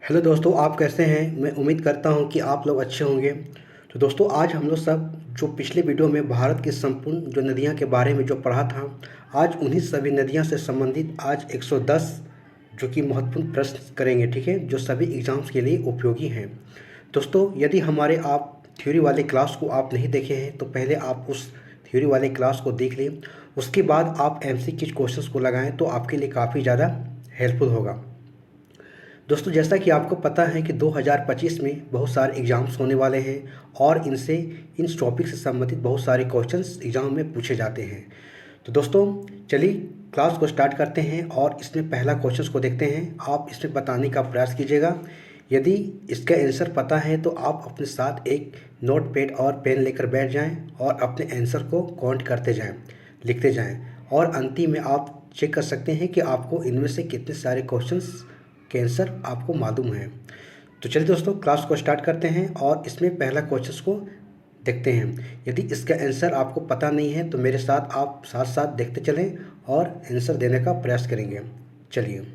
Hello दोस्तों, आप कैसे हैं। मैं उम्मीद करता हूं कि आप लोग अच्छे होंगे। तो दोस्तों, आज हम लोग सब जो पिछले वीडियो में भारत की संपूर्ण जो नदियां के बारे में जो पढ़ा था, आज उन्हीं सभी नदियां से संबंधित आज 110 जो कि महत्वपूर्ण प्रश्न करेंगे। ठीक है, जो सभी एग्ज़ाम्स के लिए उपयोगी हैं। दोस्तों, यदि हमारे आप थ्योरी वाले क्लास को आप नहीं देखे हैं तो पहले आप उस थ्योरी वाले क्लास को देख लें। उसके बाद आप एमसीक्यू क्वेश्चंस को लगाएं तो आपके लिए काफ़ी ज़्यादा हेल्पफुल होगा। दोस्तों, जैसा कि आपको पता है कि 2025 में बहुत सारे एग्ज़ाम्स होने वाले हैं और इनसे इन टॉपिक से संबंधित बहुत सारे क्वेश्चंस एग्ज़ाम में पूछे जाते हैं। तो दोस्तों, चलिए क्लास को स्टार्ट करते हैं और इसमें पहला क्वेश्चन को देखते हैं। आप इसमें बताने का प्रयास कीजिएगा। यदि इसका आंसर पता है तो आप अपने साथ एक नोट पैड और पेन लेकर बैठ जाएं और अपने आंसर को काउंट करते जाएं, लिखते जाएं और अंतिम में आप चेक कर सकते हैं कि आपको इनमें से कितने सारे क्वेश्चंस के आंसर आपको मालूम है। तो चलिए दोस्तों, क्लास को स्टार्ट करते हैं और इसमें पहला क्वेश्चन को देखते हैं। यदि इसका आंसर आपको पता नहीं है तो मेरे साथ आप साथ साथ देखते चलें और आंसर देने का प्रयास करेंगे। चलिए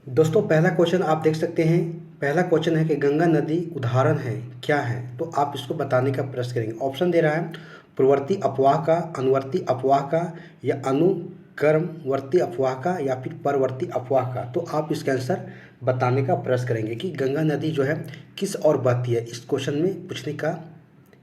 दोस्तों, पहला क्वेश्चन आप देख सकते हैं। पहला क्वेश्चन है कि गंगा नदी उदाहरण है क्या है, तो आप इसको बताने का प्रयास करेंगे। ऑप्शन दे रहा है पूर्ववर्ती अपवाह का, अनुवर्ती अपवाह का या अनुक्रमवर्ती अपवाह का या फिर परवर्ती अपवाह का। तो आप इसका आंसर बताने का प्रयास करेंगे कि गंगा नदी जो है किस ओर बहती है। इस क्वेश्चन में पूछने का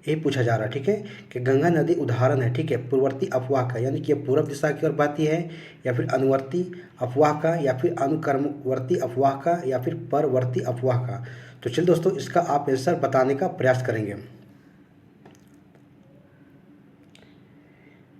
ये पूछा जा रहा है। ठीक है, कि गंगा नदी उदाहरण है। ठीक है, पूर्ववर्ती अपवाह का यानी कि पूर्व दिशा की ओर बहती है, या फिर अनुवर्ती अपवाह का, या फिर अनुक्रमवर्ती अपवाह का, या फिर परवर्ती अपवाह का। तो चलिए दोस्तों, इसका आप आंसर बताने का प्रयास करेंगे।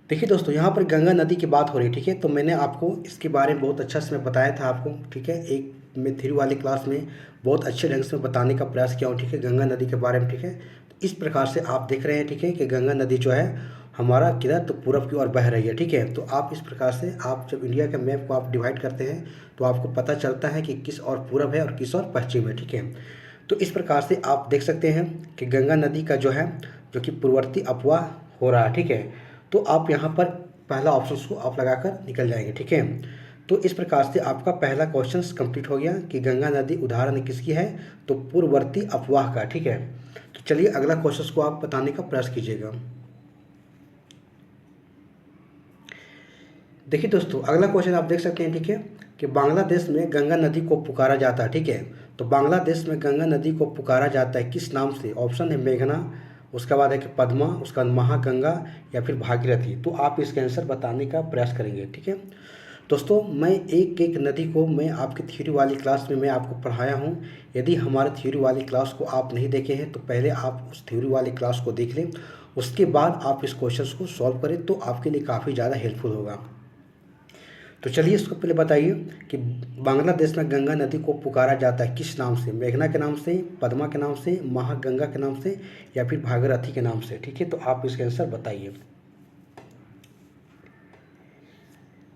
देखिए दोस्तों, यहाँ पर गंगा नदी की बात हो रही है। ठीक है, तो मैंने आपको इसके बारे में बहुत अच्छा से मैं बताया था आपको। ठीक है, एक मैं थ्योरी वाली क्लास में बहुत अच्छे ढंग से बताने का प्रयास किया हूँ। ठीक है, गंगा नदी के बारे में। ठीक है, तो इस प्रकार से आप देख रहे हैं। ठीक है, कि गंगा नदी जो है हमारा किधर, तो पूरब की ओर बह रही है। ठीक है, तो आप इस प्रकार से आप जब इंडिया के मैप को आप डिवाइड करते हैं तो आपको पता चलता है कि किस ओर पूरब है और किस ओर पश्चिम है। ठीक है, तो इस प्रकार से आप देख सकते हैं कि गंगा नदी का जो है जो कि पूर्ववर्ती अपवाह हो रहा है। ठीक है, तो आप यहाँ पर पहला ऑप्शन को आप लगाकर निकल जाएंगे। ठीक है, तो इस प्रकार से आपका पहला क्वेश्चन कंप्लीट हो गया कि गंगा नदी उदाहरण किसकी है, तो पूर्ववर्ती अपवाह का। ठीक है, तो चलिए अगला क्वेश्चन को आप बताने का प्रयास कीजिएगा। देखिए दोस्तों, अगला क्वेश्चन आप देख सकते हैं। ठीक है, कि बांग्लादेश में गंगा नदी को पुकारा जाता है। ठीक है, तो बांग्लादेश में गंगा नदी को पुकारा जाता है किस नाम से। ऑप्शन है मेघना, उसके बाद है कि पद्मा, उसका बाद महागंगा या फिर भागीरथी। तो आप इसका आंसर बताने का प्रयास करेंगे। ठीक है दोस्तों, मैं एक एक नदी को मैं आपकी थ्योरी वाली क्लास में मैं आपको पढ़ाया हूँ। यदि हमारे थ्योरी वाली क्लास को आप नहीं देखे हैं तो पहले आप उस थ्योरी वाली क्लास को देख लें, उसके बाद आप इस क्वेश्चन को सॉल्व करें तो आपके लिए काफ़ी ज़्यादा हेल्पफुल होगा। तो चलिए इसको पहले बताइए कि बांग्लादेश में गंगा नदी को पुकारा जाता है किस नाम से। मेघना के नाम से, पद्मा के नाम से, महागंगा के नाम से या फिर भागीरथी के नाम से। ठीक है, तो आप इसका आंसर बताइए।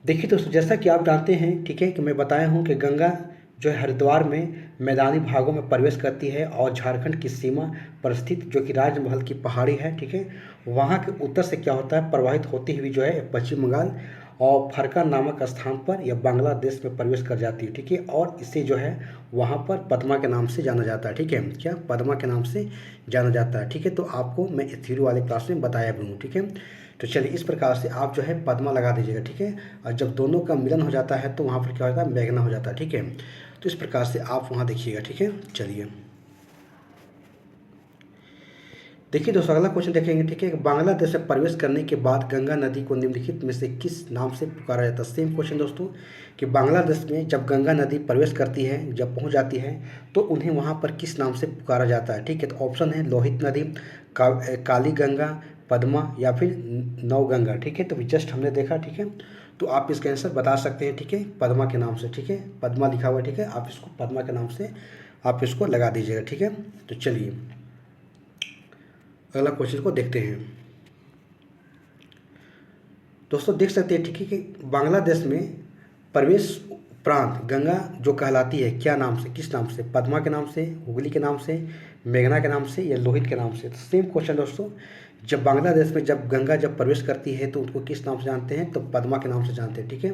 देखिए दोस्तों, जैसा कि आप जानते हैं, ठीक है, कि मैं बताया हूँ कि गंगा जो है हरिद्वार में मैदानी भागों में प्रवेश करती है और झारखंड की सीमा पर स्थित जो कि राजमहल की पहाड़ी है। ठीक है, वहाँ के उत्तर से क्या होता है, प्रवाहित होती हुई जो है पश्चिम बंगाल और फरका नामक स्थान पर यह बांग्लादेश में प्रवेश कर जाती है। ठीक है, और इसे जो है वहाँ पर पद्मा के नाम से जाना जाता है। ठीक है, क्या पद्मा के नाम से जाना जाता है। ठीक है, तो आपको मैं इस थ्योरी वाले क्लास में बताया भी हूँ। ठीक है, तो चलिए इस प्रकार से आप जो है पद्मा लगा दीजिएगा। ठीक है, और जब दोनों का मिलन हो जाता है तो वहाँ पर क्या होता है, मेघना हो जाता है। ठीक है, तो इस प्रकार से आप वहाँ देखिएगा। ठीक है, चलिए देखिए दोस्तों, अगला क्वेश्चन देखेंगे। ठीक है, बांग्लादेश में प्रवेश करने के बाद गंगा नदी को निम्नलिखित में से किस नाम से पुकारा जाता है। सेम क्वेश्चन दोस्तों, कि बांग्लादेश में जब गंगा नदी प्रवेश करती है, जब पहुंच जाती है तो उन्हें वहां पर किस नाम से पुकारा जाता है। ठीक है, तो ऑप्शन है लोहित नदी, काली गंगा, पद्मा या फिर नवगंगा। ठीक है, तो जस्ट हमने देखा। ठीक है, तो आप इसका आंसर बता सकते हैं। ठीक है, पद्मा के नाम से। ठीक है, पद्मा लिखा हुआ है। ठीक है, आप इसको पद्मा के नाम से आप इसको लगा दीजिएगा। ठीक है, तो चलिए अगला क्वेश्चन को देखते हैं। दोस्तों देख सकते हैं, ठीक है, कि बांग्लादेश में प्रवेश उपरांत गंगा जो कहलाती है क्या नाम से, किस नाम से, पद्मा के नाम से, हुगली के नाम से, मेघना के नाम से या लोहित के नाम से। तो सेम क्वेश्चन दोस्तों, जब बांग्लादेश में जब गंगा जब प्रवेश करती है तो उनको किस नाम से जानते हैं, तो पद्मा के नाम से जानते हैं। ठीक है,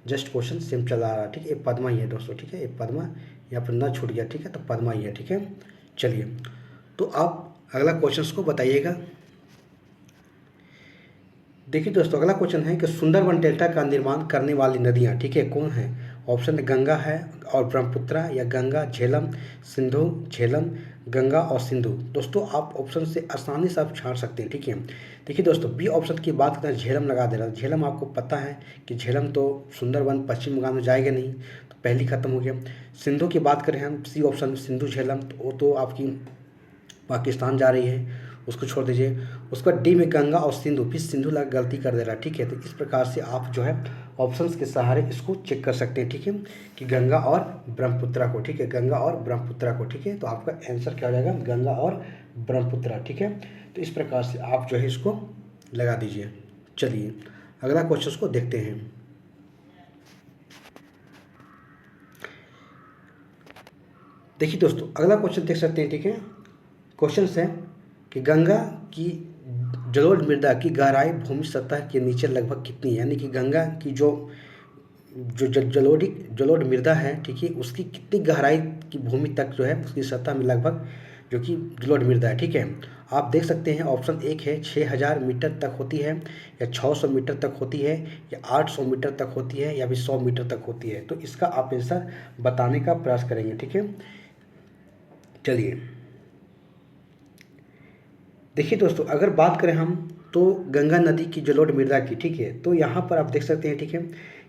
जस्ट क्वेश्चन सेम चला आ रहा है, ठीक है। ये पद्मा ही है दोस्तों, ठीक है, ये पद्मा यहाँ पर न छूट गया, ठीक है, तो पद्मा ही है, ठीक है। चलिए, तो आप अगला क्वेश्चन को बताइएगा। देखिए दोस्तों, अगला क्वेश्चन है कि सुंदरबन डेल्टा का निर्माण करने वाली नदियाँ, ठीक है, कौन है? ऑप्शन गंगा है और ब्रह्मपुत्रा, या गंगा, झेलम, सिंधु, झेलम, गंगा और सिंधु। दोस्तों आप ऑप्शन से आसानी से आप छाड़ सकते हैं, ठीक है। देखिए दोस्तों, बी ऑप्शन की बात करते हैं, झेलम लगा दे रहा है। झेलम आपको पता है कि झेलम तो सुंदरबन पश्चिम बंगाल में जाएगा नहीं, तो पहली खत्म हो गया। सिंधु की बात करें हम, सी ऑप्शन सिंधु झेलम, तो वो तो आपकी पाकिस्तान जा रही है, उसको छोड़ दीजिए। उसके बाद डी में गंगा और सिंधु, फिर सिंधु लगा गलती कर दे रहा है, ठीक है। तो इस प्रकार से आप जो है ऑप्शंस के सहारे इसको चेक कर सकते हैं, ठीक है, कि गंगा और ब्रह्मपुत्रा को, ठीक है, गंगा और ब्रह्मपुत्रा को, ठीक है। तो आपका आंसर क्या हो जाएगा? गंगा और ब्रह्मपुत्रा, ठीक है। तो इस प्रकार से आप जो है इसको लगा दीजिए। चलिए अगला क्वेश्चन को देखते हैं। देखिए दोस्तों, अगला क्वेश्चन देख सकते हैं, ठीक है। क्वेश्चन है कि गंगा की जलोढ़ मृदा की गहराई भूमि सतह के नीचे लगभग कितनी है? यानी कि गंगा की जो जो जलोढ़ मृदा है, ठीक है, उसकी कितनी गहराई की भूमि तक जो है उसकी सतह में लगभग जो कि जलोढ़ मृदा है, ठीक है। आप देख सकते हैं ऑप्शन एक है 6000 मीटर तक होती है, या 600 मीटर तक होती है, या 800 मीटर तक होती है, या फिर 100 मीटर तक होती है। तो इसका आप आंसर बताने का प्रयास करेंगे, ठीक है। चलिए देखिए दोस्तों, अगर बात करें हम तो गंगा नदी की जलोढ़ मृदा की, ठीक है, तो यहाँ पर आप देख सकते हैं, ठीक है,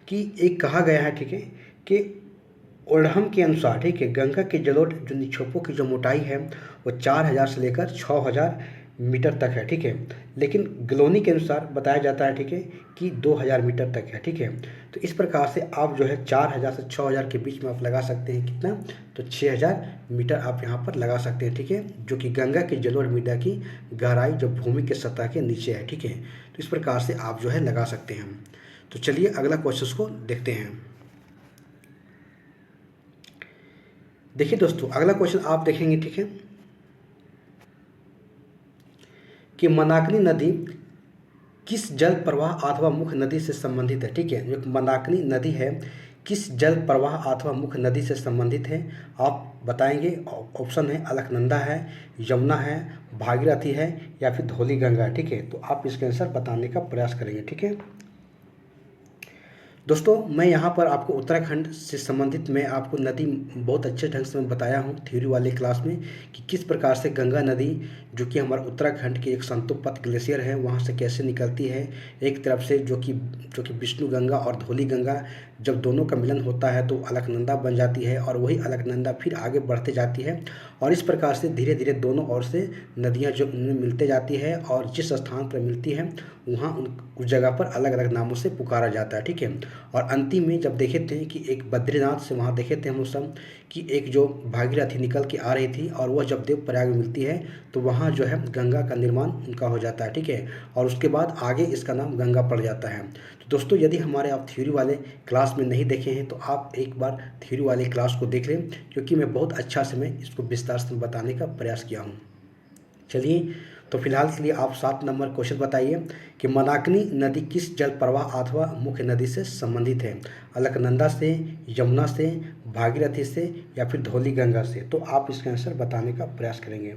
कि एक कहा गया है, ठीक है, कि ओल्डहम के अनुसार, ठीक है, गंगा के जलोढ़ जो निक्षेपों की जो मोटाई है वो 4000 से लेकर 6000 मीटर तक है, ठीक है। लेकिन ग्लोनी के अनुसार बताया जाता है, ठीक है, कि 2000 मीटर तक है, ठीक है। तो इस प्रकार से आप जो है 4000 से 6000 के बीच में आप लगा सकते हैं कितना, तो 6000 मीटर आप यहाँ पर लगा सकते हैं, ठीक है, जो कि गंगा की जलोढ़ मृदा की गहराई जो भूमि के सतह के नीचे है, ठीक है। तो इस प्रकार से आप जो है लगा सकते हैं। तो चलिए अगला क्वेश्चन को देखते हैं। देखिए दोस्तों, अगला क्वेश्चन आप देखेंगे, ठीक है, कि मंदाकिनी नदी किस जल प्रवाह अथवा मुख्य नदी से संबंधित है, ठीक है। जो मंदाकिनी नदी है किस जल प्रवाह अथवा मुख्य नदी से संबंधित है, आप बताएंगे। ऑप्शन है अलकनंदा है, यमुना है, भागीरथी है, या फिर धौली गंगा है, ठीक है। तो आप इसका आंसर बताने का प्रयास करेंगे, ठीक है। दोस्तों मैं यहाँ पर आपको उत्तराखंड से संबंधित मैं आपको नदी बहुत अच्छे ढंग से मैं बताया हूँ थ्योरी वाले क्लास में, कि किस प्रकार से गंगा नदी जो कि हमारा उत्तराखंड के एक संतोपत ग्लेशियर है वहाँ से कैसे निकलती है। एक तरफ से जो कि विष्णु गंगा और धौली गंगा जब दोनों का मिलन होता है तो अलकनंदा बन जाती है, और वही अलकनंदा फिर आगे बढ़ते जाती है, और इस प्रकार से धीरे धीरे दोनों ओर से नदियाँ जो उनमें मिलते जाती है, और जिस स्थान पर मिलती है वहाँ उस जगह पर अलग अलग नामों से पुकारा जाता है, ठीक है। और अंतिम में जब देखे थे कि एक बद्रीनाथ से वहाँ देखे थे हम सब कि एक जो भागीरथी निकल के आ रही थी, और वह जब देवप्रयाग में मिलती है तो वहाँ जो है गंगा का निर्माण उनका हो जाता है, ठीक है। और उसके बाद आगे इसका नाम गंगा पड़ जाता है। तो दोस्तों यदि हमारे आप थ्योरी वाले क्लास में नहीं देखे हैं तो आप एक बार थ्योरी वाले क्लास को देख लें, क्योंकि मैं बहुत अच्छा से मैं इसको विस्तार से बताने का प्रयास किया हूँ। चलिए, तो फिलहाल के लिए आप 7 नंबर क्वेश्चन बताइए कि मंदाकिनी नदी किस जल प्रवाह अथवा मुख्य नदी से संबंधित है? अलकनंदा से, यमुना से, भागीरथी से, या फिर धौली गंगा से? तो आप इसका आंसर बताने का प्रयास करेंगे।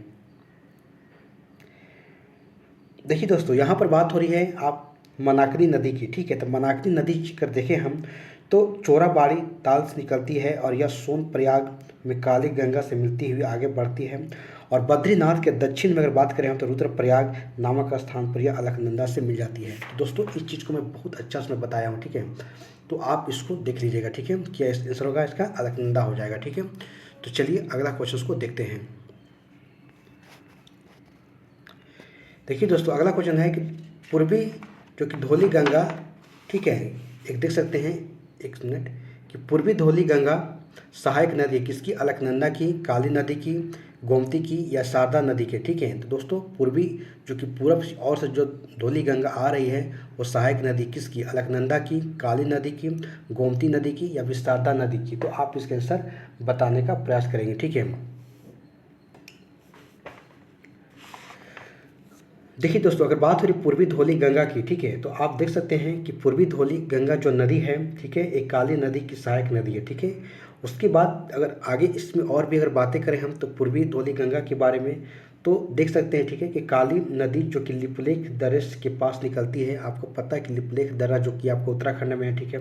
देखिए दोस्तों, यहाँ पर बात हो रही है आप मंदाकिनी नदी की, ठीक है। तो मंदाकिनी नदी कर देखें हम तो चोराबाड़ी ताल से निकलती है, और यह सोनप्रयाग में काली गंगा से मिलती हुई आगे बढ़ती है, और बद्रीनाथ के दक्षिण में अगर बात करें हम तो रुद्रप्रयाग नामक स्थान पर यह अलकनंदा से मिल जाती है। तो दोस्तों इस चीज़ को मैं बहुत अच्छा से मैं बताया हूँ, ठीक है। तो आप इसको देख लीजिएगा, ठीक है, क्या आंसर होगा इसका? अलकनंदा हो जाएगा, ठीक है। तो चलिए अगला क्वेश्चन को देखते हैं। देखिए दोस्तों, अगला क्वेश्चन है कि पूर्वी जो कि धौली गंगा, ठीक है, एक देख सकते हैं, एक मिनट, कि पूर्वी धौली गंगा सहायक नदी किसकी? अलकनंदा की, काली नदी की, गोमती की, या शारदा नदी के, ठीक है। तो दोस्तों पूर्वी जो कि पूरब और से जो धौली गंगा आ रही है वो सहायक नदी किसकी? अलकनंदा की, काली नदी की, गोमती नदी की, या फिर शारदा नदी की? तो आप इसके आंसर बताने का प्रयास करेंगे, ठीक है। देखिए दोस्तों, अगर बात हो रही पूर्वी धौली गंगा की, ठीक है, तो आप देख सकते हैं कि पूर्वी धौली गंगा जो नदी है, ठीक है, एक काली नदी की सहायक नदी है, ठीक है। उसके बाद अगर आगे इसमें और भी अगर बातें करें हम, तो पूर्वी धौली गंगा के बारे में तो देख सकते हैं, ठीक है, कि काली नदी जो कि लिपुलेख दर्रे के पास निकलती है। आपको पता है कि लिपुलेख दर्रा जो कि आपको उत्तराखंड में है, ठीक है,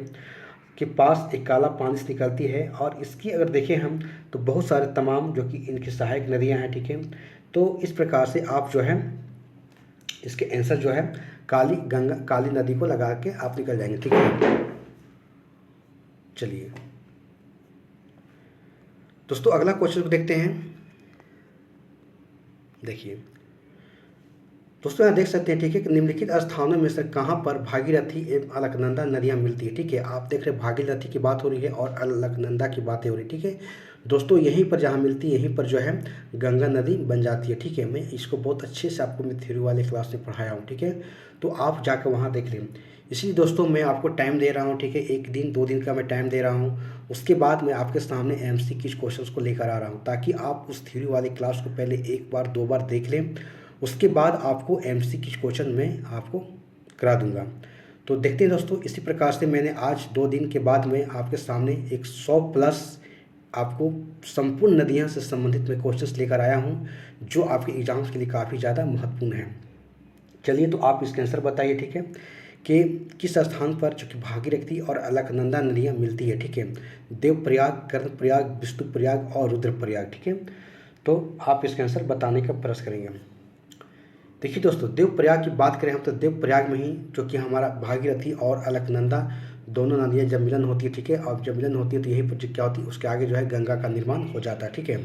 के पास एक काला पानी से निकलती है। और इसकी अगर देखें हम तो बहुत सारे तमाम जो कि इनकी सहायक नदियाँ हैं, ठीक है। तो इस प्रकार से आप जो है इसके आंसर जो है काली नदी को लगा के आप निकल जाएंगे, ठीक है। चलिए दोस्तों, अगला क्वेश्चन को देखते हैं। देखिए दोस्तों, यहाँ देख सकते हैं, ठीक है, कि निम्नलिखित स्थानों में से कहाँ पर भागीरथी एवं अलकनंदा नदियाँ मिलती है, ठीक है। आप देख रहे हैं भागीरथी की बात हो रही है और अलकनंदा की बातें हो रही है, ठीक है दोस्तों। यहीं पर जहाँ मिलती है यहीं पर जो है गंगा नदी बन जाती है, ठीक है। मैं इसको बहुत अच्छे से आपको मैं थ्योरी वाले क्लास में पढ़ाया हूँ, ठीक है, तो आप जाकर वहाँ देख लें। इसलिए दोस्तों मैं आपको टाइम दे रहा हूँ, ठीक है, 1 दिन 2 दिन का मैं टाइम दे रहा हूँ। उसके बाद मैं आपके सामने MCQ क्वेश्चंस को लेकर आ रहा हूँ, ताकि आप उस थ्योरी वाले क्लास को पहले 1 बार 2 बार देख लें। उसके बाद आपको MCQ क्वेश्चन में आपको करा दूंगा। तो देखते हैं दोस्तों, इसी प्रकार से मैंने आज 2 दिन के बाद में आपके सामने एक 100+ आपको संपूर्ण नदियाँ से संबंधित मैं क्वेश्चंस लेकर आया हूँ, जो आपके एग्जाम्स के लिए काफ़ी ज़्यादा महत्वपूर्ण है। चलिए, तो आप इसके आंसर बताइए, ठीक है, कि किस स्थान पर जो कि भागीरथी और अलकनंदा नदियाँ मिलती है, ठीक है। देवप्रयाग, कर्णप्रयाग, विष्णुप्रयाग और रुद्रप्रयाग, ठीक है। तो आप इसके आंसर बताने का प्रयास करेंगे। देखिए दोस्तों, देवप्रयाग की बात करें हम तो देवप्रयाग में ही जो कि हमारा भागीरथी और अलकनंदा दोनों नदियाँ जब मिलन होती है, ठीक है, और जब मिलन होती है तो यहीं पर क्या होती है, उसके आगे जो है गंगा का निर्माण हो जाता है, ठीक है।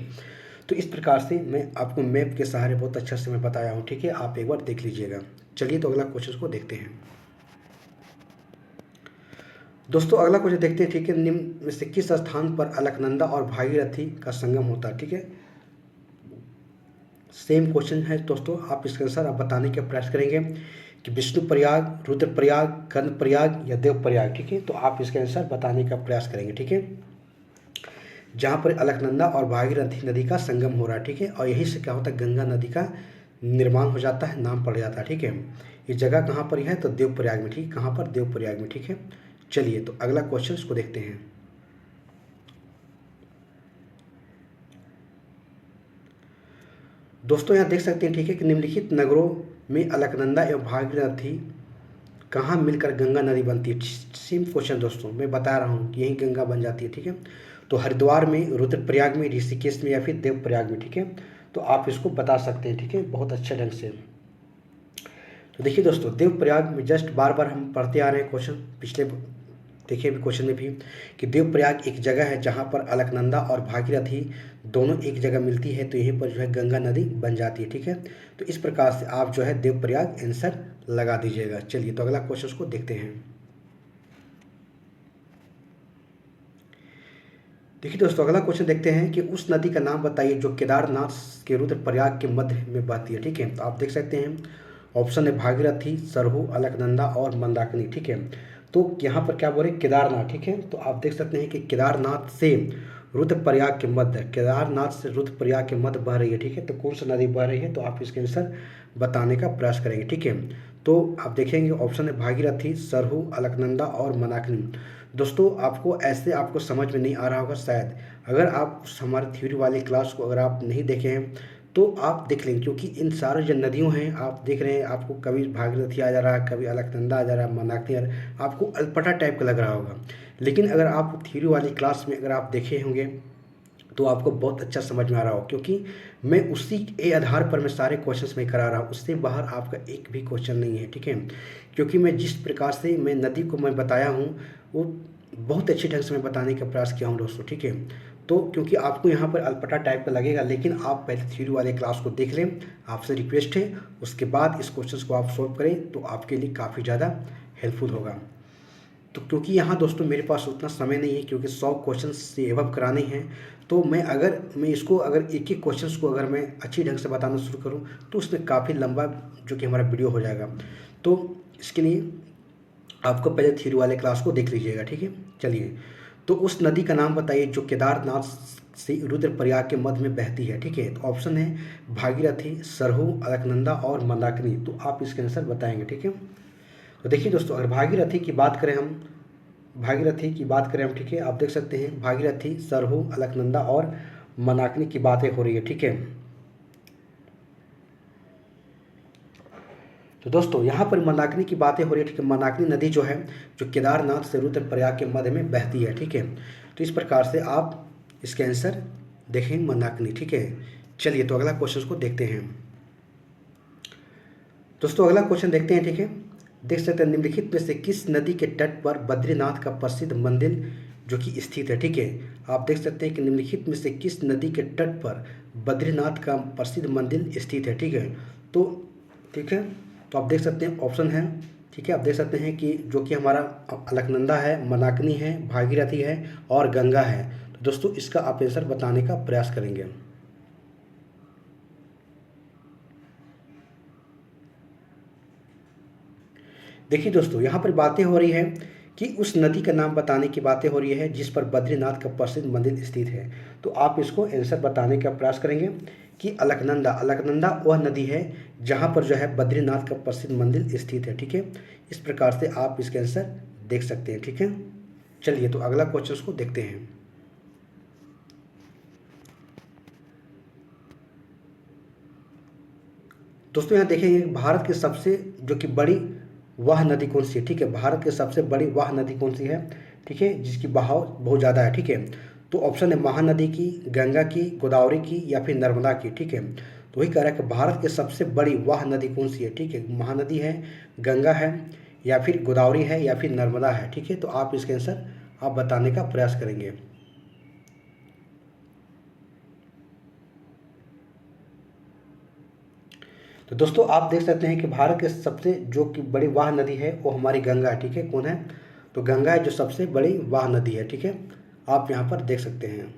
तो इस प्रकार से मैं आपको मैप के सहारे बहुत अच्छा से मैं बताया हूँ, ठीक है, आप एक बार देख लीजिएगा। चलिए, तो अगला क्वेश्चन को देखते हैं दोस्तों। अगला क्वेश्चन देखते हैं, ठीक है, निम्न में से किस स्थान पर अलकनंदा और भागीरथी का संगम होता है, ठीक है। सेम क्वेश्चन है दोस्तों, आप इसका आंसर आप बताने का प्रयास करेंगे कि विष्णुप्रयाग, रुद्रप्रयाग, कर्णप्रयाग या देवप्रयाग, ठीक है। तो आप इसका आंसर बताने का प्रयास करेंगे, ठीक है, जहाँ पर अलकनंदा और भागीरथी नदी का संगम हो रहा है, ठीक है, और यहीं से क्या होता है, गंगा नदी का निर्माण हो जाता है, नाम पड़ जाता है, ठीक है। ये जगह कहाँ पर है, तो देवप्रयाग में, ठीक, कहाँ पर, देवप्रयाग में, ठीक है। चलिए, तो अगला क्वेश्चन को देखते हैं दोस्तों। यहाँ देख सकते हैं, ठीक है, कि निम्नलिखित नगरों में अलकनंदा एवं भागीरथी कहाँ मिलकर गंगा नदी बनती है। सेम क्वेश्चन दोस्तों, मैं बता रहा हूँ कि यही गंगा बन जाती है, ठीक है। तो हरिद्वार में, रुद्रप्रयाग में, ऋषिकेश में या फिर देवप्रयाग में, ठीक है। तो आप इसको बता सकते हैं, ठीक है, बहुत अच्छे ढंग से। तो देखिए दोस्तों, देवप्रयाग में जस्ट बार बार हम पढ़ते आ रहे हैं क्वेश्चन, पिछले देखिए भी क्वेश्चन में भी, कि देवप्रयाग एक जगह है जहाँ पर अलकनंदा और भागीरथी दोनों एक जगह मिलती है, तो यहीं पर जो है गंगा नदी बन जाती है, ठीक है। तो इस प्रकार से आप जो है देवप्रयाग आंसर लगा दीजिएगा। चलिए, तो अगला क्वेश्चन को देखते हैं। देखिए दोस्तों, अगला क्वेश्चन देखते हैं कि उस नदी का नाम बताइए जो केदारनाथ के रुद्रप्रयाग के मध्य में बहती है, ठीक है। तो आप देख सकते हैं ऑप्शन है भागीरथी, सरहू, अलकनंदा और मंदाकिनी, ठीक है। तो यहाँ पर क्या बोले, केदारनाथ, ठीक है। तो आप देख सकते हैं कि केदारनाथ से रुद्रप्रयाग के मध्य, केदारनाथ से रुद्रप्रयाग के मध्य बह रही है, ठीक है। तो कौन सा नदी बह रही है, तो आप इसके आंसर बताने का प्रयास करेंगे, ठीक है। तो आप देखेंगे ऑप्शन है भागीरथी, सरहू, अलकनंदा और मंदाकिनी। दोस्तों आपको ऐसे आपको समझ में नहीं आ रहा होगा शायद, अगर आप हमारे थ्योरी वाले क्लास को अगर आप नहीं देखे हैं तो आप देख लें, क्योंकि इन सारे जो नदियों हैं आप देख रहे हैं, आपको कभी भागीरथी आ जा रहा है, कभी अलकनंदा आ जा रहा है, मंदाकिनी आ रहा है, आपको अटपटा टाइप का लग रहा होगा। लेकिन अगर आप थ्योरी वाली क्लास में अगर आप देखे होंगे तो आपको बहुत अच्छा समझ में आ रहा हो, क्योंकि मैं उसी के आधार पर मैं सारे क्वेश्चंस में करा रहा हूँ, उससे बाहर आपका एक भी क्वेश्चन नहीं है, ठीक है। क्योंकि मैं जिस प्रकार से मैं नदी को मैं बताया हूँ वो बहुत अच्छे ढंग से मैं बताने का प्रयास किया हूँ दोस्तों, ठीक है। तो क्योंकि आपको यहाँ पर अटपटा टाइप का लगेगा, लेकिन आप पहले थ्योरी वाले क्लास को देख लें, आपसे रिक्वेस्ट है, उसके बाद इस क्वेश्चन को आप सॉल्व करें तो आपके लिए काफ़ी ज़्यादा हेल्पफुल होगा। तो क्योंकि यहाँ दोस्तों मेरे पास उतना समय नहीं है, क्योंकि 100 क्वेश्चन से एवब कराने हैं, तो मैं इसको अगर एक एक क्वेश्चंस को अगर मैं अच्छी ढंग से बताना शुरू करूँ तो उसमें काफ़ी लंबा जो कि हमारा वीडियो हो जाएगा। तो इसके लिए आपको पहले थ्योरी वाले क्लास को देख लीजिएगा, ठीक है। चलिए, तो उस नदी का नाम बताइए जो केदारनाथ से रुद्रप्रयाग के मध्य में बहती है। ठीक है, तो ऑप्शन है भागीरथी, सरहू, अलकनंदा और मंदाकिनी। तो आप इसके आंसर बताएंगे। ठीक है, तो देखिए दोस्तों, अगर भागीरथी की बात करें हम, ठीक है, आप देख सकते हैं भागीरथी, सरहू, अलकनंदा और मंदाकिनी की बातें हो रही है। ठीक है, तो दोस्तों यहाँ पर मंदाकिनी की बातें हो रही है। ठीक है, मंदाकिनी नदी जो है, जो केदारनाथ से रुद्रप्रयाग के मध्य में बहती है। ठीक है, तो इस प्रकार से आप इसके आंसर देखें मंदाकिनी। ठीक है, चलिए तो अगला क्वेश्चन को देखते हैं। दोस्तों अगला क्वेश्चन देखते हैं। ठीक है, देख सकते हैं निम्नलिखित में से किस नदी के तट पर बद्रीनाथ का प्रसिद्ध मंदिर जो कि स्थित है। ठीक है, आप देख सकते हैं कि निम्नलिखित में से किस नदी के तट पर बद्रीनाथ का प्रसिद्ध मंदिर स्थित है। ठीक है, तो आप देख सकते हैं ऑप्शन है। ठीक है, आप देख सकते हैं कि जो कि हमारा अलकनंदा है, मंदाकिनी है, भागीरथी है और गंगा है। तो दोस्तों इसका आप आंसर बताने का प्रयास करेंगे। देखिए दोस्तों, यहाँ पर बातें हो रही है कि उस नदी का नाम बताने की बातें हो रही है जिस पर बद्रीनाथ का प्रसिद्ध मंदिर स्थित है। तो आप इसको आंसर बताने का प्रयास करेंगे कि अलकनंदा वह नदी है जहाँ पर जो है बद्रीनाथ का प्रसिद्ध मंदिर स्थित है। ठीक है, इस प्रकार से आप इसके आंसर देख सकते हैं। ठीक है, चलिए तो अगला क्वेश्चन को देखते हैं। दोस्तों यहाँ देखेंगे भारत की सबसे जो कि बड़ी वह नदी कौन सी है। ठीक है, भारत की सबसे बड़ी वह नदी कौन सी है। ठीक है, जिसकी बहाव बहुत ज़्यादा है। ठीक है, तो ऑप्शन है महानदी की, गंगा की, गोदावरी की या फिर नर्मदा की। ठीक है, तो वही कह रहा है कि भारत की सबसे बड़ी वह नदी कौन सी है। ठीक है, महानदी है, गंगा है या फिर गोदावरी है या फिर नर्मदा है। ठीक है, तो आप इसके आंसर आप बताने का प्रयास करेंगे। तो दोस्तों आप देख सकते हैं कि भारत के सबसे जो कि बड़ी वाह नदी है वो हमारी गंगा है। ठीक है, कौन है, तो गंगा है जो सबसे बड़ी वाह नदी है। ठीक है, आप यहाँ पर देख सकते हैं।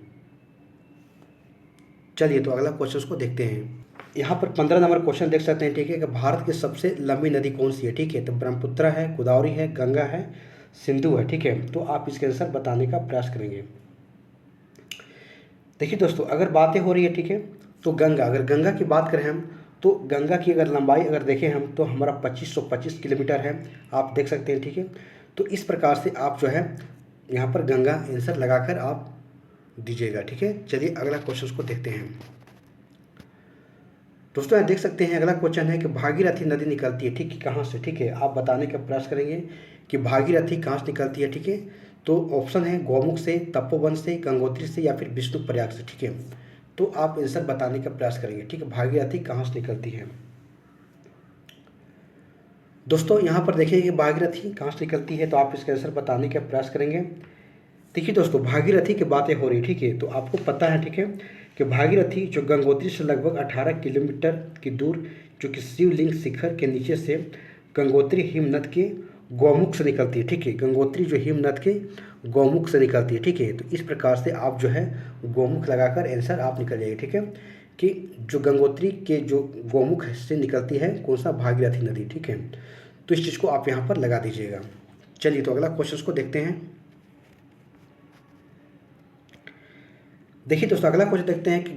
चलिए तो अगला क्वेश्चन को देखते हैं। यहाँ पर 15 नंबर क्वेश्चन देख सकते हैं। ठीक है, कि भारत की सबसे लंबी नदी कौन सी है। ठीक है, तो ब्रह्मपुत्र है, गोदावरी है, गंगा है, सिंधु है। ठीक है, तो आप इसके आंसर बताने का प्रयास करेंगे। देखिए दोस्तों, अगर बातें हो रही है, ठीक है, तो अगर गंगा की बात करें हम, तो गंगा की अगर लंबाई अगर देखें हम तो हमारा 2525 किलोमीटर है। आप देख सकते हैं। ठीक है, तो इस प्रकार से आप जो है यहाँ पर गंगा आंसर लगाकर आप दीजिएगा। ठीक है, चलिए अगला क्वेश्चन को देखते हैं। दोस्तों यहाँ देख सकते हैं अगला क्वेश्चन है कि भागीरथी नदी निकलती है, ठीक है, कहाँ से। ठीक है, आप बताने का प्रयास करेंगे कि भागीरथी कहाँ से निकलती है। ठीक है, तो ऑप्शन है गौमुख से, तपोवन से, गंगोत्री से या फिर विष्णुप्रयाग से। ठीक है, तो आप आंसर बताने का प्रयास करेंगे। ठीक है, भागीरथी कहाँ से निकलती है। दोस्तों यहाँ पर देखिए कि भागीरथी कहाँ से निकलती है, तो आप इसका आंसर बताने का प्रयास करेंगे। देखिए दोस्तों, भागीरथी की बातें हो रही। ठीक है, तो आपको पता है, ठीक है, कि भागीरथी जो गंगोत्री से लगभग 18 किलोमीटर की दूर जो कि शिवलिंग शिखर के नीचे से गंगोत्री हिमनद के गौमुख से निकलती है। ठीक है, गंगोत्री जो हिमनद के गौमुख से निकलती है। ठीक है, तो इस प्रकार से आप जो है गौमुख लगाकर आंसर आप निकल जाइए। ठीक है, कि जो गंगोत्री के जो गौमुख से निकलती है कौन सा, भागीरथी नदी। ठीक है, तो इस चीज़ को आप यहाँ पर लगा दीजिएगा। चलिए तो अगला क्वेश्चन को देखते हैं। देखिए दोस्तों, अगला क्वेश्चन देखते हैं कि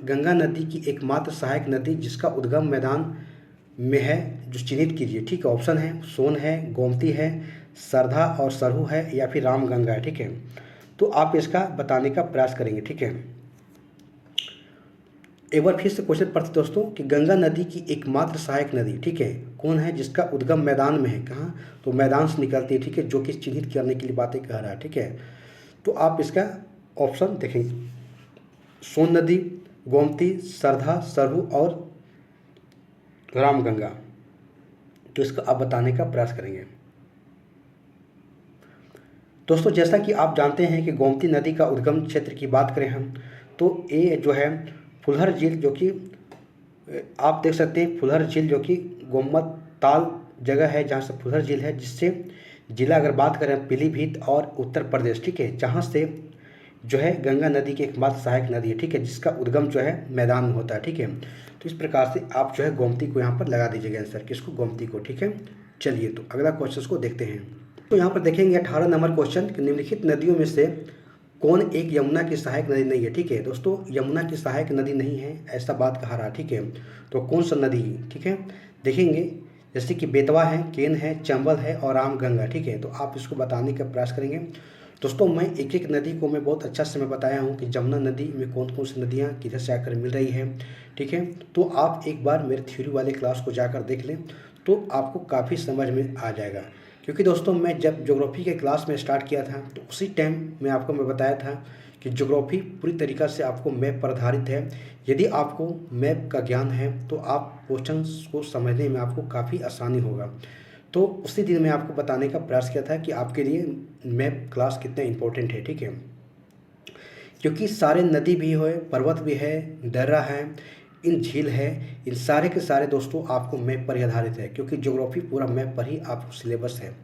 गंगा नदी की एकमात्र सहायक नदी जिसका उद्गम मैदान में है जो चिन्हित कीजिए। ठीक है, ऑप्शन है सोन है, गोमती है, सरधा और सरहू है या फिर रामगंगा है। ठीक है, तो आप इसका बताने का प्रयास करेंगे। ठीक है, एक बार फिर से क्वेश्चन पढ़ते दोस्तों कि गंगा नदी की एकमात्र सहायक नदी, ठीक है, कौन है जिसका उद्गम मैदान में है, कहाँ, तो मैदान से निकलती है। ठीक है, जो कि चिन्हित करने के लिए बातें कह रहा है। ठीक है, तो आप इसका ऑप्शन देखेंगे सोन नदी, गोमती, सरधा, सरहू और रामगंगा, तो इसका आप बताने का प्रयास करेंगे। दोस्तों जैसा कि आप जानते हैं कि गोमती नदी का उद्गम क्षेत्र की बात करें हम तो ये जो है फुलहर झील, जो कि आप देख सकते हैं फुलहर झील जो कि गोमत ताल जगह है जहाँ से फुलहर झील है, जिससे जिला अगर बात करें पीलीभीत और उत्तर प्रदेश। ठीक है, जहाँ से जो है गंगा नदी की एकमात्र सहायक नदी है। ठीक है, जिसका उद्गम जो है मैदान में होता है। ठीक है, तो इस प्रकार से आप जो है गोमती को यहाँ पर लगा दीजिएगा आंसर, किसको, गोमती को। ठीक है, चलिए तो अगला क्वेश्चन को देखते हैं। तो यहाँ पर देखेंगे 18 नंबर क्वेश्चन, निम्नलिखित नदियों में से कौन एक यमुना की सहायक नदी नहीं है। ठीक है दोस्तों, यमुना की सहायक नदी नहीं है ऐसा बात कहा रहा। ठीक है, तो कौन सा नदी, ठीक है देखेंगे, जैसे कि बेतवा है, केन है, चंबल है और रामगंगा। ठीक है, तो आप इसको बताने का प्रयास करेंगे। दोस्तों मैं एक एक नदी को मैं बहुत अच्छा से मैं बताया हूँ कि जमुना नदी में कौन कौन सी नदियाँ किधर से आकर मिल रही है। ठीक है, तो आप एक बार मेरे थ्योरी वाले क्लास को जाकर देख लें तो आपको काफ़ी समझ में आ जाएगा। क्योंकि दोस्तों मैं जब ज्योग्राफी के क्लास में स्टार्ट किया था तो उसी टाइम में आपको मैं बताया था कि ज्योग्राफी पूरी तरीक़ा से आपको मैप पर आधारित है। यदि आपको मैप का ज्ञान है तो आप क्वेश्चंस को समझने में आपको काफ़ी आसानी होगा। तो उसी दिन मैं आपको बताने का प्रयास किया था कि आपके लिए मैप क्लास कितना इम्पोर्टेंट है। ठीक है, क्योंकि सारे नदी भी है, पर्वत भी है, दर्रा है, इन झील है, इन सारे के सारे दोस्तों आपको मैप पर ही आधारित है। क्योंकि ज्योग्राफी पूरा मैप पर ही आपको सिलेबस है।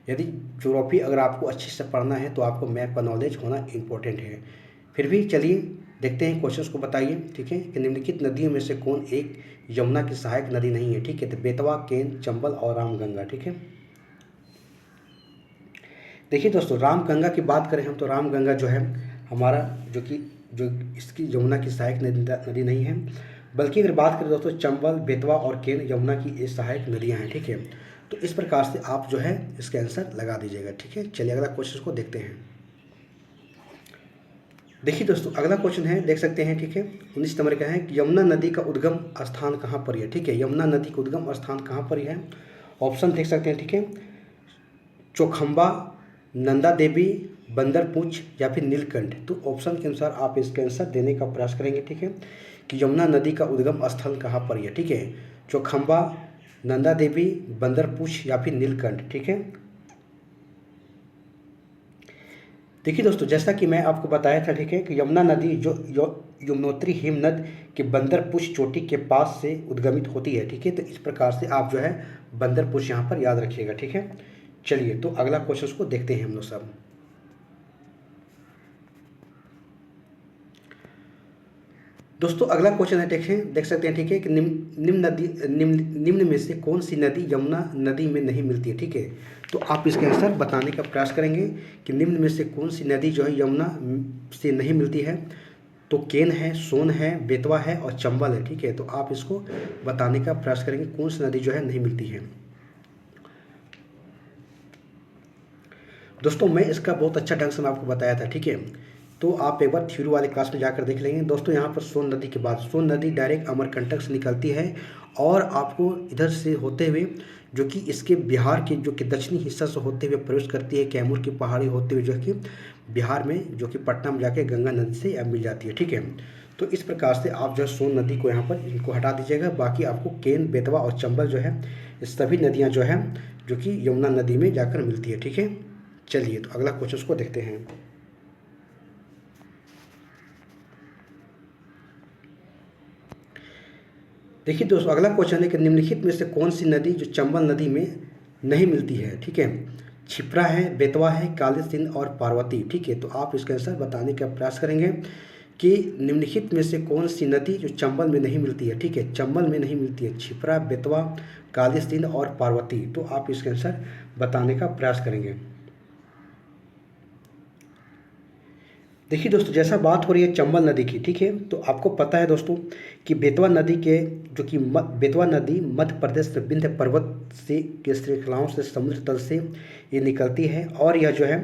यदि ज्योग्राफी अगर आपको अच्छे से पढ़ना है तो आपको मैप का नॉलेज होना इम्पोर्टेंट है। फिर भी चलिए देखते हैं क्वेश्चंस को बताइए। ठीक है, कि निम्नलिखित नदियों में से कौन एक यमुना की सहायक नदी नहीं है। ठीक है, तो बेतवा, केन, चंबल और रामगंगा। ठीक है, देखिए दोस्तों रामगंगा की बात करें हम तो रामगंगा जो है हमारा जो इसकी यमुना की सहायक नदी नहीं है। बल्कि अगर बात करें दोस्तों चंबल, बेतवा और केन यमुना की ये सहायक नदियां हैं। ठीक है, तो इस प्रकार से आप जो है इसका आंसर लगा दीजिएगा। ठीक है, चलिए अगला क्वेश्चन को देखते हैं। देखिए दोस्तों अगला क्वेश्चन है, देख सकते हैं। ठीक है, 19 नंबर का है कि यमुना नदी का उद्गम स्थान कहाँ पर है। ठीक है, यमुना नदी का उद्गम स्थान कहाँ पर है। ऑप्शन देख सकते हैं। ठीक है, चौखंबा, नंदा देवी, बंदरपूछ या फिर नीलकंठ। तो ऑप्शन के अनुसार आप इसका आंसर देने का प्रयास करेंगे। ठीक है, कि यमुना नदी का उद्गम स्थल कहाँ पर है। ठीक है, चौखंबा, नंदा देवी, बंदरपूछ या फिर नीलकंठ। ठीक है, देखिए दोस्तों जैसा कि मैं आपको बताया था। ठीक है, कि यमुना नदी जो यमुनोत्री हिमनद के बंदरपूछ चोटी के पास से उद्गमित होती है। ठीक है, तो इस प्रकार से आप जो है बंदरपूछ यहाँ पर याद रखिएगा। ठीक है, चलिए तो अगला क्वेश्चन को देखते हैं हम लोग सब। दोस्तों अगला क्वेश्चन है, देख सकते हैं। ठीक है, कि निम्न में से कौन सी नदी यमुना नदी में नहीं मिलती है। ठीक है, तो आप इसके आंसर बताने का प्रयास करेंगे कि निम्न में से कौन सी नदी जो है यमुना से नहीं मिलती है। तो केन है, सोन है, बेतवा है और चंबल है। ठीक है, तो आप इसको बताने का प्रयास करेंगे कौन सी नदी जो है नहीं मिलती है। दोस्तों मैं इसका बहुत अच्छा ढंग से मैं आपको बताया था। ठीक है, तो आप एक बार थ्योरी वाले क्लास में जाकर देख लेंगे। दोस्तों यहाँ पर सोन नदी के बाद सोन नदी डायरेक्ट अमरकंटक से निकलती है और आपको इधर से होते हुए जो कि इसके बिहार के जो कि दक्षिणी हिस्सा से होते हुए प्रवेश करती है, कैमूर की पहाड़ी होते हुए जो कि बिहार में जो कि पटना में जाके गंगा नदी से मिल जाती है। ठीक है, तो इस प्रकार से आप जो है सोन नदी को यहाँ पर इनको हटा दीजिएगा। बाकी आपको केन, बेतवा और चंबल जो है इस सभी नदियाँ जो है जो कि यमुना नदी में जाकर मिलती है। ठीक है, चलिए तो अगला क्वेश्चन को देखते हैं। देखिए दोस्तों अगला क्वेश्चन है कि निम्नलिखित में से कौन सी नदी जो चंबल नदी में नहीं मिलती है। ठीक है, क्षिप्रा है, बेतवा है, काली सिंध और पार्वती। ठीक है, तो आप इसका आंसर बताने का प्रयास करेंगे कि निम्नलिखित में से कौन सी नदी जो चंबल में नहीं मिलती है। ठीक है, चंबल में नहीं मिलती है क्षिप्रा, बेतवा, काली सिंध और पार्वती। तो आप इसका आंसर बताने का प्रयास करेंगे। देखिए दोस्तों जैसा बात हो रही है चंबल नदी की। ठीक है, तो आपको पता है दोस्तों कि बेतवा नदी के जो कि बेतवा नदी मध्य प्रदेश में विंध्य पर्वत से के श्रृंखलाओं से समुद्र तल से ये निकलती है और यह जो है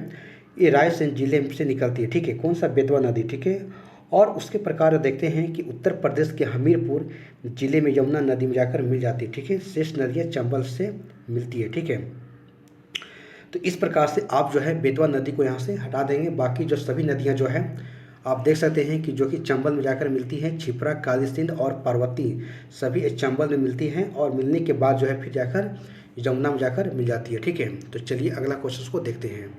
ये रायसेन जिले से निकलती है। ठीक है, कौन सा बेतवा नदी। ठीक है, और उसके प्रकार देखते हैं कि उत्तर प्रदेश के हमीरपुर जिले में यमुना नदी में जाकर मिल जाती है। ठीक है, शेष नदियाँ चंबल से मिलती है। ठीक है, तो इस प्रकार से आप जो है बेतवा नदी को यहाँ से हटा देंगे। बाकी जो सभी नदियाँ जो है आप देख सकते हैं कि जो कि चंबल में जाकर मिलती हैं, क्षिप्रा, काली सिंध और पार्वती सभी चंबल में मिलती हैं और मिलने के बाद जो है फिर जाकर यमुना में जाकर मिल जाती है। ठीक है, तो चलिए अगला क्वेश्चन को देखते हैं।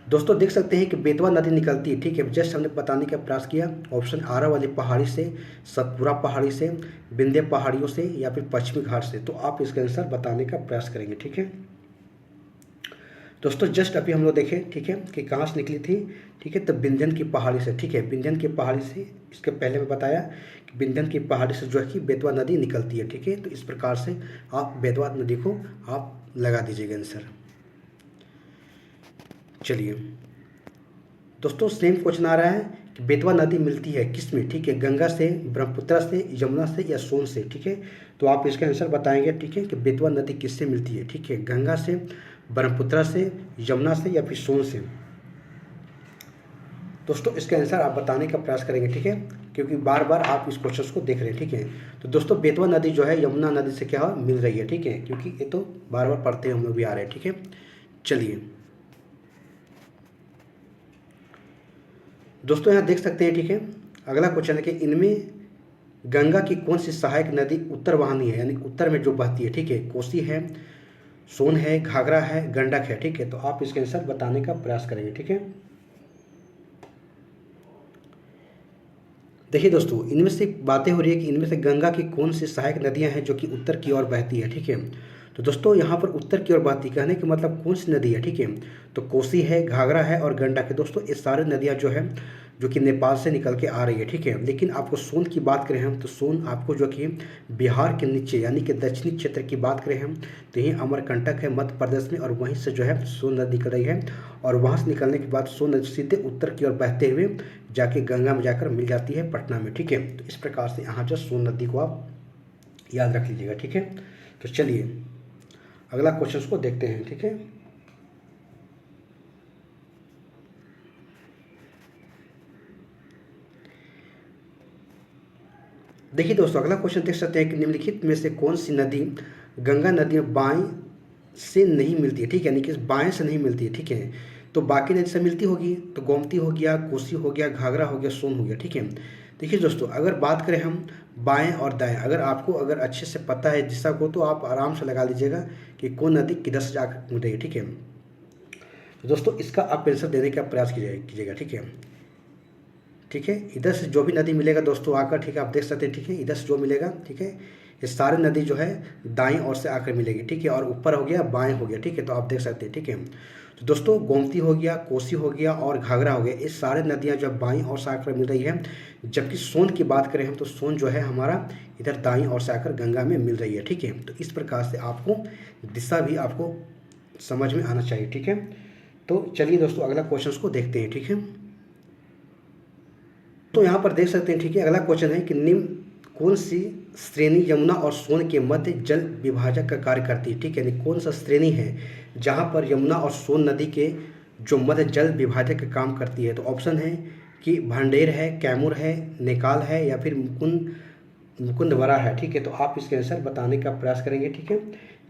दोस्तों देख सकते हैं कि बेतवा नदी निकलती है। ठीक है, जस्ट हमने बताने का प्रयास किया। ऑप्शन आरा वाली पहाड़ी से, सतपुरा पहाड़ी से, विंध्य पहाड़ियों से या फिर पश्चिमी घाट से। तो आप इसका आंसर बताने का प्रयास करेंगे। ठीक है दोस्तों, जस्ट अभी हम लोग देखें। ठीक है, कि कहाँ से निकली थी। ठीक है, तो विंध्यन की पहाड़ी से। ठीक है, विंध्यन की पहाड़ी से, इसके पहले मैं बताया कि विंध्यन की पहाड़ी से जो है कि बेतवा नदी निकलती है। ठीक है, तो इस प्रकार से आप बेतवा नदी को आप लगा दीजिएगा आंसर। चलिए दोस्तों, सेम क्वेश्चन आ रहा है कि बेतवा नदी मिलती है किस में, ठीक है, गंगा से, ब्रह्मपुत्र से, यमुना से या सोन से, ठीक है। तो आप इसका आंसर बताएंगे, ठीक है, कि बेतवा नदी किससे मिलती है, ठीक है, गंगा से, ब्रह्मपुत्र से, यमुना से या फिर सोन से। दोस्तों इसका आंसर आप बताने का प्रयास करेंगे, ठीक है, क्योंकि बार बार आप इस क्वेश्चन को देख रहे हैं, ठीक है। तो दोस्तों बेतवा नदी जो है यमुना नदी से क्या मिल रही है, ठीक है, क्योंकि ये तो बार बार पढ़ते हम लोग भी आ रहे हैं, ठीक है। चलिए दोस्तों यहाँ देख सकते हैं, ठीक है, अगला क्वेश्चन है कि इनमें गंगा की कौन सी सहायक नदी उत्तर वाहिनी है, यानी उत्तर में जो बहती है, ठीक है, कोसी है, सोन है, घाघरा है, गंडक है, ठीक है। तो आप इसके आंसर बताने का प्रयास करेंगे, ठीक है। देखिए दोस्तों, इनमें से बातें हो रही है कि इनमें से गंगा की कौन सी सहायक नदियां हैं जो कि उत्तर की ओर बहती है, ठीक है। तो दोस्तों यहाँ पर उत्तर की ओर बहती कहने का मतलब कौन सी नदी है, ठीक है, तो कोसी है, घाघरा है और गंडक है। दोस्तों ये सारी नदियाँ जो है जो कि नेपाल से निकल के आ रही है, ठीक है। लेकिन आपको सोन की बात करें हम तो सोन आपको जो कि बिहार के नीचे यानी कि दक्षिणी क्षेत्र की बात करें हम तो यही अमरकंटक है मध्य प्रदेश में, और वहीं से जो है सोन नदी निकल रही है, और वहाँ से निकलने के बाद सोन नदी सीधे उत्तर की ओर बहते हुए जाके गंगा में जाकर मिल जाती है पटना में, ठीक है। तो इस प्रकार से यहाँ जो सोन नदी को आप याद रख लीजिएगा, ठीक है। तो चलिए अगला क्वेश्चन को देखते हैं, ठीक है। देखिए दोस्तों, अगला क्वेश्चन देख सकते हैं कि निम्नलिखित में से कौन सी नदी गंगा नदी में बाएं से नहीं मिलती है, ठीक है, यानी कि बाएं से नहीं मिलती है, ठीक है। तो बाकी नदी से मिलती होगी, तो गोमती हो गया, कोसी हो गया, घाघरा हो गया, सोन हो गया, ठीक है। देखिए दोस्तों, अगर बात करें हम बाएं और दाएं, अगर अच्छे से पता है दिशा को तो आप आराम से लगा लीजिएगा कि कौन नदी किधर से जाकर मिल रही है, ठीक है। तो दोस्तों इसका आप आंसर देने का प्रयास कीजिएगा, ठीक है। ठीक है, इधर से जो भी नदी मिलेगा दोस्तों आकर, ठीक है, आप देख सकते हैं, ठीक है, इधर से जो मिलेगा, ठीक है, ये सारी नदी जो है दाईं ओर से आकर मिलेगी, ठीक है, और ऊपर हो गया, बाएं हो गया, ठीक है। तो आप देख सकते हैं, ठीक है। तो दोस्तों गोमती हो गया, कोसी हो गया और घाघरा हो गया, ये सारे नदियां जो बाईं ओर से आकर मिल रही है। जबकि सोन की बात करें हम तो सोन जो है हमारा इधर दाईं ओर से आकर गंगा में मिल रही है, ठीक है। तो इस प्रकार से आपको दिशा भी आपको समझ में आना चाहिए, ठीक है। तो चलिए दोस्तों अगला क्वेश्चन को देखते हैं, ठीक है। तो यहाँ पर देख सकते हैं, ठीक है, अगला क्वेश्चन है कि निम्न कौन सी श्रेणी यमुना और सोन के मध्य जल विभाजक का कार्य करती है, ठीक है, यानी कौन सा श्रेणी है जहाँ पर यमुना और सोन नदी के जो मध्य जल विभाजक का काम करती है। तो ऑप्शन है कि भांडेर है, कैमूर है, नेकाल है या फिर मुकुंदवरा है, ठीक है। तो आप इसके आंसर बताने का प्रयास करेंगे, ठीक है,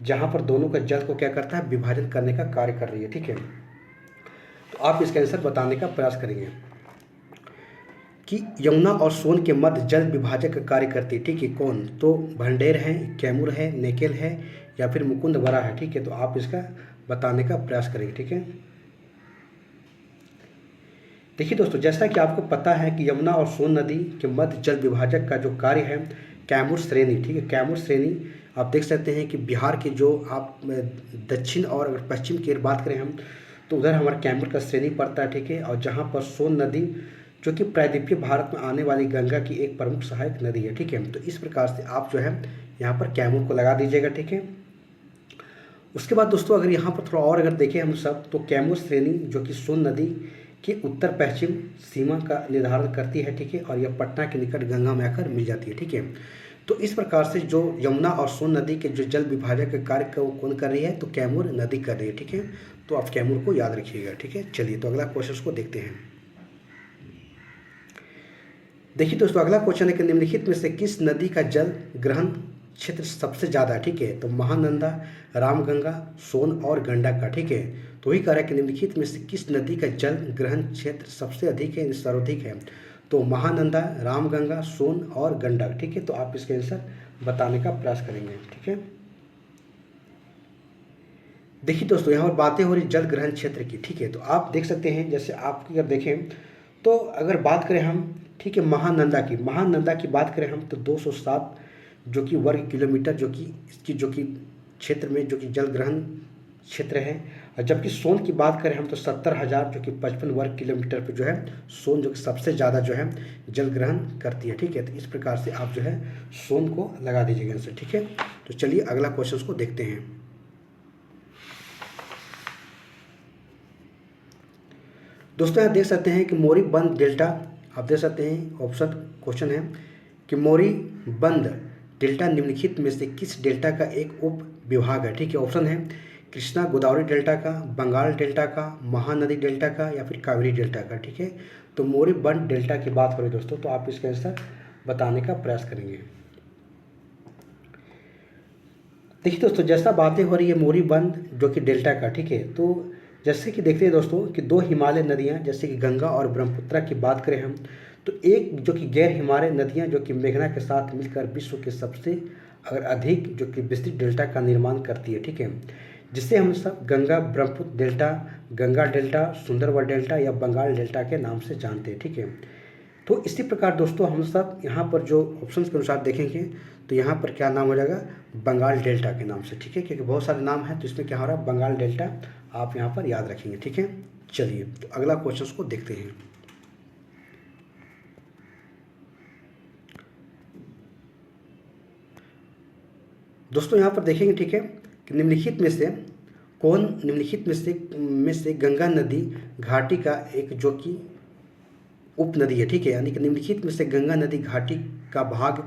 जहाँ पर दोनों का जल को क्या करता है, विभाजन करने का कार्य कर रही है, ठीक है। तो आप इसका आंसर बताने का प्रयास करेंगे कि यमुना और सोन के मध्य जल विभाजक का कार्य करती है, ठीक है, कौन, तो भंडेर है, कैमूर है, नेकेल है या फिर मुकुंदवरा है, ठीक है। तो आप इसका बताने का प्रयास करेंगे, ठीक है। देखिए दोस्तों, जैसा कि आपको पता है कि यमुना और सोन नदी के मध्य जल विभाजक का जो कार्य है कैमूर श्रेणी, ठीक है, कैमूर श्रेणी आप देख सकते हैं कि बिहार के जो आप दक्षिण और अगर पश्चिम की बात करें हम तो उधर हमारा कैमूर का श्रेणी पड़ता है, ठीक है। और जहाँ पर सोन नदी जो कि प्रायद्वीपीय भारत में आने वाली गंगा की एक प्रमुख सहायक नदी है, ठीक है। तो इस प्रकार से आप जो है यहाँ पर कैमूर को लगा दीजिएगा, ठीक है। उसके बाद दोस्तों अगर यहाँ पर थोड़ा और अगर देखें हम सब तो कैमूर श्रेणी जो कि सोन नदी के उत्तर पश्चिम सीमा का निर्धारण करती है, ठीक है, और यह पटना के निकट गंगा में आकर मिल जाती है, ठीक है। तो इस प्रकार से जो यमुना और सोन नदी के जो जल विभाजक के कार्य को कौन कर रही है, तो कैमूर नदी कर रही है, ठीक है। तो आप कैमूर को याद रखिएगा, ठीक है। चलिए तो अगला क्वेश्चन को देखते हैं। देखिए दोस्तों, अगला क्वेश्चन है कि निम्नलिखित में से किस नदी का जल ग्रहण क्षेत्र सबसे ज़्यादा है, ठीक है। तो महानंदा, रामगंगा, सोन और गंडक का, ठीक है। तो वही कह रहा है कि निम्नलिखित में से किस नदी का जल ग्रहण क्षेत्र सबसे अधिक है, सर्वाधिक है। तो महानंदा, रामगंगा, सोन और गंडक, ठीक है। तो आप इसके आंसर बताने का प्रयास करेंगे, ठीक है। देखिए दोस्तों, यहाँ पर बातें हो रही जल ग्रहण क्षेत्र की, ठीक है। तो आप देख सकते हैं जैसे आप अगर देखें तो अगर बात करें हम, ठीक है, महानंदा की बात करें हम तो 207 जो कि वर्ग किलोमीटर जो कि इसकी जो कि क्षेत्र में जो कि जल ग्रहण क्षेत्र है। और जबकि सोन की बात करें हम तो 70,000 जो कि 55 वर्ग किलोमीटर पे जो है सोन जो कि सबसे ज़्यादा जो है जल ग्रहण करती है, ठीक है। तो इस प्रकार से आप जो है सोन को लगा दीजिएगा इनसे, ठीक है। तो चलिए अगला क्वेश्चन को देखते हैं। दोस्तों यहाँ देख सकते हैं कि मोरीबंद डेल्टा, आप देख सकते हैं ऑप्शन क्वेश्चन है कि मोरीबंद डेल्टा निम्नलिखित में से किस डेल्टा का एक उप विभाग है। ठीक है, ऑप्शन है कृष्णा गोदावरी डेल्टा का, बंगाल डेल्टा का, महानदी डेल्टा का या फिर कावेरी डेल्टा का। ठीक है, तो मोरीबंद डेल्टा की बात हो रही है दोस्तों, तो आप इसका आंसर बताने का प्रयास करेंगे। देखिए दोस्तों, जैसा बातें हो रही है मोरीबंद जो कि डेल्टा का, ठीक है, तो जैसे कि देखते हैं दोस्तों कि दो हिमालय नदियां जैसे कि गंगा और ब्रह्मपुत्रा की बात करें हम, तो एक जो कि गैर हिमालय नदियां जो कि मेघना के साथ मिलकर विश्व के सबसे अगर अधिक जो कि विस्तृत डेल्टा का निर्माण करती है। ठीक है, जिसे हम सब Ganga Brahmaputra delta, Ganga delta, Sundarban delta या बंगाल डेल्टा के नाम से जानते हैं। ठीक है, तो इसी प्रकार दोस्तों हम सब यहाँ पर जो ऑप्शंस के अनुसार देखेंगे तो यहाँ पर क्या नाम हो जाएगा, बंगाल डेल्टा के नाम से। ठीक है, क्योंकि बहुत सारे नाम हैं तो इसमें क्या हो रहा है, बंगाल डेल्टा आप यहाँ पर याद रखेंगे। ठीक है, चलिए तो अगला क्वेश्चन को देखते हैं। दोस्तों यहाँ पर देखेंगे, ठीक है, कि निम्नलिखित में से गंगा नदी घाटी का एक जो कि उप नदी है। ठीक है, यानी कि निम्नलिखित में से गंगा नदी घाटी का भाग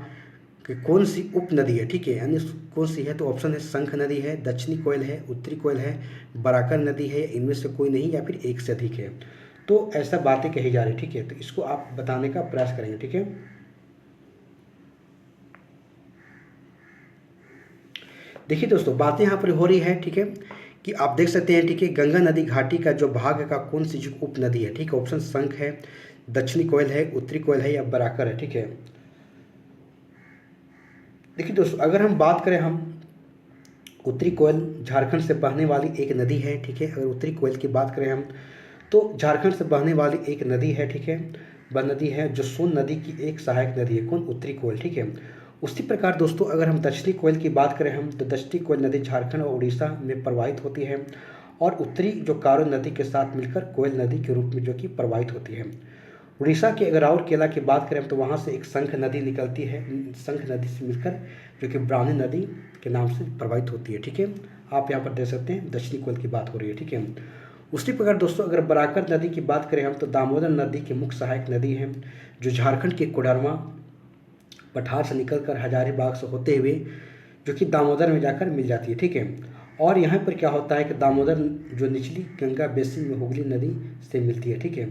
कि कौन सी उप नदी है। ठीक है, यानी कौन सी है, तो ऑप्शन है शंख नदी है, दक्षिणी कोयल है, उत्तरी कोयल है, बराकर नदी है, इनमें से कोई नहीं या फिर एक से अधिक है। तो ऐसा बातें कही जा रही है। ठीक है, तो इसको आप बताने का प्रयास करेंगे। ठीक है, देखिए दोस्तों बातें यहाँ पर हो रही है। ठीक है, कि आप देख सकते हैं, ठीक है, गंगा नदी घाटी का जो भाग का कौन सी जो उप नदी है। ठीक है, ऑप्शन शंख है, दक्षिणी कोयल है, उत्तरी कोयल है या बराकर है। ठीक है, देखिए दोस्तों अगर हम बात करें, हम उत्तरी कोयल झारखंड से बहने वाली एक नदी है। ठीक है, अगर उत्तरी कोयल की बात करें हम तो झारखंड से बहने वाली एक नदी है। ठीक है, वह नदी है जो सोन नदी की एक सहायक नदी है, कौन, उत्तरी कोयल। ठीक है, उसी प्रकार दोस्तों अगर हम दक्षिणी कोयल की बात करें हम तो दक्षिणी कोयल नदी झारखंड और उड़ीसा में प्रवाहित होती है और उत्तरी जो कारो नदी के साथ मिलकर कोयल नदी के रूप में जो कि प्रवाहित होती है। उड़ीसा के अगर राउरकेला की बात करें तो वहाँ से एक शंख नदी निकलती है, शंख नदी से मिलकर जो कि ब्राह्मणी नदी के नाम से प्रवाहित होती है। ठीक है, आप यहाँ पर देख सकते हैं दक्षिणी कोयल की बात हो रही है। ठीक है, उसी प्रकार दोस्तों अगर बराकर नदी की बात करें हम तो दामोदर नदी की मुख्य सहायक नदी है जो झारखंड के कोडरमा पठार से निकलकर हजारीबाग से होते हुए जो कि दामोदर में जाकर मिल जाती है। ठीक है, और यहाँ पर क्या होता है कि दामोदर जो निचली गंगा बेसिन में हुगली नदी से मिलती है। ठीक है,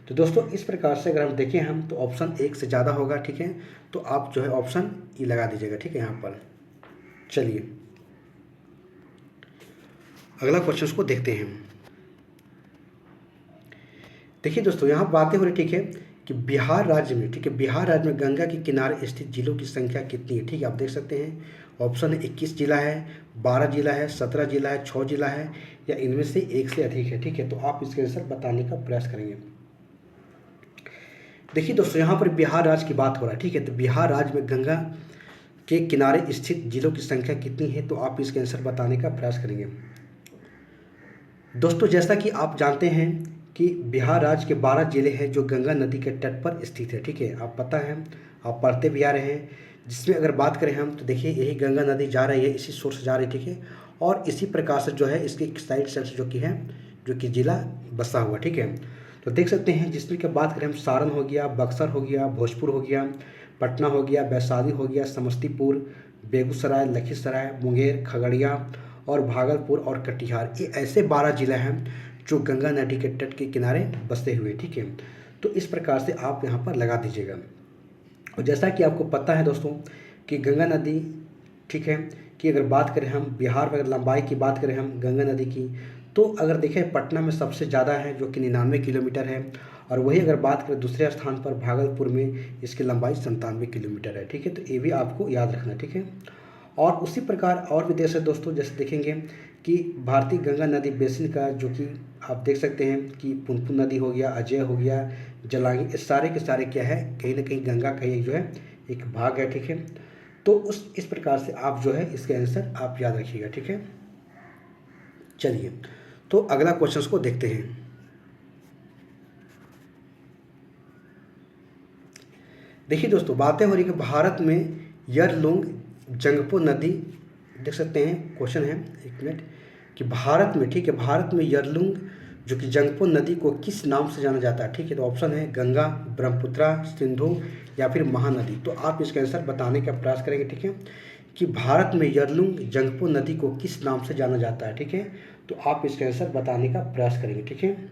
तो दोस्तों इस प्रकार से अगर हम देखें हम तो ऑप्शन एक से ज़्यादा होगा। ठीक है, तो आप जो है ऑप्शन ई लगा दीजिएगा। ठीक है, यहाँ पर चलिए अगला क्वेश्चन को देखते हैं। देखिए दोस्तों यहाँ बातें हो रही, ठीक है, कि बिहार राज्य में, ठीक है, बिहार राज्य में गंगा के किनारे स्थित जिलों की संख्या कितनी है। ठीक है, आप देख सकते हैं ऑप्शन है 21 जिला है, 12 जिला है, 17 जिला है, 6 जिला है या इनमें से एक से अधिक है। ठीक है, तो आप इसके आंसर बताने का प्रयास करेंगे। देखिए दोस्तों यहाँ पर बिहार राज्य की बात हो रहा है। ठीक है, तो बिहार राज्य में गंगा के किनारे स्थित जिलों की संख्या कितनी है, तो आप इसके आंसर बताने का प्रयास करेंगे। दोस्तों जैसा कि आप जानते हैं कि बिहार राज्य के 12 जिले हैं जो गंगा नदी के तट पर स्थित है। ठीक है, आप पता है, आप पढ़ते भी आ रहे हैं, जिसमें अगर बात करें हम तो देखिए यही गंगा नदी जा रही है, इसी सोर्स से जा रही है। ठीक है, और इसी प्रकार से जो है इसकी साइड से जो कि है जो कि जिला बसा हुआ। ठीक है, तो देख सकते हैं जिसमें की बात करें हम सारण हो गया, बक्सर हो गया, भोजपुर हो गया, पटना हो गया, वैशाली हो गया, समस्तीपुर, बेगूसराय, लखीसराय, मुंगेर, खगड़िया और भागलपुर और कटिहार, ये ऐसे 12 जिले हैं जो गंगा नदी के तट के किनारे बसे हुए। ठीक है, तो इस प्रकार से आप यहाँ पर लगा दीजिएगा। और जैसा कि आपको पता है दोस्तों कि गंगा नदी, ठीक है, कि अगर बात करें हम बिहार में, अगर लंबाई की बात करें हम गंगा नदी की तो अगर देखें पटना में सबसे ज़्यादा है जो कि 99 किलोमीटर है, और वही अगर बात करें दूसरे स्थान पर भागलपुर में इसकी लंबाई 97 किलोमीटर है। ठीक है, तो ये भी आपको याद रखना। ठीक है, और उसी प्रकार और भी देश है दोस्तों, जैसे देखेंगे कि भारतीय गंगा नदी बेसिन का जो कि आप देख सकते हैं कि पुनपुन नदी हो गया, अजय हो गया, जलांगी, ये सारे के सारे क्या है, कहीं ना कहीं गंगा का ये जो है एक भाग है। ठीक है, तो इस प्रकार से आप जो है इसके आंसर आप याद रखिएगा। ठीक है, चलिए तो अगला क्वेश्चन को देखते हैं। देखिए दोस्तों बातें हो रही कि भारत में यरलुंग जंगपो नदी, देख सकते हैं क्वेश्चन है, एक मिनट, कि भारत में, ठीक है, भारत में यरलुंग जो कि जंगपो नदी को किस नाम से जाना जाता है? ठीक है, तो ऑप्शन है गंगा, ब्रह्मपुत्रा, सिंधु या फिर महानदी। तो आप इसका आंसर बताने का प्रयास करेंगे। ठीक है, कि भारत में यरलुंग जंगपो नदी को किस नाम से जाना जाता है? ठीक है, तो आप इसका आंसर बताने का प्रयास करेंगे। ठीक है,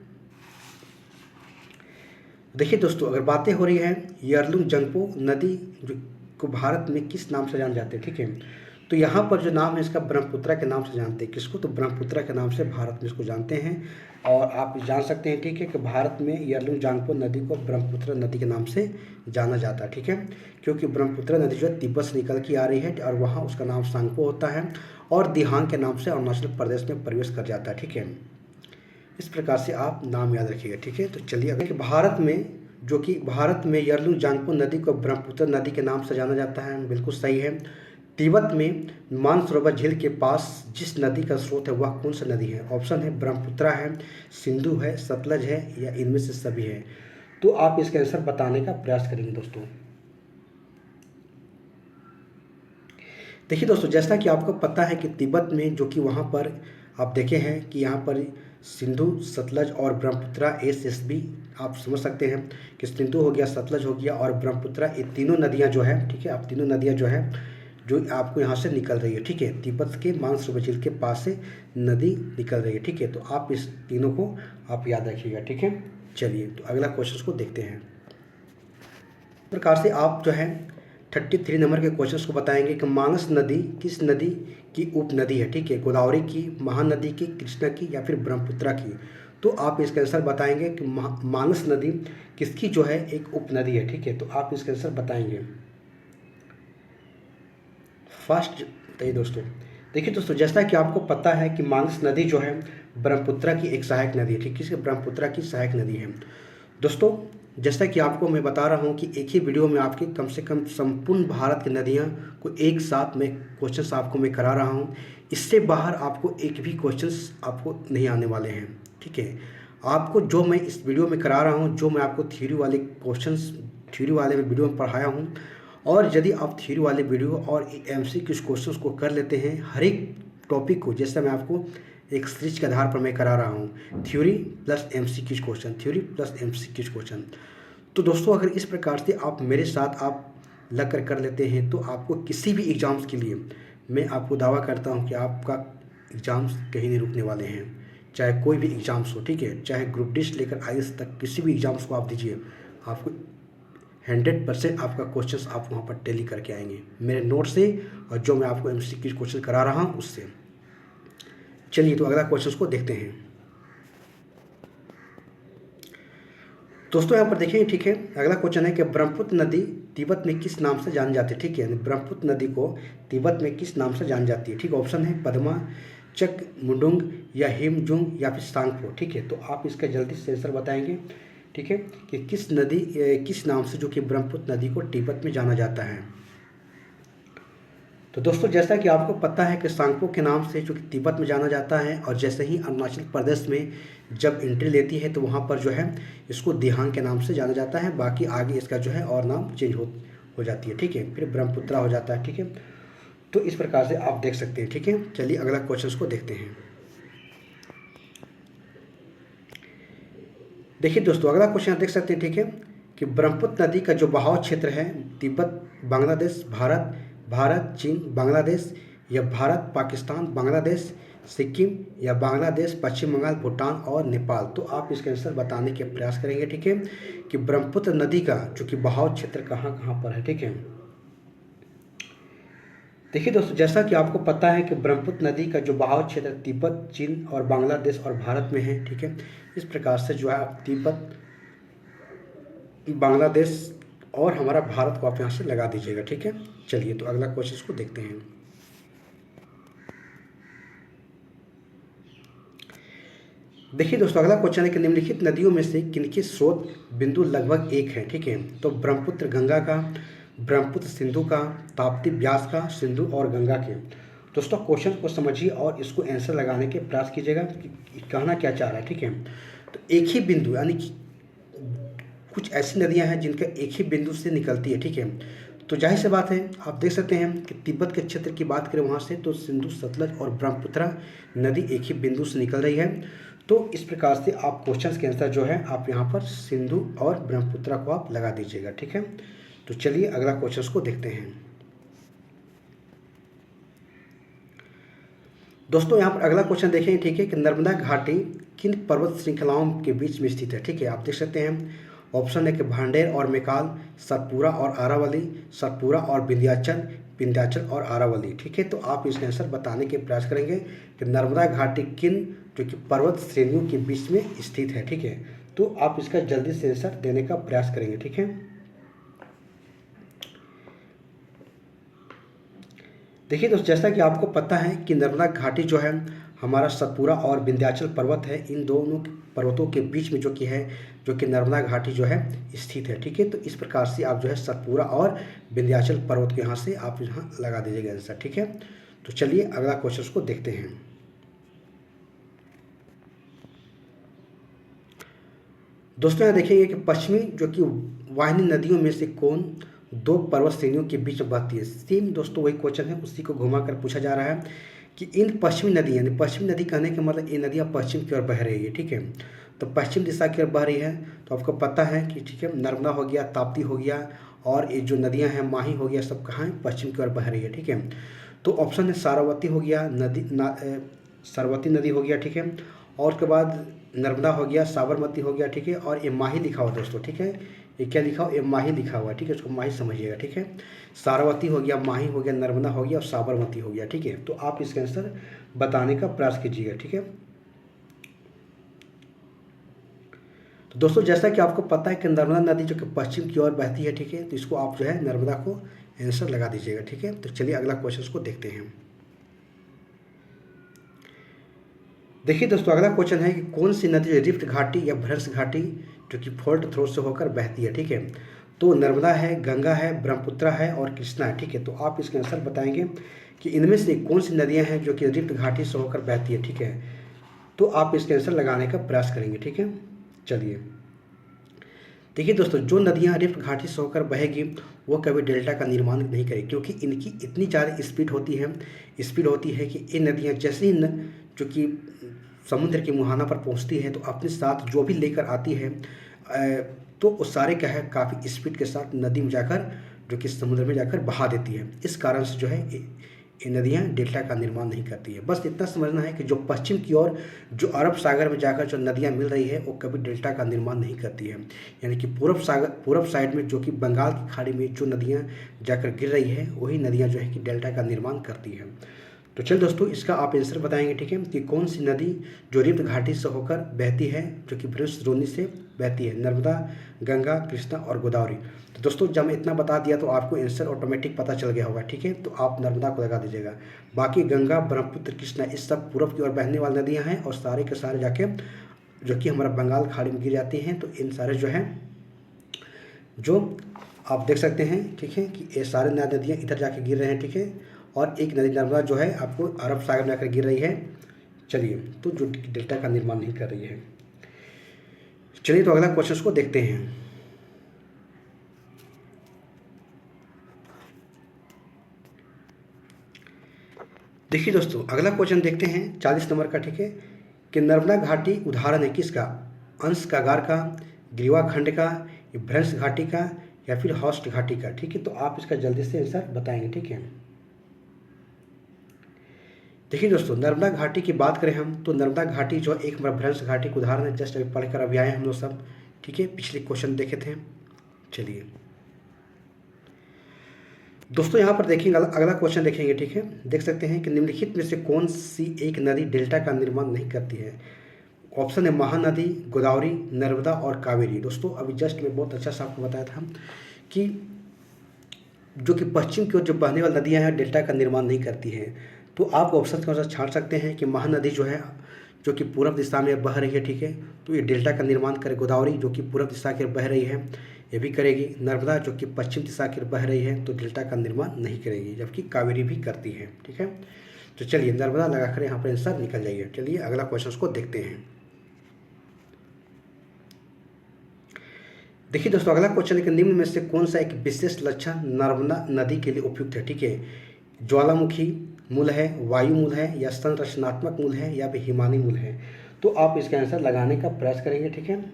देखिए दोस्तों, अगर बातें हो रही है यरलुंग जंगपो नदी जो को भारत में किस नाम से जाने जाते हैं? ठीक है, तो यहाँ पर जो नाम है इसका ब्रह्मपुत्रा के नाम से जानते हैं। किसको? तो ब्रह्मपुत्रा के नाम से भारत में इसको जानते हैं। और आप जान सकते हैं, ठीक है, कि भारत में यरलुंग जांगपो नदी को ब्रह्मपुत्र नदी के नाम से जाना जाता है। ठीक है, क्योंकि ब्रह्मपुत्र नदी जो है तिब्बत से निकल के आ रही है और वहाँ उसका नाम सांगपो होता है और दिहांग के नाम से अरुणाचल प्रदेश में प्रवेश कर जाता है। ठीक है, इस प्रकार से आप नाम याद रखिएगा। ठीक है, तो चलिए अगर भारत में यरलुंग जांगपो नदी को ब्रह्मपुत्र नदी के नाम से जाना जाता है, बिल्कुल सही है। तिब्बत में मानसरोवर झील के पास जिस नदी का स्रोत है वह कौन सी नदी है? ऑप्शन है ब्रह्मपुत्रा है, सिंधु है, सतलज है या इनमें से सभी है। तो आप इसका आंसर बताने का प्रयास करेंगे दोस्तों। देखिए दोस्तों, जैसा कि आपको पता है कि तिब्बत में जो कि वहाँ पर आप देखे हैं कि यहाँ पर सिंधु, सतलज और ब्रह्मपुत्रा SSB आप समझ सकते हैं कि सिंधु हो गया, सतलज हो गया और ब्रह्मपुत्रा, ये तीनों नदियाँ जो है, ठीक है, आप तीनों नदियाँ जो है जो आपको यहाँ से निकल रही है। ठीक है, तिब्बत के मानसरोवर झील के पास से नदी निकल रही है। ठीक है, तो आप इस तीनों को आप याद रखिएगा। ठीक है, चलिए तो अगला क्वेश्चन को देखते हैं। इस प्रकार से आप जो है 33 नंबर के क्वेश्चन को बताएंगे कि मानस नदी किस नदी की उपनदी है? ठीक है, गोदावरी की, महानदी की, कृष्णा की या फिर ब्रह्मपुत्रा की। तो आप इसका आंसर बताएंगे कि मानस नदी किसकी जो है एक उपनदी है। ठीक है, तो आप इसका आंसर बताएंगे। फर्स्ट बताइए दोस्तों। देखिए दोस्तों, जैसा कि आपको पता है कि मानस नदी जो है ब्रह्मपुत्रा की एक सहायक नदी है। ठीक है, ब्रह्मपुत्रा की सहायक नदी है। दोस्तों, जैसा कि आपको मैं बता रहा हूं कि एक ही वीडियो में आपके कम से कम संपूर्ण भारत की नदियां को एक साथ में क्वेश्चंस आपको मैं करा रहा हूं। इससे बाहर आपको एक भी क्वेश्चंस आपको नहीं आने वाले हैं। ठीक है, आपको जो मैं इस वीडियो में करा रहा हूं, जो मैं आपको थ्योरी वाले क्वेश्चंस थ्योरी वाले में वीडियो में पढ़ाया हूं, और यदि आप थ्योरी वाले वीडियो और MCQ क्वेश्चंस को कर लेते हैं हर एक टॉपिक को, जैसे मैं आपको एक सीरीज के आधार पर मैं करा रहा हूँ, theory plus MCQ question, theory plus MCQ question. तो दोस्तों, अगर इस प्रकार से आप मेरे साथ आप लग कर लेते हैं तो आपको किसी भी एग्ज़ाम्स के लिए मैं आपको दावा करता हूँ कि आपका एग्ज़ाम्स कहीं नहीं रुकने वाले हैं, चाहे कोई भी एग्ज़ाम्स हो। ठीक है, चाहे ग्रुप डी से लेकर IAS तक किसी भी एग्ज़ाम्स को आप दीजिए, आपको 100% आपका क्वेश्चंस आप वहाँ पर टेली करके आएंगे मेरे नोट से और जो मैं आपको MCQ क्वेश्चन करा रहा हूँ उससे। चलिए तो अगला क्वेश्चन को देखते हैं दोस्तों। यहाँ पर देखिए, ठीक है, अगला क्वेश्चन है कि ब्रह्मपुत्र नदी तिब्बत में किस नाम से जानी जाती है? ठीक है, ब्रह्मपुत्र नदी को तिब्बत में किस नाम से जानी जाती है? ठीक, ऑप्शन है पद्मा, चक मुंडुंग या हिमजुंग या फिर सांगपो। ठीक है, तो आप इसका जल्दी से आंसर बताएंगे। ठीक है, कि किस नाम से जो कि ब्रह्मपुत्र नदी को तिब्बत में जाना जाता है? तो दोस्तों, जैसा कि आपको पता है कि सांगपो के नाम से जो कि तिब्बत में जाना जाता है, और जैसे ही अरुणाचल प्रदेश में जब एंट्री लेती है तो वहाँ पर जो है इसको दिहांग के नाम से जाना जाता है। बाकी आगे इसका जो है और नाम चेंज हो जाती है। ठीक है, फिर ब्रह्मपुत्रा हो जाता है। ठीक है, तो इस प्रकार से आप देख सकते हैं। ठीक है, चलिए अगला क्वेश्चन को देखते हैं। देखिए दोस्तों, अगला क्वेश्चन देख सकते हैं। ठीक है, कि ब्रह्मपुत्र नदी का जो बहाव क्षेत्र है तिब्बत, बांग्लादेश, भारत, चीन, बांग्लादेश या भारत, पाकिस्तान, बांग्लादेश, सिक्किम या बांग्लादेश, पश्चिम बंगाल, भूटान और नेपाल। तो आप इसका आंसर बताने के प्रयास करेंगे। ठीक है, कि ब्रह्मपुत्र नदी का जो कि बहाव क्षेत्र कहाँ कहाँ पर है? ठीक है, देखिए दोस्तों, जैसा कि आपको पता है कि ब्रह्मपुत्र नदी का जो बहाव क्षेत्र तिब्बत, चीन और बांग्लादेश और भारत में है। ठीक है, इस प्रकार से जो है आप तिब्बत, बांग्लादेश और हमारा भारत को आप यहाँ से लगा दीजिएगा। ठीक है, चलिए तो अगला क्वेश्चन को देखते हैं। देखिए दोस्तों, अगला क्वेश्चन है कि निम्नलिखित नदियों में से किनके स्रोत बिंदु लगभग एक है? ठीक है, तो ब्रह्मपुत्र गंगा का, ब्रह्मपुत्र सिंधु का, ताप्ती ब्यास का, सिंधु और गंगा के। दोस्तों, क्वेश्चन को समझिए और इसको आंसर लगाने के प्रयास कीजिएगा कि कहना क्या चाह रहा है। ठीक है, तो एक ही बिंदु यानी कि कुछ ऐसी नदियां हैं जिनका एक ही बिंदु से निकलती है। ठीक है, तो जाहिर सी बात है, आप देख सकते हैं कि तिब्बत के क्षेत्र की बात करें वहाँ से तो सिंधु, सतलज और ब्रह्मपुत्रा नदी एक ही बिंदु से निकल रही है। तो इस प्रकार से आप क्वेश्चंस के आंसर जो है आप यहाँ पर सिंधु और ब्रह्मपुत्रा को आप लगा दीजिएगा, ठीक है। तो चलिए अगला क्वेश्चंस को देखते हैं। दोस्तों यहाँ पर अगला क्वेश्चन देखेंगे, ठीक है, कि नर्मदा घाटी किन पर्वत श्रृंखलाओं के बीच में स्थित है, ठीक है। आप देख सकते हैं ऑप्शन है कि भांडेर और मैकाल, सतपुरा और आरावली, सतपुरा और विंध्याचल, विंध्याचल और आरावली, ठीक है। तो आप इसका आंसर बताने के प्रयास करेंगे कि नर्मदा घाटी किन जो कि पर्वत श्रेणियों के बीच में स्थित है, ठीक है। तो आप इसका जल्दी से आंसर देने का प्रयास करेंगे, ठीक है। देखिए दोस्तों, जैसा कि आपको पता है कि नर्मदा घाटी जो है हमारा सतपुरा और विंध्याचल पर्वत है, इन दोनों पर्वतों के बीच में जो कि है जो कि नर्मदा घाटी जो है स्थित है, ठीक है। तो इस प्रकार से आप जो है सतपुरा और विंध्याचल पर्वत के यहाँ से आप यहाँ लगा दीजिएगा आंसर, ठीक है। तो चलिए अगला क्वेश्चन को देखते हैं। दोस्तों यहाँ देखेंगे कि पश्चिमी जो कि वाहिनी नदियों में से कौन दो पर्वत श्रेणियों के बीच में बहती है। सेम दोस्तों वही क्वेश्चन है, उसी को घुमा कर पूछा जा रहा है कि इन पश्चिमी नदी, यानी पश्चिमी नदी कहने का मतलब ये नदियाँ पश्चिम की ओर बह रही है, ठीक है। तो पश्चिम दिशा की ओर बह रही है, तो आपको पता है कि ठीक है नर्मदा हो गया, ताप्ती हो गया और ये जो नदियाँ हैं माही हो गया, सब कहाँ है, पश्चिम की ओर बह रही है, ठीक है। तो ऑप्शन है सारावती हो गया, सरवती नदी हो गया, ठीक है। और उसके बाद नर्मदा हो गया, साबरमती हो गया, ठीक है। और ये माही लिखा हुआ दोस्तों, ठीक है, ये क्या लिखा हुआ, ये माही लिखा हुआ है, ठीक है, उसको माही समझिएगा, ठीक है। सारावती हो गया, माही हो गया, नर्मदा हो गया और साबरमती हो गया, ठीक है। तो आप इसका आंसर बताने का प्रयास कीजिएगा, ठीक है। तो दोस्तों जैसा कि आपको पता है कि नर्मदा नदी जो कि पश्चिम की ओर बहती है, ठीक है, तो इसको आप जो है नर्मदा को आंसर लगा दीजिएगा, ठीक है। तो चलिए अगला क्वेश्चन को देखते हैं। देखिए दोस्तों अगला क्वेश्चन है कि कौन सी नदी रिफ्ट घाटी या भ्रंश घाटी जो कि फोल्ट थ्रोट से होकर बहती है, ठीक है। तो नर्मदा है, गंगा है, ब्रह्मपुत्रा है और कृष्णा है, ठीक है। तो आप इसका आंसर बताएंगे कि इनमें से कौन सी नदियां हैं जो कि रिफ्ट घाटी से होकर बहती है, ठीक है। तो आप इसका आंसर लगाने का प्रयास करेंगे, ठीक है। चलिए देखिए दोस्तों, जो नदियाँ रिफ्ट घाटी से होकर बहेगी वो कभी डेल्टा का निर्माण नहीं करेगी, क्योंकि इनकी इतनी ज़्यादा स्पीड होती है कि ये नदियाँ जैसे ही जो कि समुद्र के मुहाना पर पहुंचती है तो अपने साथ जो भी लेकर आती है तो वो सारे क्या है काफ़ी स्पीड के साथ नदी में जाकर जो कि समुद्र में जाकर बहा देती है। इस कारण से जो है ये नदियाँ डेल्टा का निर्माण नहीं करती है। बस इतना समझना है कि जो पश्चिम की ओर जो अरब सागर में जाकर जो नदियाँ मिल रही है वो कभी डेल्टा का निर्माण नहीं करती है, यानी कि पूर्व साइड में जो कि बंगाल की खाड़ी में जो नदियाँ जाकर गिर रही है वही नदियाँ जो है कि डेल्टा का निर्माण करती है। तो चल दोस्तों इसका आप आंसर बताएंगे, ठीक है, कि कौन सी नदी जो रिफ्ट घाटी से होकर बहती है जो कि भ्रंश द्रोणी से बहती है, नर्मदा, गंगा, कृष्णा और गोदावरी। तो दोस्तों जब मैं इतना बता दिया तो आपको आंसर ऑटोमेटिक पता चल गया होगा, ठीक है। तो आप नर्मदा को लगा दीजिएगा। बाकी गंगा, ब्रह्मपुत्र, कृष्णा इस सब पूर्व की ओर बहने वाली नदियाँ हैं और सारे के सारे जाके जो कि हमारा बंगाल खाड़ी में गिर जाती हैं। तो इन सारे जो हैं जो आप देख सकते हैं, ठीक है, कि ये सारे नदियाँ इधर जाके गिर रहे हैं, ठीक है। और एक नदी नर्मदा जो है आपको अरब सागर में जाकर गिर रही है। चलिए तो जो डेल्टा का निर्माण नहीं कर रही है। चलिए तो अगला क्वेश्चन को देखते हैं। देखिए दोस्तों अगला क्वेश्चन देखते हैं 40 नंबर का, ठीक है, कि नर्मदा घाटी उदाहरण है किसका, अंश कागार का, ग्रीवा खंड का, भ्रंश घाटी का या फिर हॉस्ट घाटी का, ठीक है। तो आप इसका जल्दी से आंसर बताएंगे, ठीक है। देखिए दोस्तों नर्मदा घाटी की बात करें हम तो नर्मदा घाटी जो एक हमारा भ्रंश घाटी का उदाहरण है, जस्ट अभी पढ़कर अभी आए हम लोग सब, ठीक है, पिछले क्वेश्चन देखे थे। चलिए दोस्तों यहाँ पर देखेंगे अगला क्वेश्चन देखेंगे, ठीक है। देख सकते हैं कि निम्नलिखित में से कौन सी एक नदी डेल्टा का निर्माण नहीं करती है। ऑप्शन है महानदी, गोदावरी, नर्मदा और कावेरी। दोस्तों अभी जस्ट मैं बहुत अच्छा सा आपको बताया था कि जो कि पश्चिम की ओर जो बहने वाली नदियाँ हैं डेल्टा का निर्माण नहीं करती हैं। तो आप ऑप्शन के अनुसार छाड़ सकते हैं कि महानदी जो है जो कि पूर्व दिशा में बह रही है, ठीक है, तो ये डेल्टा का निर्माण करे। गोदावरी जो कि पूर्व दिशा की ओर बह रही है ये भी करेगी। नर्मदा जो कि पश्चिम दिशा की ओर बह रही है तो डेल्टा का निर्माण नहीं करेगी, जबकि कावेरी भी करती है, ठीक है। तो चलिए नर्मदा लगाकर यहाँ पर आंसर निकल जाइए। चलिए अगला क्वेश्चन को देखते हैं। देखिए दोस्तों अगला क्वेश्चन है कि निम्न में से कौन सा एक विशेष लक्षण नर्मदा नदी के लिए उपयुक्त है, ठीक है। ज्वालामुखी मूल है, वायु मूल है या संरचनात्मक मूल है या फिर हिमानी मूल है। तो आप इसका आंसर लगाने का प्रयास करेंगे, ठीक है।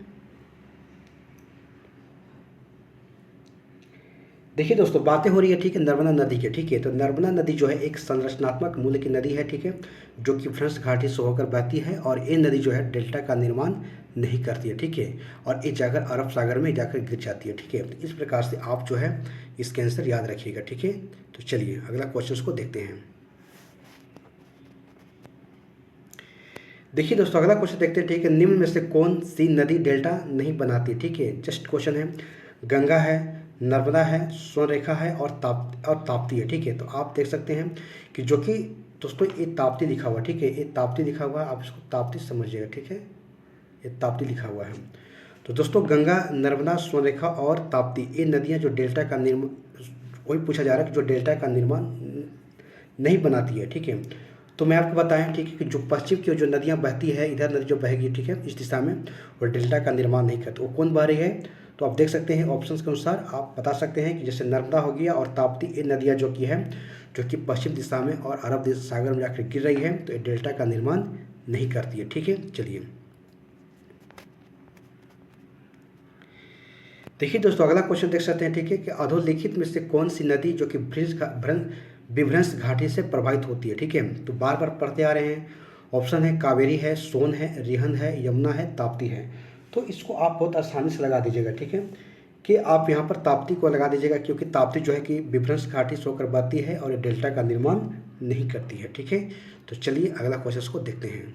देखिए दोस्तों, बातें हो रही है, ठीक है, नर्मदा नदी के, ठीक है। तो नर्मदा नदी जो है एक संरचनात्मक मूल्य की नदी है, ठीक है, जो कि फ्रेंच घाटी से होकर बहती है और ये नदी जो है डेल्टा का निर्माण नहीं करती है, ठीक है, और ये जाकर अरब सागर में जाकर गिर जाती है, ठीक है। तो इस प्रकार से आप जो है इसके आंसर याद रखिएगा, ठीक है। तो चलिए अगला क्वेश्चन को देखते हैं। देखिए दोस्तों, अगला क्वेश्चन देखते हैं, ठीक है। निम्न में से कौन सी नदी डेल्टा नहीं बनाती, ठीक है। जस्ट क्वेश्चन है, गंगा है, नर्मदा है, स्वर्णरेखा है और ताप्ती है, ठीक है। तो आप देख सकते हैं कि जो कि दोस्तों ये ताप्ती लिखा हुआ, ठीक है, ये ताप्ती लिखा हुआ है, आप इसको ताप्ती समझिएगा, ठीक है, ये ताप्ती लिखा हुआ है। तो दोस्तों गंगा, नर्मदा, स्वर्णरेखा और ताप्ती ये नदियाँ जो डेल्टा का निर्माण, वही पूछा जा रहा है कि जो डेल्टा का निर्माण नहीं बनाती है, ठीक है। तो मैं आपको बताएं, ठीक है, कि जो पश्चिम की जो नदियाँ बहती है, इधर नदी जो बहेगी, ठीक है, इस दिशा में, और डेल्टा का निर्माण नहीं करती, वो कौन बह रही है। तो आप देख सकते हैं ऑप्शंस के अनुसार आप बता सकते हैं कि जैसे नर्मदा हो गया और ताप्ती, ये नदियाँ जो की है जो कि पश्चिम दिशा में और अरब सागर में जाकर गिर रही है, तो ये डेल्टा का निर्माण नहीं करती है, ठीक है। चलिए देखिए दोस्तों, अगला क्वेश्चन देख सकते हैं, ठीक है, कि अधोलिखित में से कौन सी नदी जो कि विभ्रंश घाटी से प्रभावित होती है, ठीक है। तो बार बार पढ़ते आ रहे हैं, ऑप्शन है कावेरी है, सोन है, रिहंद है, यमुना है, ताप्ती है। तो इसको आप बहुत आसानी से लगा दीजिएगा, ठीक है, कि आप यहाँ पर ताप्ती को लगा दीजिएगा, क्योंकि ताप्ती जो है कि विभ्रंश घाटी से होकर बहती है और ये डेल्टा का निर्माण नहीं करती है, ठीक है। तो चलिए अगला क्वेश्चन को देखते हैं।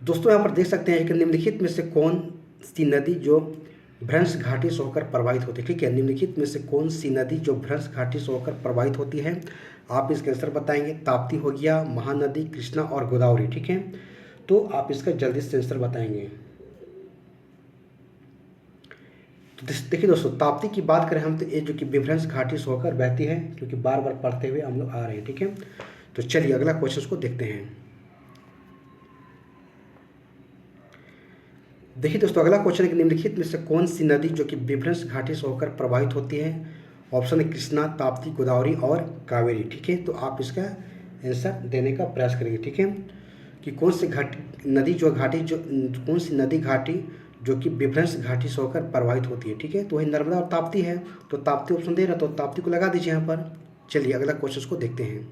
दोस्तों यहाँ पर देख सकते हैं कि निम्नलिखित में से कौन सी नदी जो भ्रंश घाटी से होकर प्रभावित होती है, ठीक है। निम्नलिखित में से कौन सी नदी जो भ्रंश घाटी से होकर प्रभावित होती है, आप इसके आंसर बताएंगे। ताप्ती हो गया, महानदी, कृष्णा और गोदावरी, ठीक है। तो आप इसका जल्दी से आंसर बताएंगे। तो देखिए दोस्तों, ताप्ती की बात करें हम, तो ये जो कि विभ्रंश घाटी से होकर बहती है, क्योंकि बार बार पढ़ते हुए हम लोग आ रहे हैं, ठीक है। तो चलिए अगला क्वेश्चन को देखते हैं। देखिए दोस्तों, अगला क्वेश्चन है कि निम्नलिखित में से कौन सी नदी जो कि विभ्रंश घाटी से होकर प्रभावित होती है। ऑप्शन है कृष्णा, ताप्ती, गोदावरी और कावेरी, ठीक है। तो आप इसका आंसर देने का प्रयास करेंगे, ठीक है, कि कौन सी नदी जो कौन सी नदी घाटी जो कि विभ्रंश घाटी से होकर प्रभावित होती है, ठीक है। तो वही नर्मदा और ताप्ती है, तो ताप्ती ऑप्शन दे रहा, तो ताप्ती को लगा दीजिए यहाँ पर। चलिए अगला क्वेश्चन को देखते हैं।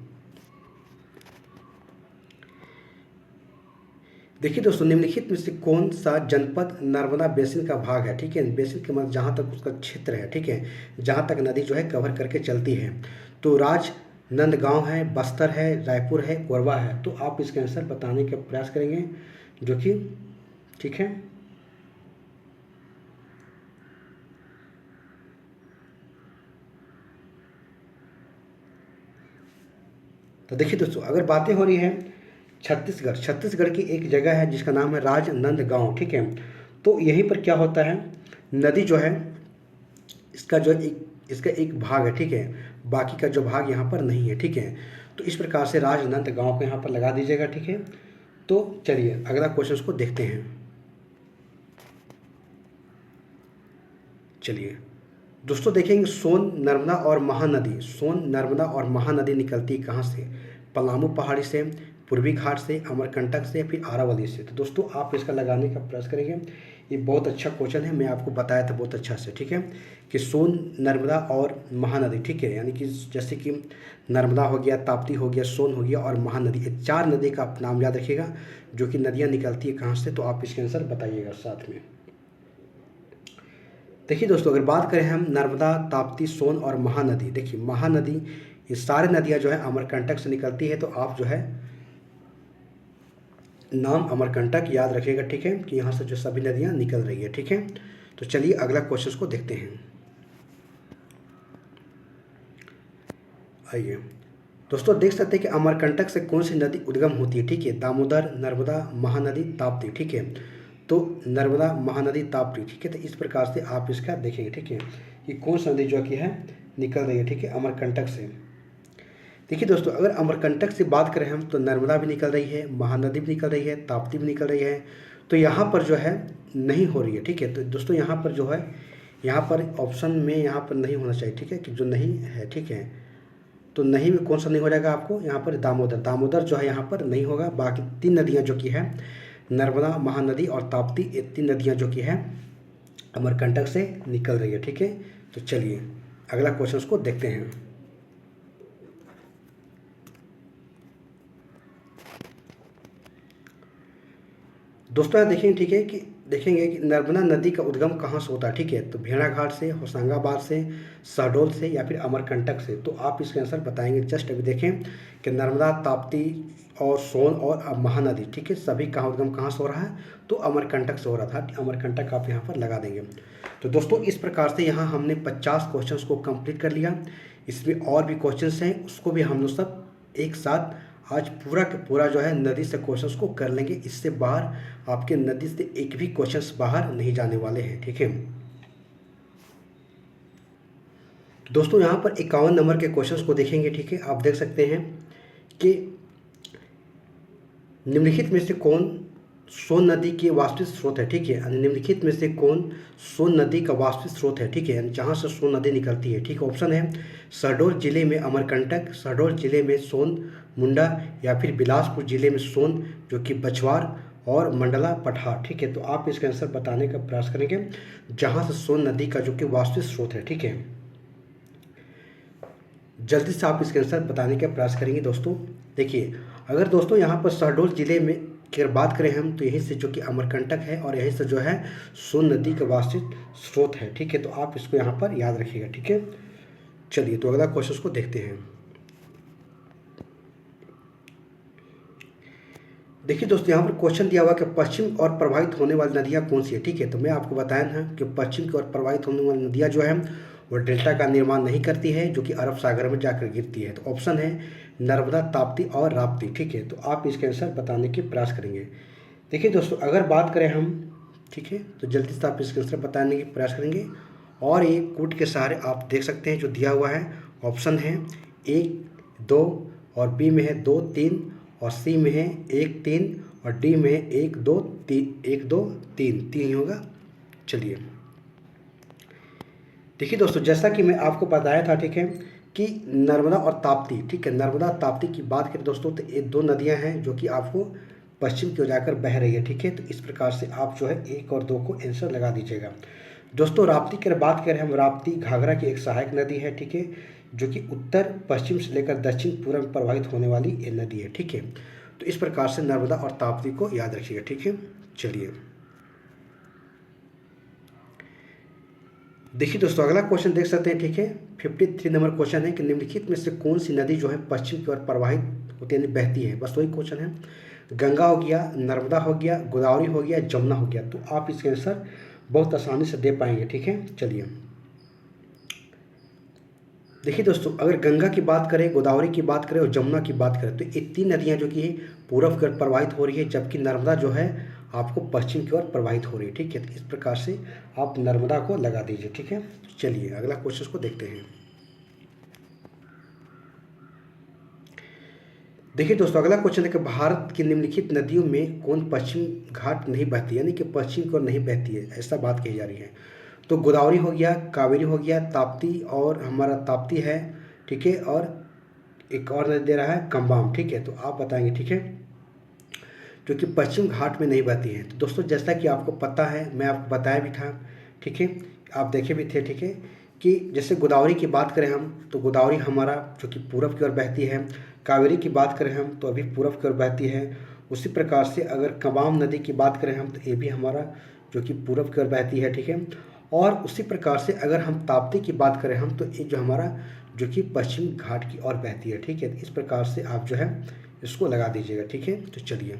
देखिए दोस्तों, निम्नलिखित में से कौन सा जनपद नर्मदा बेसिन का भाग है, ठीक है। बेसिन के मतलब जहाँ तक उसका क्षेत्र है, ठीक है, जहाँ तक नदी जो है कवर करके चलती है। तो राजनांदगांव है, बस्तर है, रायपुर है, कोरबा है। तो आप इसका आंसर बताने का प्रयास करेंगे, जो कि ठीक है। तो देखिए दोस्तों, अगर बातें हो रही है छत्तीसगढ़ की एक जगह है जिसका नाम है राजनांदगांव, ठीक है। तो यहीं पर क्या होता है, नदी जो है इसका एक भाग है, ठीक है, बाकी का जो भाग यहाँ पर नहीं है, ठीक है। तो इस प्रकार से राजनांदगांव को यहाँ पर लगा दीजिएगा, ठीक है। तो चलिए अगला क्वेश्चन को देखते हैं। चलिए दोस्तों देखेंगे, सोन नर्मदा और महानदी निकलती कहाँ से। पलामू पहाड़ी से, पूर्वी घाट से, अमरकंटक से, फिर आरावली से। तो दोस्तों आप इसका लगाने का प्रयास करेंगे। ये बहुत अच्छा क्वेश्चन है, मैं आपको बताया था बहुत अच्छा से, ठीक है, कि सोन, नर्मदा और महानदी, ठीक है, यानी कि जैसे कि नर्मदा हो गया, ताप्ती हो गया, सोन हो गया और महानदी, ये 4 नदी का आप नाम याद रखिएगा, जो कि नदियाँ निकलती है कहाँ से। तो आप इसके आंसर बताइएगा साथ में। देखिए दोस्तों, अगर बात करें हम नर्मदा, ताप्ती, सोन और महानदी, देखिए महानदी, ये सारी नदियाँ जो है अमरकंटक से निकलती है। तो आप जो है नाम अमरकंटक याद रखिएगा, ठीक है, कि यहाँ से जो सभी नदियाँ निकल रही है, ठीक है। तो चलिए अगला क्वेश्चन को देखते हैं। आइए दोस्तों, देख सकते हैं कि अमरकंटक से कौन सी नदी उद्गम होती है, ठीक है। दामोदर, नर्मदा, महानदी, ताप्ती, ठीक है। तो नर्मदा, महानदी, ताप्ती, ठीक है। तो इस प्रकार से आप इसका देखेंगे, ठीक है, कि कौन सी नदी जो कि है निकल रही है, ठीक है, अमरकंटक से। देखिए दोस्तों, अगर अमरकंटक से बात करें हम, तो नर्मदा भी निकल रही है, महानदी भी निकल रही है, ताप्ती भी निकल रही है। तो यहाँ पर जो है नहीं हो रही है, ठीक है। तो दोस्तों यहाँ पर जो है, यहाँ पर ऑप्शन में यहाँ पर नहीं होना चाहिए, ठीक है, कि जो नहीं है, ठीक है। तो नहीं में कौन सा नहीं हो जाएगा आपको यहाँ पर? दामोदर। दामोदर जो है यहाँ पर नहीं होगा। बाकी 3 नदियाँ जो कि है नर्मदा, महानदी और ताप्ती, ये 3 नदियाँ जो कि है अमरकंटक से निकल रही है। ठीक है, तो चलिए अगला क्वेश्चन को देखते हैं। दोस्तों यहाँ देखेंगे, ठीक है, कि देखेंगे कि नर्मदा नदी का उद्गम कहाँ से होता है। ठीक है, तो भेड़ाघाट से, होशंगाबाद से, शहडोल से या फिर अमरकंटक से। तो आप इसके आंसर बताएंगे। जस्ट अभी देखें कि नर्मदा, ताप्ती और सोन और महानदी, ठीक है, सभी का उद्गम कहाँ से हो रहा है? तो अमरकंटक से हो रहा था। अमरकंटक आप यहाँ पर लगा देंगे। तो दोस्तों इस प्रकार से यहाँ हमने 50 क्वेश्चन को कंप्लीट कर लिया। इसमें और भी क्वेश्चन हैं, उसको भी हम लोग सब एक साथ आज पूरा का पूरा जो है नदी से क्वेश्चंस को कर लेंगे। इससे बाहर आपके नदी से एक भी क्वेश्चंस बाहर नहीं जाने वाले हैं। ठीक है दोस्तों, यहाँ पर 51 नंबर के क्वेश्चंस को देखेंगे। ठीक है, आप देख सकते हैं कि निम्नलिखित में से कौन सोन नदी के वास्तविक स्रोत है। ठीक है, निम्नलिखित में से कौन सोन नदी का वास्तविक स्रोत है। ठीक है, जहाँ से सोन नदी निकलती है। ठीक है, ऑप्शन है शहडोल जिले में अमरकंटक, शहडोल जिले में सोन मुंडा, या फिर बिलासपुर जिले में सोन जो कि बछवार, और मंडला पठार। ठीक है, तो आप इसका आंसर बताने का प्रयास करेंगे जहाँ से सोन नदी का जो कि वास्तविक स्रोत है। ठीक है, जल्दी से आप इसके आंसर बताने का प्रयास करेंगे। दोस्तों देखिए, अगर दोस्तों यहाँ पर शहडोल जिले में की अगर बात करें हम, तो यहीं से जो कि अमरकंटक है और यहीं से जो है सोन नदी का वास्तविक स्रोत है। ठीक है, तो आप इसको यहाँ पर याद रखिएगा। ठीक है, चलिए तो अगला क्वेश्चन को देखते हैं। देखिए दोस्तों, यहाँ पर क्वेश्चन दिया हुआ कि पश्चिम और प्रभावित होने वाली नदियाँ कौन सी है। ठीक है, तो मैं आपको बताया था कि पश्चिम की ओर प्रभावित होने वाली नदियाँ जो है वो डेल्टा का निर्माण नहीं करती है, जो कि अरब सागर में जाकर गिरती है। तो ऑप्शन है नर्मदा, ताप्ती और राप्ती। ठीक है, तो आप इसके आंसर बताने के प्रयास करेंगे। देखिए दोस्तों, अगर बात करें हम, ठीक है, तो जल्दी से आप इसके आंसर बताने के प्रयास करेंगे। और ये कूट के सहारे आप देख सकते हैं जो दिया हुआ है। ऑप्शन है 1, 2, और बी में है 2, 3, और सी में है 1, 3, और डी में है 1, 2, 3, 1, 2, 3 ही होगा। चलिए देखिए दोस्तों, जैसा कि मैं आपको बताया था, ठीक है, कि नर्मदा और ताप्ती, ठीक है, नर्मदा ताप्ती की बात करें दोस्तों, तो ये 2 नदियां हैं जो कि आपको पश्चिम की ओर जाकर बह रही है। ठीक है, तो इस प्रकार से आप जो है 1 और 2 को आंसर लगा दीजिएगा। दोस्तों राप्ती की बात करें हम, राप्ती घाघरा की एक सहायक नदी है। ठीक है, जो कि उत्तर पश्चिम से लेकर दक्षिण पूर्व में प्रवाहित होने वाली ये नदी है। ठीक है, तो इस प्रकार से नर्मदा और ताप्ती को याद रखिएगा। ठीक है, चलिए देखिए दोस्तों, अगला क्वेश्चन देख सकते हैं। ठीक है, 53 नंबर क्वेश्चन है कि निम्नलिखित में से कौन सी नदी जो है पश्चिम की ओर प्रवाहित होती यानी बहती है। बस वही क्वेश्चन है। गंगा हो गया, नर्मदा हो गया, गोदावरी हो गया, जमुना हो गया। तो आप इसके आंसर बहुत आसानी से दे पाएंगे। ठीक है, चलिए देखिए दोस्तों, अगर गंगा की बात करें, गोदावरी की बात करें और जमुना की बात करें, तो ये 3 नदियाँ जो कि पूर्व की ओर प्रवाहित हो रही है, जबकि नर्मदा जो है आपको पश्चिम की ओर प्रवाहित हो रही है। ठीक है, तो इस प्रकार से आप नर्मदा को लगा दीजिए। ठीक है, चलिए अगला क्वेश्चन को देखते हैं। देखिए दोस्तों, अगला क्वेश्चन है कि भारत की निम्नलिखित नदियों में कौन पश्चिम घाट नहीं बहती, यानी कि पश्चिम की ओर नहीं बहती है, ऐसा बात कही जा रही है। तो गोदावरी हो गया, कावेरी हो गया, ताप्ती, और हमारा ताप्ती है। ठीक है, और एक और नदी दे रहा है कम्बाम। ठीक है, तो आप बताएंगे। ठीक है, जो कि पश्चिम घाट में नहीं बहती है। तो दोस्तों जैसा कि आपको पता है, मैं आपको बताया भी था। ठीक है, आप देखे भी थे। ठीक है, कि जैसे गोदावरी की बात करें हम, तो गोदावरी हमारा जो कि पूरब की ओर बहती है। कावेरी की बात करें हम, तो अभी पूरब की ओर बहती है। उसी प्रकार से अगर कम्बाम नदी की बात करें हम, तो ये भी हमारा जो कि पूरब की ओर बहती है। ठीक है, और उसी प्रकार से अगर हम ताप्ती की बात करें हम, तो ये जो हमारा जो कि पश्चिम घाट की ओर बहती है। ठीक है, इस प्रकार से आप जो है इसको लगा दीजिएगा। ठीक है, तो चलिए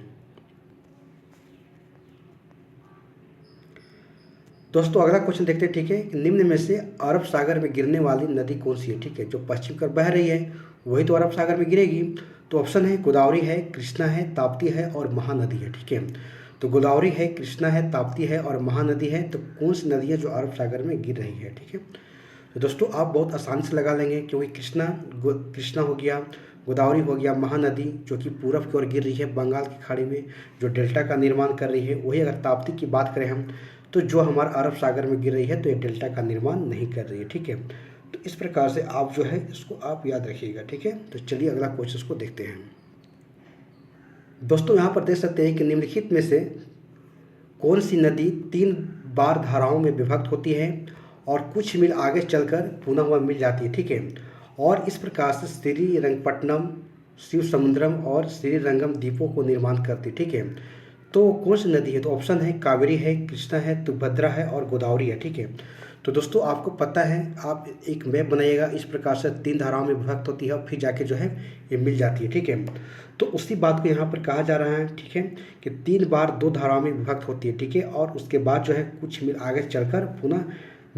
दोस्तों अगला क्वेश्चन देखते हैं। ठीक है, निम्न में से अरब सागर में गिरने वाली नदी कौन सी है। ठीक है, जो पश्चिम की ओर बह रही है वही तो अरब सागर में गिरेगी। तो ऑप्शन है गोदावरी है, कृष्णा है, ताप्ती है और महानदी है। ठीक है, तो गोदावरी है, कृष्णा है, ताप्ती है और महानदी है। तो कौन सी नदी है जो अरब सागर में गिर रही है। ठीक है, तो दोस्तों आप बहुत आसानी से लगा लेंगे, क्योंकि कृष्णा हो गया, गोदावरी हो गया, महानदी जो कि पूरब की ओर गिर रही है बंगाल की खाड़ी में, जो डेल्टा का निर्माण कर रही है। वही अगर ताप्ती की बात करें हम, तो जो हमारा अरब सागर में गिर रही है, तो ये डेल्टा का निर्माण नहीं कर रही है। ठीक है, तो इस प्रकार से आप जो है इसको आप याद रखिएगा, ठीक है। तो चलिए अगला क्वेश्चन को देखते हैं। दोस्तों यहाँ पर देख सकते हैं कि निम्नलिखित में से कौन सी नदी 3 बार धाराओं में विभक्त होती है और कुछ मील आगे चलकर पुनः वह मिल जाती है, ठीक है। और इस प्रकार से श्रीरंगपट्टनम, शिव समुद्रम और श्रीरंगम द्वीपों को निर्माण करती है, ठीक है। तो कौन सी नदी है? तो ऑप्शन है कावेरी है, कृष्णा है, तुंगभद्रा है और गोदावरी है, ठीक है। तो दोस्तों आपको पता है, आप एक मैप बनाइएगा, इस प्रकार से 3 धाराओं में विभक्त होती है, फिर जाके जो है ये मिल जाती है, ठीक है। तो उसी बात को यहाँ पर कहा जा रहा है, ठीक है, कि 3 बार 2 धाराओं में विभक्त होती है, ठीक है, और उसके बाद जो है कुछ मील आगे चलकर पुनः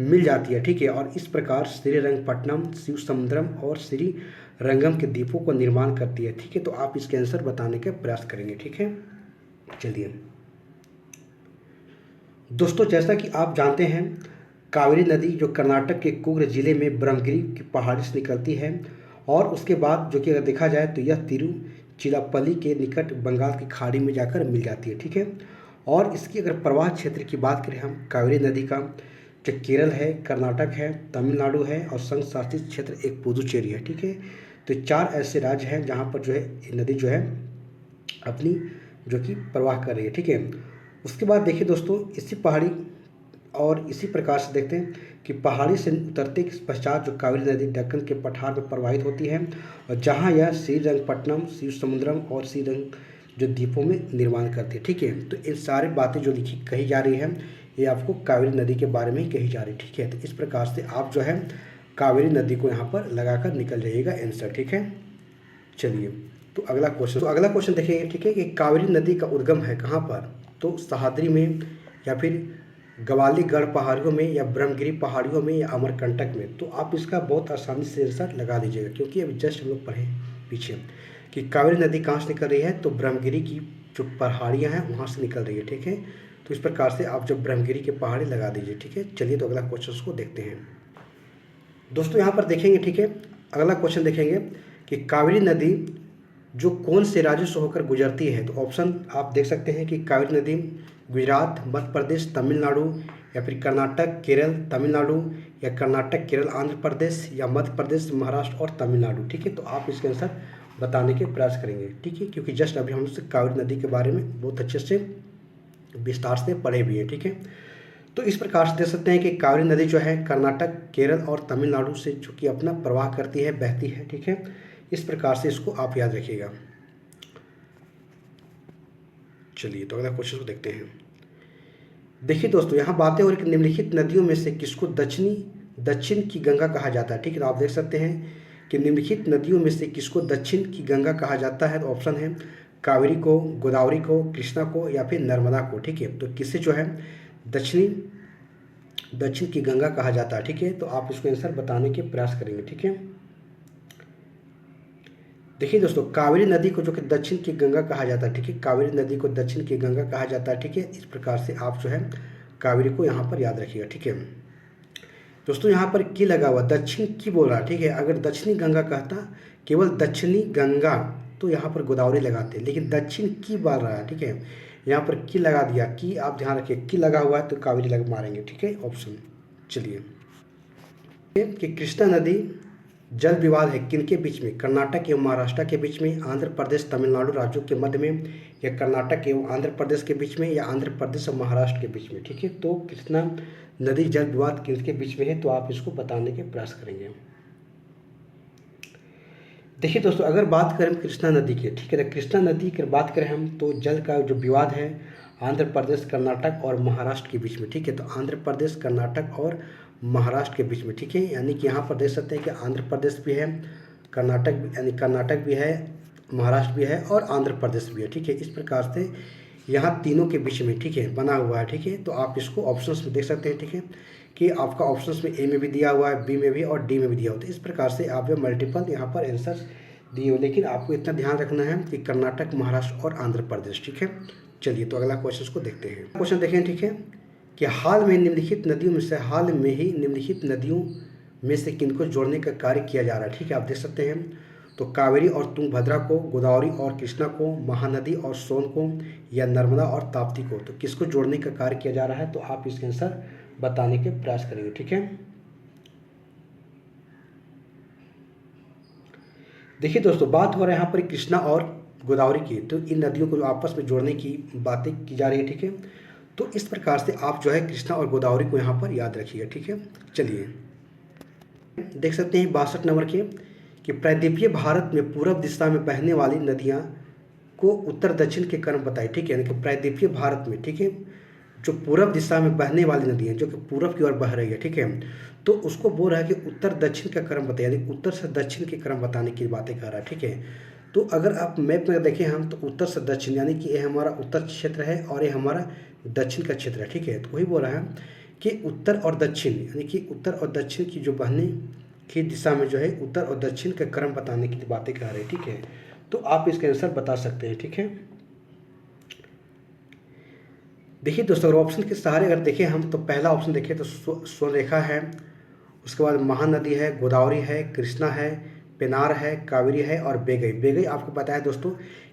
मिल जाती है, ठीक है। और इस प्रकार श्रीरंगपट्टनम, शिव समुद्रम और श्री रंगम के द्वीपों को निर्माण करती है, ठीक है। तो आप इसके आंसर बताने का प्रयास करेंगे, ठीक है। चलिए दोस्तों, जैसा कि आप जानते हैं, कावेरी नदी जो कर्नाटक के कुर्ग जिले में ब्रह्मगिरी की पहाड़ी से निकलती है और उसके बाद जो कि अगर देखा जाए तो यह तिरुचिरापल्ली के निकट बंगाल की खाड़ी में जाकर मिल जाती है, ठीक है। और इसकी अगर प्रवाह क्षेत्र की बात करें हम, कावेरी नदी का जो केरल है, कर्नाटक है, तमिलनाडु है और संघ शासित क्षेत्र एक पुदुचेरी है, ठीक है। तो 4 ऐसे राज्य हैं जहाँ पर जो है नदी जो है अपनी जो कि प्रवाह कर रही है, ठीक है। उसके बाद देखिए दोस्तों, इसी पहाड़ी और इसी प्रकार से देखते हैं कि पहाड़ी से उतरते के पश्चात जो कावेरी नदी दक्कन के पठार में प्रवाहित होती है और जहाँ यह श्रीरंगपट्टनम, शिव समुद्रम और श्रीरंग जो द्वीपों में निर्माण करती है, ठीक है। तो इन सारी बातें जो लिखी कही जा रही है ये आपको कावेरी नदी के बारे में ही कही जा रही है, ठीक है। तो इस प्रकार से आप जो है कावेरी नदी को यहाँ पर लगाकर निकल जाइएगा आंसर, ठीक है। चलिए तो अगला क्वेश्चन देखेंगे, ठीक है, कि कावेरी नदी का उद्गम है कहाँ पर? तो सह्याद्री में या फिर गवालीगढ़ पहाड़ियों में या ब्रह्मगिरी पहाड़ियों में या अमरकंटक में। तो आप इसका बहुत आसानी से आंसर लगा लीजिएगा, क्योंकि अभी जस्ट हम लोग पढ़े पीछे कि कावेरी नदी कहाँ से निकल रही है, तो ब्रह्मगिरी की जो पहाड़ियाँ हैं वहाँ से निकल रही है, ठीक है। तो इस प्रकार से आप जब ब्रह्मगिरी के पहाड़ी लगा दीजिए, ठीक है। चलिए तो अगला क्वेश्चन को देखते हैं दोस्तों। यहाँ पर देखेंगे, ठीक है, अगला क्वेश्चन देखेंगे कि कावेरी नदी जो कौन से राज्यों से होकर गुजरती है। तो ऑप्शन आप देख सकते हैं कि कावेरी नदी गुजरात, मध्य प्रदेश, तमिलनाडु या फिर कर्नाटक, केरल, तमिलनाडु या कर्नाटक, केरल, आंध्र प्रदेश या मध्य प्रदेश, महाराष्ट्र और तमिलनाडु, ठीक है। तो आप इसके आंसर बताने के प्रयास करेंगे, ठीक है, क्योंकि जस्ट अभी हम लोग कावेरी नदी के बारे में बहुत अच्छे से विस्तार से पढ़े भी हैं, ठीक है। तो इस प्रकार से देख सकते हैं कि कावेरी नदी जो है कर्नाटक, केरल और तमिलनाडु से जो कि अपना प्रवाह करती है, बहती है, ठीक है। इस प्रकार से इसको आप याद रखिएगा। चलिए तो अगला क्वेश्चन को देखते हैं। देखिए दोस्तों, यहाँ बातें हो रही कि निम्नलिखित नदियों में से किसको दक्षिण की गंगा कहा जाता है, ठीक है। तो आप देख सकते हैं कि निम्नलिखित नदियों में से किसको दक्षिण की गंगा कहा जाता है। तो ऑप्शन है कावेरी को, गोदावरी को, कृष्णा को या फिर नर्मदा को, ठीक है। तो किसे जो है दक्षिण की गंगा कहा जाता है, ठीक है। तो आप इसको आंसर बताने के प्रयास करेंगे, ठीक है। देखिए दोस्तों, कावेरी नदी को जो कि दक्षिण की गंगा कहा जाता है, ठीक है। कावेरी नदी को दक्षिण की गंगा कहा जाता है, ठीक है। इस प्रकार से आप जो है कावेरी को यहाँ पर याद रखिएगा, ठीक है। दोस्तों यहाँ पर की लगा हुआ, दक्षिण की बोल रहा है, ठीक है। अगर दक्षिणी गंगा कहता केवल दक्षिणी गंगा तो यहाँ पर गोदावरी लगाते, लेकिन दक्षिण की बोल रहा है, ठीक है। यहाँ पर की लगा दिया, की आप ध्यान रखिए, की लगा हुआ है तो कावेरी लग मारेंगे, ठीक है, ऑप्शन। चलिए कि कृष्णा नदी जल विवाद है किनके बीच में? कर्नाटक एवं महाराष्ट्र के बीच में, आंध्र प्रदेश तमिलनाडु राज्यों के मध्य में, या कर्नाटक एवं आंध्र प्रदेश के बीच में, या आंध्र प्रदेश और महाराष्ट्र के बीच में, ठीक है। तो कृष्णा नदी जल विवाद किसके बीच में है? तो आप इसको बताने के प्रयास करेंगे। देखिए दोस्तों, अगर बात करें कृष्णा नदी की, ठीक है, तो कृष्णा नदी की बात करें हम तो जल का जो विवाद है आंध्र प्रदेश, कर्नाटक और महाराष्ट्र के बीच में, ठीक है। तो आंध्र प्रदेश, कर्नाटक और महाराष्ट्र के बीच में, ठीक है। यानी कि यहाँ पर देख सकते हैं कि आंध्र प्रदेश भी है, कर्नाटक यानी कर्नाटक भी है, महाराष्ट्र भी है और आंध्र प्रदेश भी है, ठीक है। इस प्रकार से यहाँ तीनों के बीच में, ठीक है, बना हुआ है, ठीक है। तो आप इसको ऑप्शंस में देख सकते हैं, ठीक है, कि आपका ऑप्शंस में ए में भी दिया हुआ है, बी में भी और डी में भी दिया हुआ है। तो इस प्रकार से आप जो मल्टीपल यहाँ पर आंसर दिए हुए, लेकिन आपको इतना ध्यान रखना है कि कर्नाटक, महाराष्ट्र और आंध्र प्रदेश, ठीक है। चलिए तो अगला क्वेश्चन को देखते हैं। क्वेश्चन देखें, ठीक है, कि हाल में ही निम्नलिखित नदियों में से किनको जोड़ने का कार्य किया जा रहा है, ठीक है। आप देख सकते हैं तो कावेरी और तुंगभद्रा को, गोदावरी और कृष्णा को, महानदी और सोन को, या नर्मदा और ताप्ती को। तो किसको जोड़ने का कार्य किया जा रहा है? तो आप इसके आंसर बताने के प्रयास करेंगे, ठीक है। देखिए दोस्तों, बात हो रहा है यहाँ पर कृष्णा और गोदावरी की, तो इन नदियों को आपस में जोड़ने की बातें की जा रही है, ठीक है। तो इस प्रकार से आप जो है कृष्णा और गोदावरी को यहाँ पर याद रखिएगा, ठीक है। चलिए देख सकते हैं 62 नंबर के कि प्रायद्वीपीय भारत में पूर्व दिशा में बहने वाली नदियाँ को उत्तर दक्षिण के क्रम बताए, ठीक है। यानी कि प्रायद्वीपीय भारत में, ठीक है, जो पूर्व दिशा में बहने वाली नदी है, जो कि पूर्व की ओर बह रही है, ठीक है, तो उसको बोल रहा है कि उत्तर दक्षिण का क्रम बताइए, यानी उत्तर से दक्षिण के क्रम बताने की बातें कर रहा है, ठीक है। तो अगर आप मैप में देखें हम, तो उत्तर से दक्षिण यानी कि ये हमारा उत्तर क्षेत्र है और ये हमारा दक्षिण का क्षेत्र है, ठीक है। तो वही बोल रहा है कि उत्तर और दक्षिण, यानी कि उत्तर और दक्षिण की जो बहने की दिशा में जो है उत्तर और दक्षिण का क्रम बताने की बातें कर रहे हैं, ठीक है। तो आप इसके आंसर बता सकते हैं, ठीक है। देखिए दोस्तों, अगर ऑप्शन के सहारे अगर देखें हम, तो पहला ऑप्शन देखें तो स्वर्णरेखा है, उसके बाद महानदी है, गोदावरी है, कृष्णा है, पेनार है, कावेरी है और बेगई। बेगई आपको पता है दोस्तों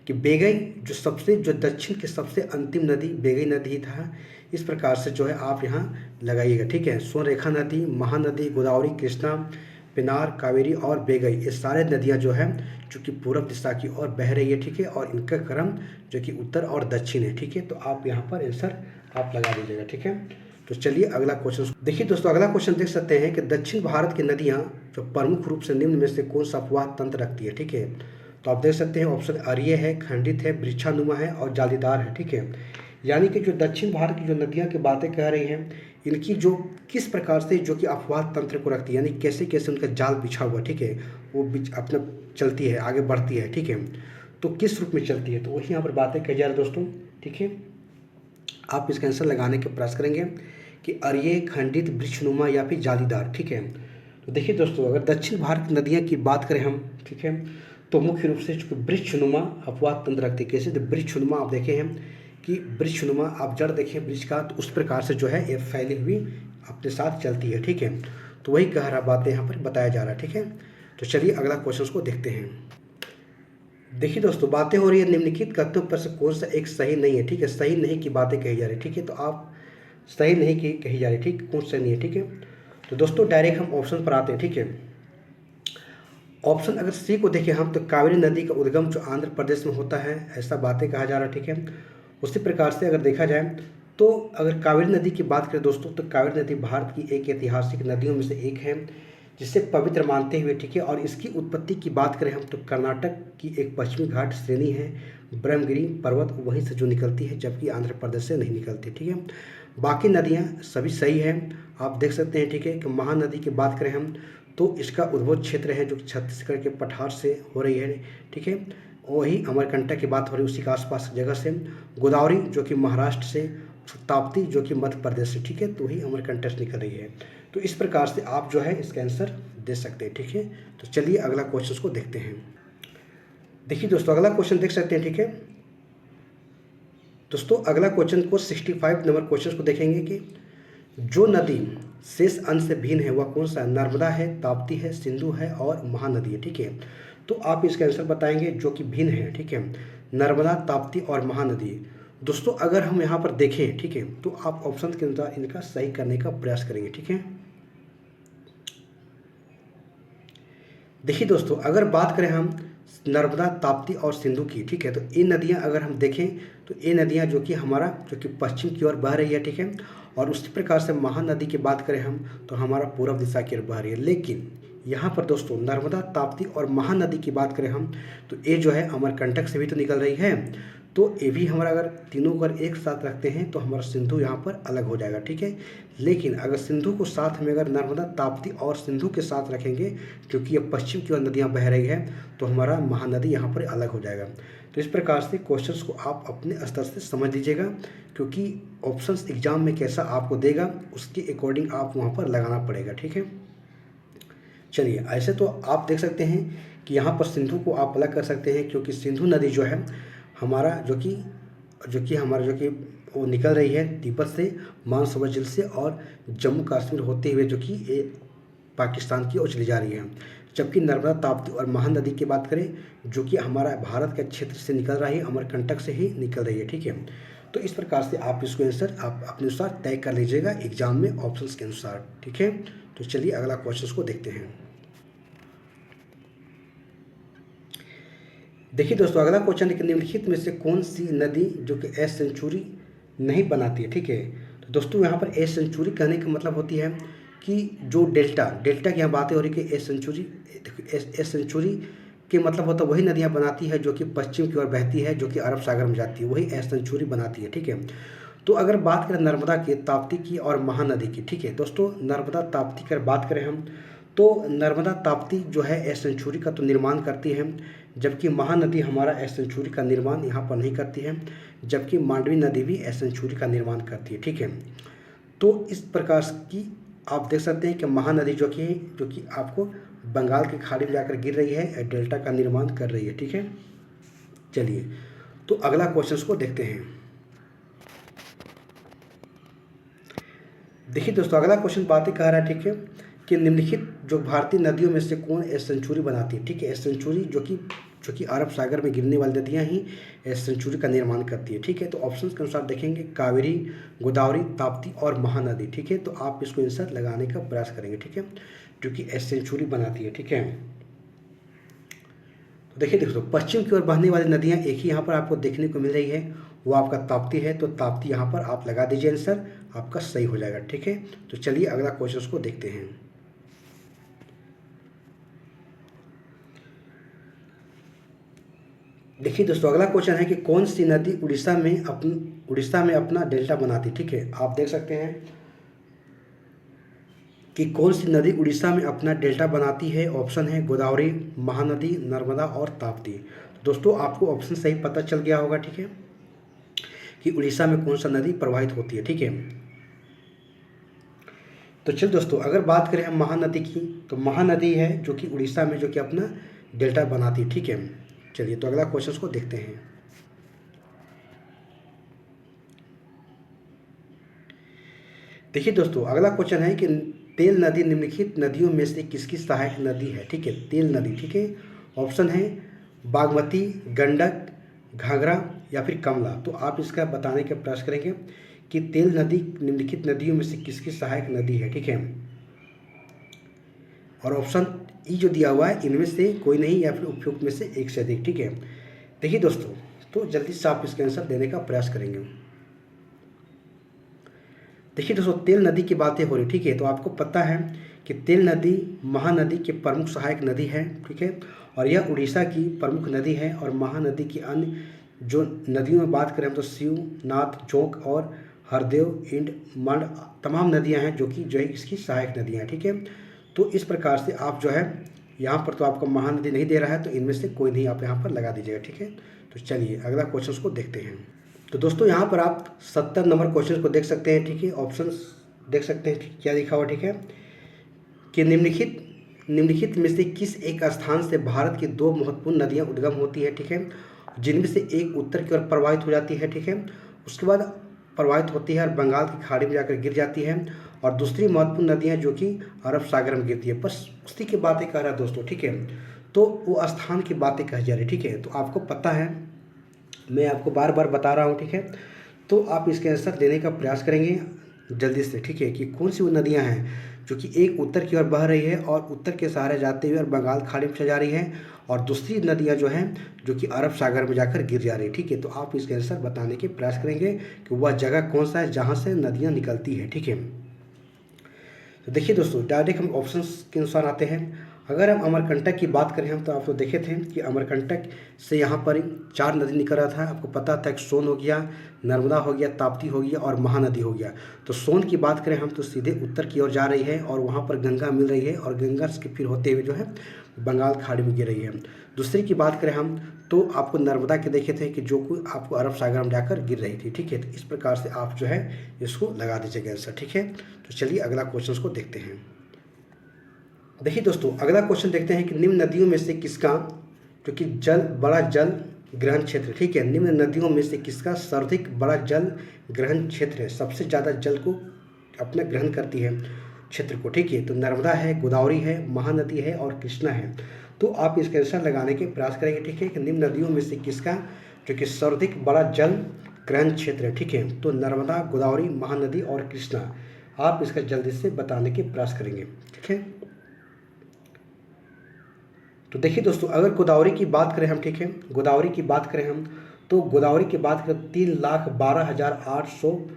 कि बेगई जो दक्षिण की सबसे अंतिम नदी बेगई नदी ही था। इस प्रकार से जो है आप यहाँ लगाइएगा, ठीक है। स्वर्णरेखा नदी, महानदी, गोदावरी, कृष्णा, पेनार, कावेरी और बेगई, ये सारे नदियाँ जो है जो कि पूर्व दिशा की ओर बह रही है, ठीक है, और इनका क्रम जो कि उत्तर और दक्षिण है, ठीक है। तो आप यहाँ पर आंसर आप लगा दीजिएगा, ठीक है। तो चलिए अगला क्वेश्चन देखिए दोस्तों, अगला क्वेश्चन देख सकते हैं कि दक्षिण भारत की नदियाँ जो प्रमुख रूप से निम्न में से कौन सा अपवाह तंत्र रखती है, ठीक है। तो आप देख सकते हैं ऑप्शन अरीय है, खंडित है, वृक्षानुमा है और जालीदार है, ठीक है। यानी कि जो दक्षिण भारत की जो नदियाँ की बातें कह रही हैं, इनकी जो किस प्रकार से जो कि अपवाह तंत्र को रखती है, यानी कैसे कैसे उनका जाल बिछा हुआ, ठीक है, वो अपना चलती है, आगे बढ़ती है, ठीक है। तो किस रूप में चलती है, तो वही यहाँ पर बातें कही जा रही है दोस्तों, ठीक है। आप इसका आंसर लगाने के प्रयास करेंगे कि अरीय, खंडित, वृक्षनुमा या फिर जालीदार, ठीक है। तो देखिए दोस्तों, अगर दक्षिण भारत की नदियाँ की बात करें हम, ठीक है, तो मुख्य रूप से चूँकि वृक्षनुमा अपवाह तंत्र रखती है। कैसे, तो वृक्षनुमा आप देखे हैं कि वृक्षनुमा आप जड़ देखें वृक्ष का, तो उस प्रकार से जो है ये फैली हुई अपने साथ चलती है, ठीक है। तो वही कह रहा बातें यहाँ पर बताया जा रहा है, ठीक है। तो चलिए अगला क्वेश्चन को देखते हैं। देखिए दोस्तों, बातें हो रही है निम्नलिखित कथनों पर से कौन सा एक सही नहीं है, ठीक है। सही नहीं की बातें कही जा रही है, ठीक है। तो आप सही नहीं की कही जा रही है, ठीक, कौन सा नहीं है, ठीक है। तो दोस्तों डायरेक्ट हम ऑप्शन पर आते हैं, ठीक है। ऑप्शन अगर सी को देखें हम, तो कावेरी नदी का उद्गम जो आंध्र प्रदेश में होता है, ऐसा बातें कहा जा रहा है, ठीक है। उसी प्रकार से अगर देखा जाए, तो अगर कावेरी नदी की बात करें दोस्तों, तो कावेरी नदी भारत की एक ऐतिहासिक नदियों में से एक है, जिसे पवित्र मानते हुए, ठीक है। और इसकी उत्पत्ति की बात करें हम, तो कर्नाटक की एक पश्चिमी घाट श्रेणी है, ब्रह्मगिरी पर्वत वहीं से जो निकलती है, जबकि आंध्र प्रदेश से नहीं निकलती, ठीक है। बाकी नदियाँ सभी सही हैं, आप देख सकते हैं, ठीक है। कि महानदी की बात करें हम, तो इसका उद्भव क्षेत्र है जो छत्तीसगढ़ के पठार से हो रही है, ठीक है। वही अमरकंटक की बात हो रही है उसी के आसपास जगह से। गोदावरी जो कि महाराष्ट्र से, ताप्ती जो कि मध्य प्रदेश से, ठीक है। तो वही अमरकंटक से निकल रही है। तो इस प्रकार से आप जो है इसका आंसर दे सकते हैं, ठीक है। तो चलिए अगला क्वेश्चन को देखते हैं। देखिए दोस्तों, अगला क्वेश्चन देख सकते हैं, ठीक है। दोस्तों अगला क्वेश्चन को 65 नंबर क्वेश्चन को देखेंगे कि जो नदी शेष अंश से भिन्न है वह कौन सा है। नर्मदा है, ताप्ती है, सिंधु है और महानदी है, ठीक है। तो आप इसका आंसर बताएंगे जो कि भिन्न है, ठीक है। नर्मदा, ताप्ती और महानदी। दोस्तों अगर हम यहाँ पर देखें, ठीक है, तो आप ऑप्शन के अनुसार इनका सही करने का प्रयास करेंगे, ठीक है। देखिए दोस्तों, अगर बात करें हम नर्मदा, ताप्ती और सिंधु की, ठीक है, तो ये नदियाँ अगर हम देखें, तो ये नदियाँ जो कि हमारा जो कि पश्चिम की ओर बह रही है, ठीक है। और उसी प्रकार से महानदी की बात करें हम, तो हमारा पूर्व दिशा की ओर बह रही है। लेकिन यहाँ पर दोस्तों नर्मदा, ताप्ती और महानदी की बात करें हम, तो ये जो है अमरकंटक से भी तो निकल रही है। तो ये भी हमारा अगर तीनों को अगर एक साथ रखते हैं तो हमारा सिंधु यहाँ पर अलग हो जाएगा, ठीक है। लेकिन अगर सिंधु को साथ में अगर नर्मदा, ताप्ती और सिंधु के साथ रखेंगे, क्योंकि ये पश्चिम की ओर नदियाँ बह रही है, तो हमारा महानदी यहाँ पर अलग हो जाएगा। तो इस प्रकार से क्वेश्चंस को आप अपने स्तर से समझ लीजिएगा, क्योंकि ऑप्शंस एग्जाम में कैसा आपको देगा उसके अकॉर्डिंग आप वहाँ पर लगाना पड़ेगा, ठीक है। चलिए ऐसे तो आप देख सकते हैं कि यहाँ पर सिंधु को आप अलग कर सकते हैं, क्योंकि सिंधु नदी जो है हमारा जो कि हमारा जो कि वो निकल रही है तिब्बत से, मानसरोवर झील से और जम्मू कश्मीर होते हुए जो कि ये पाकिस्तान की ओर चली जा रही है। जबकि नर्मदा, ताप्ती और महानदी की बात करें, जो कि हमारा भारत के क्षेत्र से निकल रही है, अमरकंटक से ही निकल रही है, ठीक है। तो इस प्रकार से आप इसको आंसर आप अपने अनुसार तय कर लीजिएगा एग्जाम में ऑप्शंस के अनुसार, ठीक है। तो चलिए अगला क्वेश्चन को देखते हैं। देखिए दोस्तों, अगला क्वेश्चन है कि निम्नलिखित में से कौन सी नदी जो कि एस सेंचुरी नहीं बनाती है। ठीक है, तो दोस्तों यहाँ पर एस सेंचुरी कहने का मतलब होती है कि जो डेल्टा डेल्टा की यहाँ बातें हो रही कि एस सेंचुरी, एस सेंचुरी के मतलब होता है वही नदियाँ बनाती है जो कि पश्चिम की ओर बहती है, जो कि अरब सागर में जाती है, वही एस सेंचुरी बनाती है। ठीक है, तो अगर बात करें नर्मदा की, ताप्ती की और महानदी की, ठीक है दोस्तों, नर्मदा ताप्ती की अगर बात करें हम, तो नर्मदा ताप्ती जो है एस सेंचुरी का तो निर्माण करती है, जबकि महानदी हमारा एस सेंचुरी का निर्माण यहाँ पर नहीं करती है, जबकि मांडवी नदी भी एस सेंचुरी का निर्माण करती है। ठीक है, तो इस प्रकार की आप देख सकते हैं कि महानदी जो कि आपको बंगाल की खाड़ी में जाकर गिर रही है, डेल्टा का निर्माण कर रही है। ठीक है, चलिए तो अगला क्वेश्चन को देखते हैं। देखिए दोस्तों, अगला क्वेश्चन बातें कह रहा है, ठीक है, कि निम्नलिखित जो भारतीय नदियों में से कौन एस सेंचुरी बनाती है। ठीक है, एस सेंचुरी जो कि अरब सागर में गिरने वाली नदियाँ ही एस सेंचुरी का निर्माण करती है। ठीक है, तो ऑप्शन के अनुसार देखेंगे कावेरी, गोदावरी, ताप्ती और महानदी। ठीक है, तो आप इसको आंसर लगाने का प्रयास करेंगे। ठीक है, जो कि एस सेंचुरी बनाती है। ठीक है, तो देखिए दोस्तों, पश्चिम की ओर बहने वाली नदियाँ एक ही यहाँ पर आपको देखने को मिल रही है, वो आपका ताप्ती है, तो ताप्ती यहाँ पर आप लगा दीजिए, आंसर आपका सही हो जाएगा। ठीक है, तो चलिए अगला क्वेश्चन को देखते हैं। देखिए दोस्तों, अगला क्वेश्चन है कि कौन सी नदी उड़ीसा में अपना डेल्टा बनाती। ठीक है, आप देख सकते हैं कि कौन सी नदी उड़ीसा में अपना डेल्टा बनाती है। ऑप्शन है गोदावरी, महानदी, नर्मदा और ताप्ती। तो दोस्तों आपको ऑप्शन सही पता चल गया होगा। ठीक है, कि उड़ीसा में कौन सा नदी प्रवाहित होती है। ठीक है, तो चलिए दोस्तों, अगर बात करें हम महानदी की, तो महानदी है जो कि उड़ीसा में जो कि अपना डेल्टा बनाती है। ठीक है, चलिए तो अगला क्वेश्चन को देखते हैं। देखिए दोस्तों, अगला क्वेश्चन है कि तेल नदी निम्नलिखित नदियों में से किसकी सहायक नदी है। ठीक है, तेल नदी। ठीक है, ऑप्शन है बागमती, गंडक, घाघरा या फिर कमला। तो आप इसका बताने का प्रयास करेंगे कि तेल नदी निम्नलिखित नदियों में से किसकी सहायक नदी है। ठीक है, और ऑप्शन ई जो दिया हुआ है, इनमें से कोई नहीं या फिर उपयुक्त में से एक से अधिक। ठीक है, देखिए दोस्तों, तो जल्दी से आप इसका आंसर देने का प्रयास करेंगे। देखिए दोस्तों, तेल नदी की बातें हो रही। ठीक है, तो आपको पता है कि तेल नदी महानदी की प्रमुख सहायक नदी है। ठीक है, और यह उड़ीसा की प्रमुख नदी है। और महानदी की अन्य जो नदियों में बात करें हम, तो शिव, नाथ, जोंक और हरदेव, इंड, मंड तमाम नदियां हैं जो है इसकी सहायक नदियां हैं। ठीक है, तो इस प्रकार से आप जो है यहाँ पर तो आपको महानदी नहीं दे रहा है, तो इनमें से कोई नहीं आप यहाँ पर लगा दीजिएगा। ठीक है, तो चलिए अगला क्वेश्चन को देखते हैं। तो दोस्तों यहाँ पर आप 70 नंबर क्वेश्चन को देख सकते हैं। ठीक है, ऑप्शंस देख सकते हैं क्या लिखा हुआ। ठीक है, कि निम्नलिखित में से किस एक स्थान से भारत की दो महत्वपूर्ण नदियाँ उद्गम होती है। ठीक है, जिनमें से एक उत्तर की ओर प्रवाहित हो जाती है। ठीक है, उसके बाद प्रवाहित होती है और बंगाल की खाड़ी में जाकर गिर जाती है, और दूसरी महत्वपूर्ण नदियाँ जो कि अरब सागर में गिरती है। बस उसी की बातें कह रहा है दोस्तों। ठीक है, तो वो स्थान की बातें कही जा रही। ठीक है, तो आपको पता है, मैं आपको बार बार बता रहा हूँ। ठीक है, तो आप इसके आंसर देने का प्रयास करेंगे जल्दी से। ठीक है, कि कौन सी वो नदियाँ हैं जो कि एक उत्तर की ओर बह रही है और उत्तर के सहारे जाते हुए और बंगाल खाड़ी में चली जा रही है, और दूसरी नदियाँ जो हैं जो कि अरब सागर में जाकर गिर जा रही है। ठीक है, तो आप इसके आंसर बताने के प्रयास करेंगे कि वह जगह कौन सा है जहाँ से नदियाँ निकलती है। ठीक है, तो देखिए दोस्तों, डायरेक्ट हम ऑप्शंस के अनुसार आते हैं। अगर हम अमरकंटक की बात करें हम, तो आप तो देखे थे कि अमरकंटक से यहाँ पर 4 नदी निकल रहा था। आपको पता था कि सोन हो गया, नर्मदा हो गया, ताप्ती हो गया और महानदी हो गया। तो सोन की बात करें हम, तो सीधे उत्तर की ओर जा रही है और वहाँ पर गंगा मिल रही है, और गंगा के फिर होते हुए जो है बंगाल खाड़ी में गिर रही है। दूसरी की बात करें हम, तो आपको नर्मदा के देखे थे कि जो कोई आपको अरब सागर में जाकर गिर रही थी। ठीक है, तो इस प्रकार से आप जो है इसको लगा दीजिएगा आंसर। ठीक है, तो चलिए अगला क्वेश्चन को देखते हैं। देखिए दोस्तों, अगला क्वेश्चन देखते हैं कि निम्न नदियों में से किसका जो कि बड़ा जल ग्रहण क्षेत्र। ठीक है, निम्न नदियों में से किसका सर्वाधिक बड़ा जल ग्रहण क्षेत्र है, सबसे ज़्यादा जल को अपना ग्रहण करती है क्षेत्र को। ठीक है, तो नर्मदा है, गोदावरी है, महानदी है और कृष्णा है। तो आप इसका आंसर लगाने के प्रयास करेंगे। ठीक है, कि निम्न नदियों में से किसका जो कि सर्वाधिक बड़ा जल ग्रहण क्षेत्र है। ठीक है, तो नर्मदा, गोदावरी, महानदी और कृष्णा। आप इसका जल्दी से बताने के प्रयास करेंगे। ठीक है, तो देखिए दोस्तों, अगर गोदावरी की बात करें हम, ठीक है, गोदावरी की बात करें हम, तो गोदावरी की बात करें 3,12,800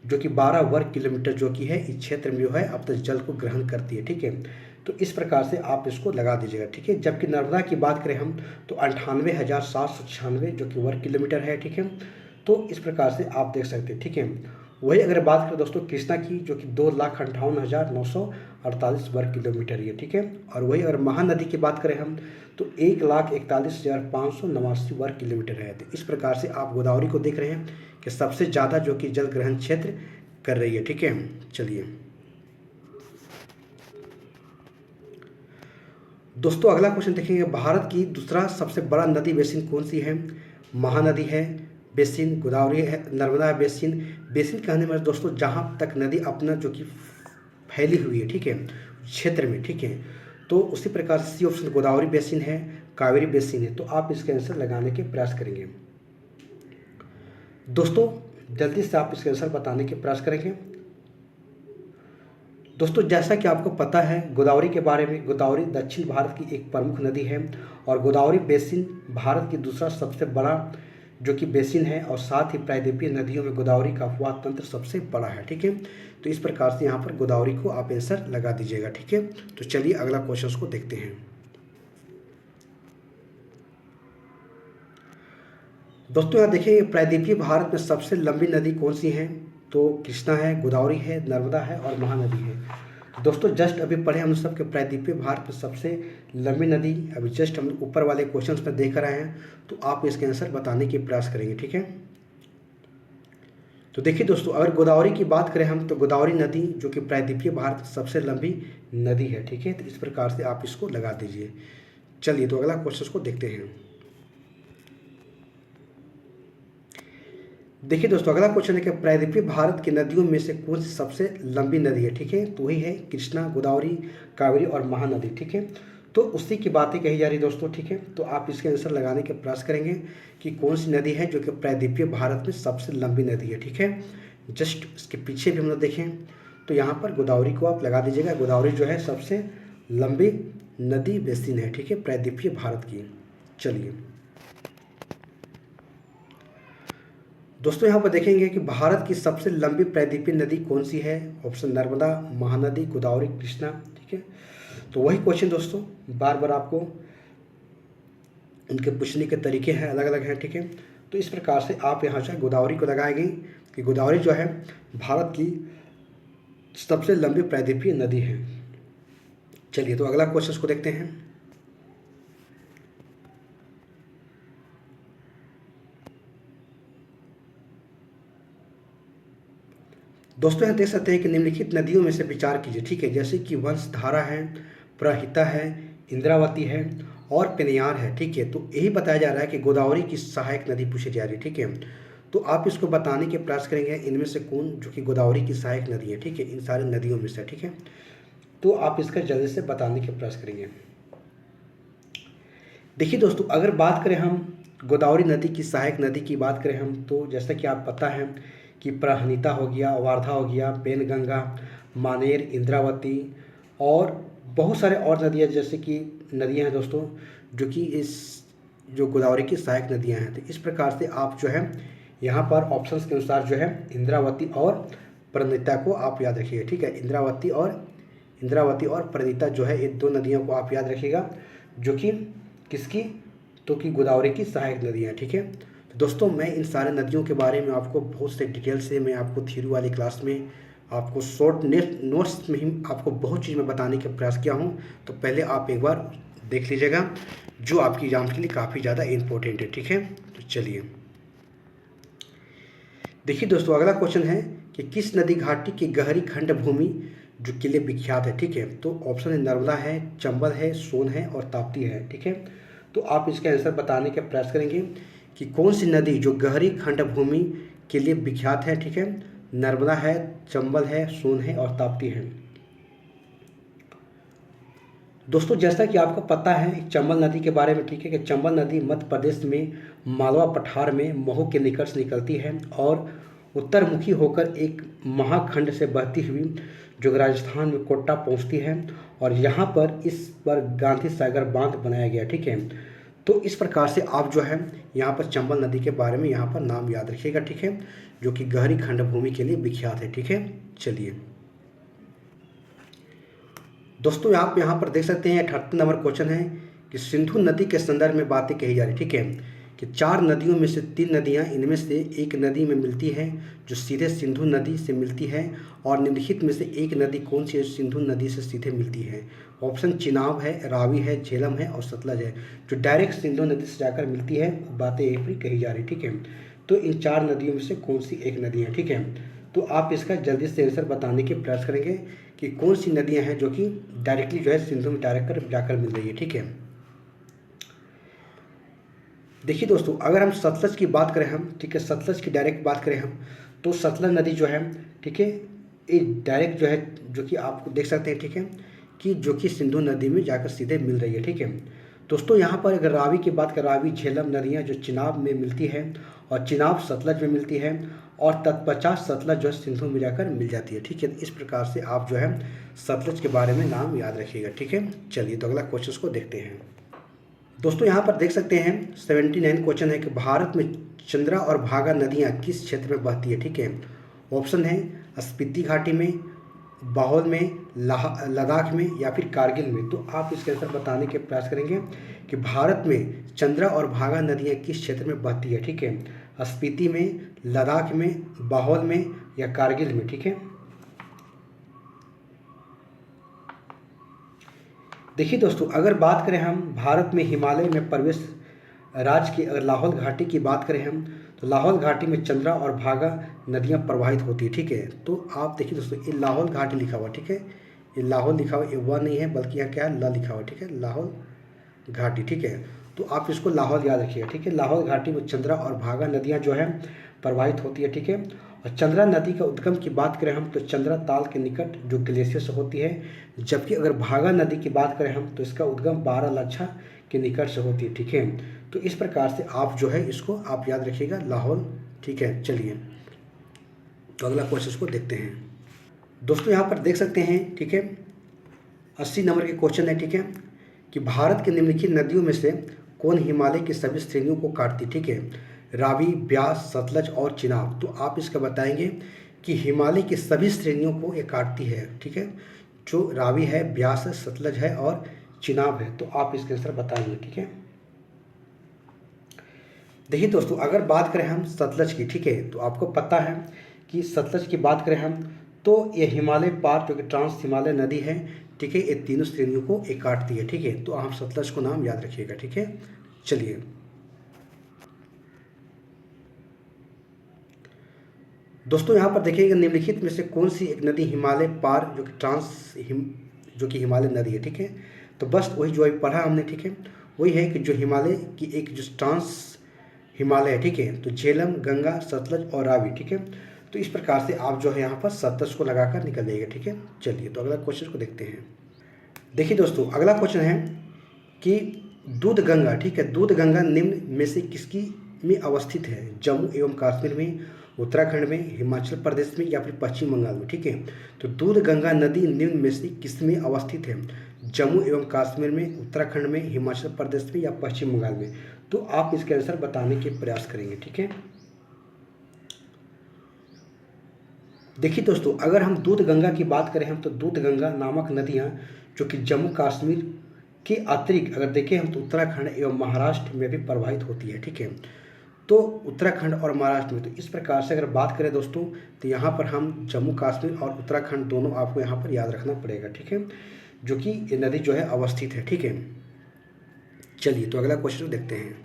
जो कि 12 वर्ग किलोमीटर जो कि है इस क्षेत्र में जो है अब तक जल को ग्रहण करती है, ठीक है। तो इस प्रकार से आप इसको लगा दीजिएगा, ठीक है। जबकि नर्मदा की बात करें हम तो 98,796 जो कि वर्ग किलोमीटर है, ठीक है। तो इस प्रकार से आप देख सकते हैं, ठीक है। वही अगर बात करें दोस्तों कृष्णा की, जो कि 2,58,948 वर्ग किलोमीटर है, ठीक है। और वही अगर महानदी की बात करें हम तो 1,41,589 वर्ग किलोमीटर है। तो इस प्रकार से आप गोदावरी को देख रहे हैं कि सबसे ज़्यादा जो कि जल ग्रहण क्षेत्र कर रही है, ठीक है। चलिए दोस्तों, अगला क्वेश्चन देखेंगे, भारत की दूसरा सबसे बड़ा नदी बेसिन कौन सी है? महानदी है, बेसिन गोदावरी है, नर्मदा बेसिन। बेसिन कहने में दोस्तों जहाँ तक नदी अपना जो कि फैली हुई है, ठीक है, क्षेत्र में, ठीक है। तो उसी प्रकार से सी ऑप्शन गोदावरी बेसिन है, कावेरी बेसिन है। तो आप इसके आंसर लगाने के प्रयास करेंगे दोस्तों, जल्दी से आप इसके आंसर बताने के प्रयास करेंगे। दोस्तों जैसा कि आपको पता है गोदावरी के बारे में, गोदावरी दक्षिण भारत की एक प्रमुख नदी है और गोदावरी बेसिन भारत की दूसरा सबसे बड़ा जो कि बेसिन है और साथ ही प्रायद्वीपीय नदियों में गोदावरी का अफवाह तंत्र सबसे बड़ा है, ठीक है। तो इस प्रकार से यहाँ पर गोदावरी को आप आंसर लगा दीजिएगा, ठीक है। तो चलिए अगला क्वेश्चन को देखते हैं दोस्तों। यहाँ देखिए प्रायद्वीपीय भारत में सबसे लंबी नदी कौन सी है? तो कृष्णा है, गोदावरी है, नर्मदा है और महानदी है। तो दोस्तों जस्ट अभी पढ़े हम सब के प्रायद्वीपीय भारत में सबसे लंबी नदी अभी जस्ट हम ऊपर वाले क्वेश्चंस में देख रहे हैं। तो आप इसके आंसर बताने की प्रयास करेंगे, ठीक है। तो देखिए दोस्तों, अगर गोदावरी की बात करें हम तो गोदावरी नदी जो कि प्रायद्वीपीय भारत सबसे लंबी नदी है, ठीक है। तो इस प्रकार से आप इसको लगा दीजिए। चलिए तो अगला क्वेश्चन को देखते हैं। देखिए दोस्तों, अगला क्वेश्चन है कि प्रायद्वीपीय भारत की नदियों में से कौन सी सबसे लंबी नदी है? ठीक है, तो वही है कृष्णा, गोदावरी, कावेरी और महानदी, ठीक है। तो उसी की बातें कही जा रही दोस्तों, ठीक है। तो आप इसके आंसर लगाने के प्रयास करेंगे कि कौन सी नदी है जो कि प्रायद्वीपीय भारत में सबसे लंबी नदी है, ठीक है। जस्ट इसके पीछे भी हम लोग देखें तो यहाँ पर गोदावरी को आप लगा दीजिएगा। गोदावरी जो है सबसे लंबी नदी बेसिन है, ठीक है, प्रायद्वीपीय भारत की। चलिए दोस्तों, यहाँ पर देखेंगे कि भारत की सबसे लंबी प्रायद्वीपीय नदी कौन सी है? ऑप्शन नर्मदा, महानदी, गोदावरी, कृष्णा, ठीक है। तो वही क्वेश्चन दोस्तों बार बार आपको इनके पूछने के तरीके हैं, अलग अलग हैं, ठीक है। तो इस प्रकार से आप यहाँ से गोदावरी को लगाएंगे कि गोदावरी जो है भारत की सबसे लंबी प्रायद्वीपीय नदी है। चलिए तो अगला क्वेश्चन को देखते हैं। दोस्तों यहाँ देख सकते हैं कि निम्नलिखित नदियों में से विचार कीजिए, ठीक है, जैसे कि वंशधारा है, प्रहिता है, इंद्रावती है और पेनियार है, ठीक है। तो यही बताया जा रहा है कि गोदावरी की सहायक नदी पूछी जा रही है, ठीक है। तो आप इसको बताने के प्रयास करेंगे इनमें से कौन जो कि गोदावरी की सहायक नदी है, ठीक है, इन सारी नदियों में से, ठीक है। तो आप इसका जल्दी से बताने के प्रयास करेंगे। देखिए दोस्तों, अगर बात करें हम गोदावरी नदी की सहायक नदी की बात करें हम तो जैसा कि आप पता है कि प्रहनिता हो गया, वारधा हो गया, पेनगंगा, मानेर, इंद्रावती और बहुत सारे और नदियाँ जैसे कि नदियाँ हैं दोस्तों जो कि इस जो गोदावरी की सहायक नदियाँ हैं। तो इस प्रकार से आप जो है यहाँ पर ऑप्शंस के अनुसार जो है इंद्रावती और प्रणिता को आप याद रखिएगा, ठीक है। इंद्रावती और प्रणिता जो है ये दो नदियों को आप याद रखिएगा जो कि किसकी, तो कि गोदावरी की सहायक नदियाँ, ठीक है। तो दोस्तों मैं इन सारे नदियों के बारे में आपको बहुत से डिटेल से मैं आपको थ्योरी वाली क्लास में आपको शॉर्ट नोट्स में ही आपको बहुत चीज़ में बताने का प्रयास किया हूँ। तो पहले आप एक बार देख लीजिएगा जो आपकी एग्जाम के लिए काफ़ी ज़्यादा इम्पोर्टेंट है, ठीक है। तो चलिए देखिए दोस्तों, अगला क्वेश्चन है कि किस नदी घाटी की गहरी खंड भूमि जो के लिए विख्यात है, ठीक है। तो ऑप्शन है नर्मदा है, चंबल है, सोन है और ताप्ती है, ठीक है। तो आप इसके आंसर बताने का प्रयास करेंगे कि कौन सी नदी जो गहरी खंड भूमि के लिए विख्यात है, ठीक है। नर्मदा है, चंबल है, सोन है और ताप्ती है। दोस्तों जैसा कि आपको पता है चंबल नदी के बारे में, ठीक है, कि चंबल नदी मध्य प्रदेश में मालवा पठार में महू के निकट से निकलती है और उत्तरमुखी होकर एक महाखंड से बहती हुई जो राजस्थान में कोटा पहुंचती है और यहाँ पर इस पर गांधी सागर बांध बनाया गया। ठीक है, तो इस प्रकार से आप जो है यहाँ पर चंबल नदी के बारे में यहाँ पर नाम याद रखिएगा। ठीक है, जो कि गहरी खंड भूमि के लिए विख्यात है। ठीक है, चलिए दोस्तों आप यहाँ पर देख सकते हैं 78 नंबर क्वेश्चन है कि सिंधु नदी के संदर्भ में बातें कही जा रही। ठीक है, कि 4 नदियों में से 3 नदियाँ इनमें से एक नदी में मिलती है जो सीधे सिंधु नदी से मिलती है, और निम्नलिखित में से एक नदी कौन सी है सिंधु नदी से सीधे मिलती है। ऑप्शन चिनाब है, रावी है, झेलम है और सतलज है। जो डायरेक्ट सिंधु नदी से जाकर मिलती है बातें यही पर कही जा रही। ठीक है, तो इन 4 नदियों में से कौन सी एक नदी है। ठीक है, तो आप इसका जल्दी से आंसर बताने के प्रयास करेंगे कि कौन सी नदियां हैं जो कि डायरेक्टली जो है सिंधु में डायरेक्ट जाकर मिल रही है। ठीक है, देखिए दोस्तों अगर हम सतलज की बात करें हम, ठीक है, सतलज की डायरेक्ट बात करें हम, तो सतलज नदी जो है, ठीक है, ये डायरेक्ट जो है जो कि आपको देख सकते हैं। ठीक है, कि जो कि सिंधु नदी में जाकर सीधे मिल रही है। ठीक है दोस्तों, यहाँ पर अगर रावी की बात करें, रावी झेलम नदियाँ जो चिनाब में मिलती है और चिनाब सतलज में मिलती है और तत्पश्चात सतलज जो है सिंधु में जाकर मिल जाती है। ठीक है, इस प्रकार से आप जो है सतलज के बारे में नाम याद रखिएगा। ठीक है, चलिए तो अगला क्वेश्चन को देखते हैं। दोस्तों यहाँ पर देख सकते हैं 79 क्वेश्चन है कि भारत में चंद्रा और भागा नदियाँ किस क्षेत्र में बहती है। ठीक है, ऑप्शन है स्पीति घाटी में, बाहुल में, लद्दाख में या फिर कारगिल में। तो आप इसके आंसर बताने के प्रयास करेंगे कि भारत में चंद्रा और भागा नदियाँ किस क्षेत्र में बहती है। ठीक है, स्पीति में, लद्दाख में, बाहुल में या कारगिल में। ठीक है, देखिए दोस्तों अगर बात करें हम भारत में हिमालय में प्रवेश राज्य की, अगर लाहौल घाटी की बात करें हम, तो लाहौल घाटी में चंद्रा और भागा नदियां प्रवाहित होती है। ठीक है, तो आप देखिए दोस्तों ये लाहौल घाटी लिखा हुआ। ठीक है, ये लाहौल लिखा हुआ, ये वह नहीं है बल्कि यहाँ क्या है ल लिखा हुआ। ठीक है, लाहौल घाटी। ठीक है, तो आप इसको लाहौल याद रखिएगा। ठीक है, लाहौल घाटी में चंद्रा और भागा नदियाँ जो है प्रवाहित होती है। ठीक है, और चंद्रा नदी का उद्गम की बात करें हम तो चंद्रा ताल के निकट जो ग्लेशियर से होती है, जबकि अगर भागा नदी की बात करें हम तो इसका उद्गम बारालाचा के निकट से होती है। ठीक है, तो इस प्रकार से आप जो है इसको आप याद रखिएगा लाहौल। ठीक है, चलिए तो अगला क्वेश्चन को देखते हैं। दोस्तों यहाँ पर देख सकते हैं, ठीक है, 80 नंबर के क्वेश्चन है। ठीक है, कि भारत के निम्नलिखित नदियों में से कौन हिमालय की सभी श्रेणियों को काटती। ठीक है, रावी, ब्यास, सतलज और चिनाब। तो आप इसका बताएंगे कि हिमालय की सभी श्रेणियों को ये काटती है। ठीक है, जो रावी है, ब्यास है, सतलज है और चिनाब है। तो आप इसके आंसर बताएंगे। ठीक है, देखिए दोस्तों अगर बात करें हम सतलज की, ठीक है, तो आपको पता है कि सतलज की बात करें हम तो ये हिमालय पार जो कि ट्रांस हिमालय नदी है। ठीक है, ये तीनों श्रेणियों को एक काटती है। ठीक है, तो आप सतलज को नाम याद रखिएगा। ठीक है, चलिए दोस्तों यहाँ पर देखिएगा निम्नलिखित में से कौन सी एक नदी हिमालय पार जो कि जो कि हिमालय नदी है। ठीक है, तो बस वही जो अभी पढ़ा हमने। ठीक है, वही है कि जो हिमालय की एक जो ट्रांस हिमालय है। ठीक है, तो झेलम, गंगा, सतलज और रावी। ठीक है, तो इस प्रकार से आप जो है यहाँ पर सतलज को लगाकर निकल जाइएगा। ठीक है, चलिए तो अगला क्वेश्चन को देखते हैं। देखिए दोस्तों अगला क्वेश्चन है कि दूध गंगा, ठीक है, दूध गंगा निम्न में से किसकी में अवस्थित है। जम्मू एवं कश्मीर में, उत्तराखंड में, हिमाचल प्रदेश में या फिर पश्चिम बंगाल में। ठीक है, तो दूध गंगा नदी निम्न में से किस में अवस्थित है। जम्मू एवं कश्मीर में, उत्तराखंड में, हिमाचल प्रदेश में या पश्चिम बंगाल में। तो आप इसके आंसर बताने के प्रयास करेंगे। ठीक है, देखिए दोस्तों अगर हम दूध गंगा की बात करें हम तो दूध गंगा नामक नदियाँ जो कि जम्मू कश्मीर के अतिरिक्त अगर देखें हम तो उत्तराखंड एवं महाराष्ट्र में भी प्रवाहित होती है। ठीक है, तो उत्तराखंड और महाराष्ट्र में, तो इस प्रकार से अगर बात करें दोस्तों तो यहाँ पर हम जम्मू कश्मीर और उत्तराखंड दोनों आपको यहाँ पर याद रखना पड़ेगा। ठीक है, जो कि ये नदी जो है अवस्थित है। ठीक है, चलिए तो अगला क्वेश्चन देखते हैं।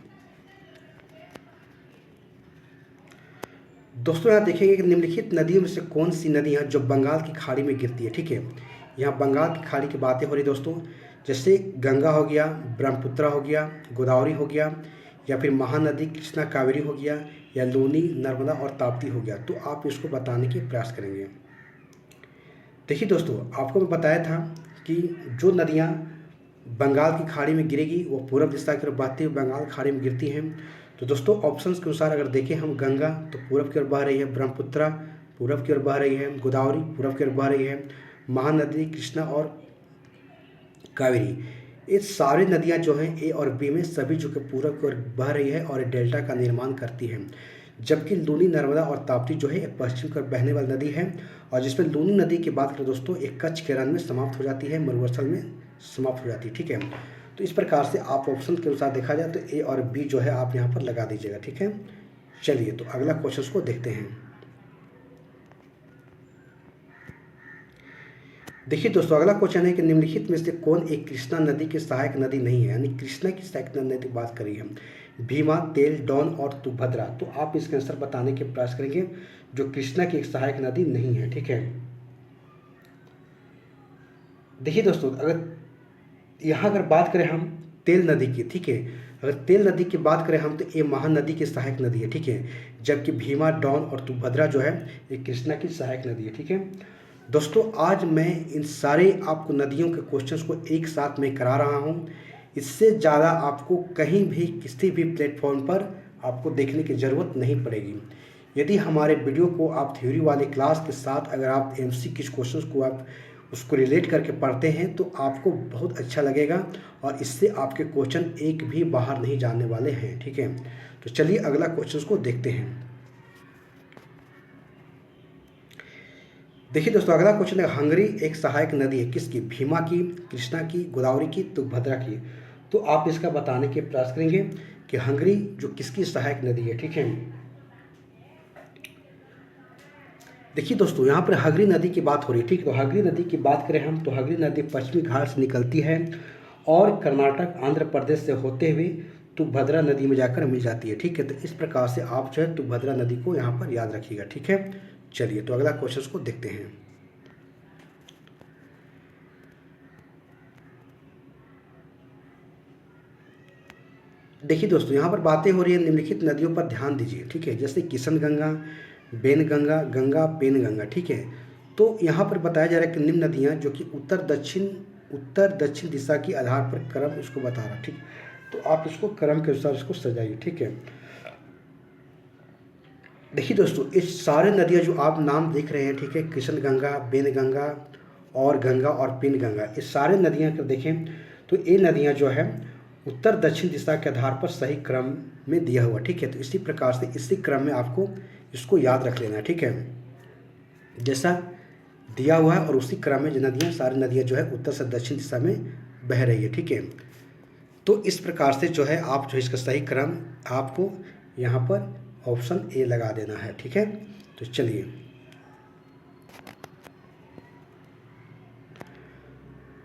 दोस्तों यहाँ देखेंगे कि निम्नलिखित नदियों में से कौन सी नदी है जो बंगाल की खाड़ी में गिरती है। ठीक है, यहाँ बंगाल की खाड़ी की बातें हो रही दोस्तों, जैसे गंगा हो गया, ब्रह्मपुत्र हो गया, गोदावरी हो गया या फिर महानदी कृष्णा कावेरी हो गया या लूनी, नर्मदा और ताप्ती हो गया। तो आप इसको बताने के प्रयास करेंगे। देखिए दोस्तों आपको मैं बताया था कि जो नदियाँ बंगाल की खाड़ी में गिरेगी वो पूर्व दिशा की तरफ बहती हुई बंगाल खाड़ी में गिरती हैं। तो दोस्तों ऑप्शंस के अनुसार अगर देखें हम, गंगा तो पूरब की ओर बह रही है, ब्रह्मपुत्रा पूरब की ओर बह रही है, गोदावरी पूरब की ओर बह रही है, महानदी कृष्णा और कावेरी, ये सारी नदियां जो हैं ए और बी में सभी जो कि पूरब की ओर बह रही है और डेल्टा का निर्माण करती हैं। जबकि लूनी, नर्मदा और ताप्ती जो है एक पश्चिम की ओर बहने वाली नदी है, और जिसमें लूनी नदी की बात करें दोस्तों, एक कच्छ के रण में समाप्त हो जाती है, मरुस्थल में समाप्त हो जाती है। ठीक है, तो इस प्रकार से आप ऑप्शन के अनुसार देखा जाए तो ए और बी जो है आप यहाँ पर लगा दीजिएगा। ठीक है, चलिए तो अगला क्वेश्चन को देखते हैं। देखिए दोस्तों, अगला क्वेश्चन है कि निम्नलिखित में से कौन एक कृष्णा नदी की सहायक नदी नहीं है, यानी कृष्णा की सहायक नदी की बात करी हम, भीमा, तेल, डॉन और तुभद्रा। तो आप इसके आंसर बताने के प्रयास करेंगे जो कृष्णा की एक सहायक नदी नहीं है। ठीक है, देखिए दोस्तों, अगर बात करें हम तेल नदी की, ठीक है, अगर तेल नदी की बात करें हम तो ये महानदी की सहायक नदी है। ठीक है, जबकि भीमा, डॉन और तुभद्रा जो है ये कृष्णा की सहायक नदी है। ठीक है दोस्तों, आज मैं इन सारे आपको नदियों के क्वेश्चंस को एक साथ में करा रहा हूँ। इससे ज़्यादा आपको कहीं भी किसी भी प्लेटफॉर्म पर आपको देखने की ज़रूरत नहीं पड़ेगी। यदि हमारे वीडियो को आप थ्योरी वाले क्लास के साथ अगर आप एमसीक्यू क्वेश्चंस को आप उसको रिलेट करके पढ़ते हैं तो आपको बहुत अच्छा लगेगा, और इससे आपके क्वेश्चन एक भी बाहर नहीं जाने वाले हैं। ठीक है, तो चलिए अगला क्वेश्चन को देखते हैं। देखिए दोस्तों, अगला क्वेश्चन है, हंगरी एक सहायक नदी है किसकी, भीमा की, कृष्णा की, गोदावरी की, तुभद्रा की। तो आप इसका बताने के प्रयास करेंगे कि हंगरी जो किसकी सहायक नदी है। ठीक है, देखिए दोस्तों, यहाँ पर हंगरी नदी की बात हो रही है। ठीक, तो हंगरी नदी की बात करें हम तो हंगरी नदी पश्चिमी घाट से निकलती है और कर्नाटक, आंध्र प्रदेश से होते हुए तुभद्रा नदी में जाकर मिल जाती है। ठीक है, तो इस प्रकार से आप जो है तुभद्रा नदी को यहाँ पर याद रखिएगा। ठीक है, चलिए तो अगला क्वेश्चन को देखते हैं। देखिए दोस्तों, यहाँ पर बातें हो रही है, निम्नलिखित नदियों पर ध्यान दीजिए। ठीक है, जैसे किशन गंगा, बेन गंगा, गंगा पेन गंगा। ठीक है, तो यहाँ पर बताया जा रहा है कि निम्न नदियाँ जो कि उत्तर दक्षिण दिशा के आधार पर क्रम इसको बता रहा है। ठीक, तो आप इसको क्रम के अनुसार इसको सजाइए। ठीक है, देखिए दोस्तों, इस सारे नदियाँ जो आप नाम देख रहे हैं, ठीक है, कृष्ण गंगा, बेन गंगा और पेन गंगा, इस सारे नदियाँ को देखें तो ये नदियाँ जो है उत्तर दक्षिण दिशा के आधार पर सही क्रम में दिया हुआ। ठीक है, तो इसी प्रकार से इसी क्रम में आपको इसको याद रख लेना है। ठीक है, जैसा दिया हुआ है और उसी क्रम में जो नदियाँ, सारी नदियाँ जो है उत्तर से दक्षिण दिशा में बह रही है। ठीक है, तो इस प्रकार से जो है आप जो इसका सही क्रम आपको यहाँ पर ऑप्शन ए लगा देना है। ठीक है, तो चलिए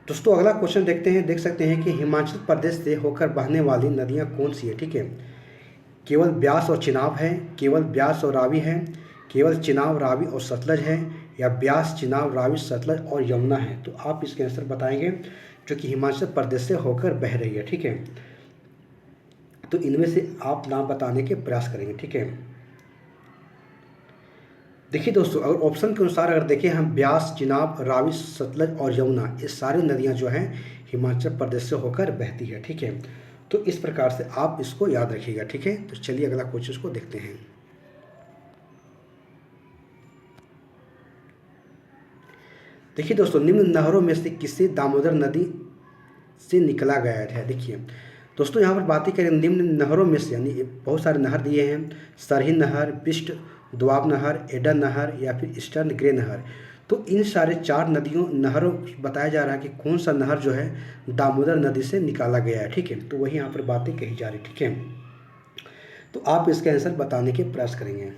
दोस्तों अगला क्वेश्चन देखते हैं। देख सकते हैं कि हिमाचल प्रदेश से होकर बहने वाली नदियाँ कौन सी है। ठीक है, केवल ब्यास और चिनाब है, केवल ब्यास और रावी है, केवल चिनाब, रावी और सतलज है, या ब्यास, चिनाब, रावी, सतलज और यमुना है। तो आप इसके आंसर बताएंगे जो कि हिमाचल प्रदेश से होकर बह रही है। ठीक है, तो इनमें से आप नाम बताने के प्रयास करेंगे। ठीक है, देखिए दोस्तों, अगर ऑप्शन के अनुसार अगर देखें हम, ब्यास, चिनाब, रावी, सतलज और यमुना, ये सारी नदियां जो हैं हिमाचल प्रदेश से होकर बहती है। ठीक है, तो इस प्रकार से आप इसको याद रखिएगा। ठीक है, तो चलिए अगला क्वेश्चन को देखते हैं। देखिए दोस्तों, निम्न नहरों में से किसे दामोदर नदी से निकला गया है। देखिए दोस्तों, यहाँ पर बातें करें निम्न नहरों में से, यानी बहुत सारे नहर दिए हैं, सरही नहर, बिस्ट दोआब नहर, एडन नहर या फिर ईस्टर्न ग्रे नहर। तो इन सारे चार नहरों बताया जा रहा है कि कौन सा नहर जो है दामोदर नदी से निकाला गया है। ठीक है, तो वही यहाँ पर बातें कही जा रही। ठीक है, तो आप इसके आंसर बताने के प्रयास करेंगे।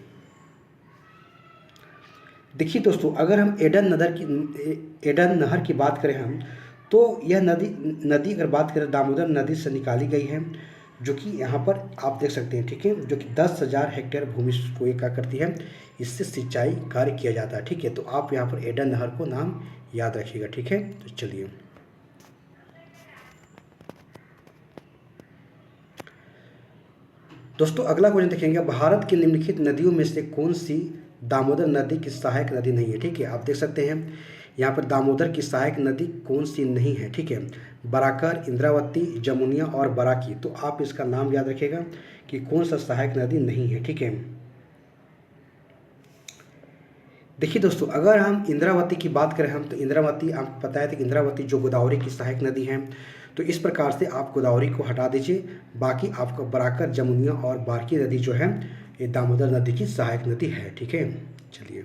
देखिए दोस्तों, अगर हम एडन नहर की बात करें हम, तो यह नदी अगर बात करें दामोदर नदी से निकाली गई है, जो कि यहाँ पर आप देख सकते हैं। ठीक है, जो कि 10,000 हेक्टेयर भूमि को ये क्या करती है, इससे सिंचाई कार्य किया जाता है। ठीक है, तो आप यहाँ पर एडन नहर को नाम याद रखिएगा। ठीक है, तो चलिए दोस्तों अगला क्वेश्चन देखेंगे, भारत की निम्नलिखित नदियों में से कौन सी दामोदर नदी की सहायक नदी नहीं है। ठीक है, आप देख सकते हैं यहाँ पर दामोदर की सहायक नदी कौन सी नहीं है, ठीक है। बराकर, इंद्रावती, जमुनिया और बराकी। तो आप इसका नाम याद रखिएगा कि कौन सा सहायक नदी नहीं है, ठीक है। देखिए दोस्तों, अगर हम इंद्रावती की बात करें हम, तो इंद्रावती आपको पता है कि इंद्रावती जो गोदावरी की सहायक नदी है, तो इस प्रकार से आप गोदावरी को हटा दीजिए। बाकी आपको बराकर, जमुनिया और बारकी नदी जो है ये दामोदर नदी की सहायक नदी है, ठीक है। चलिए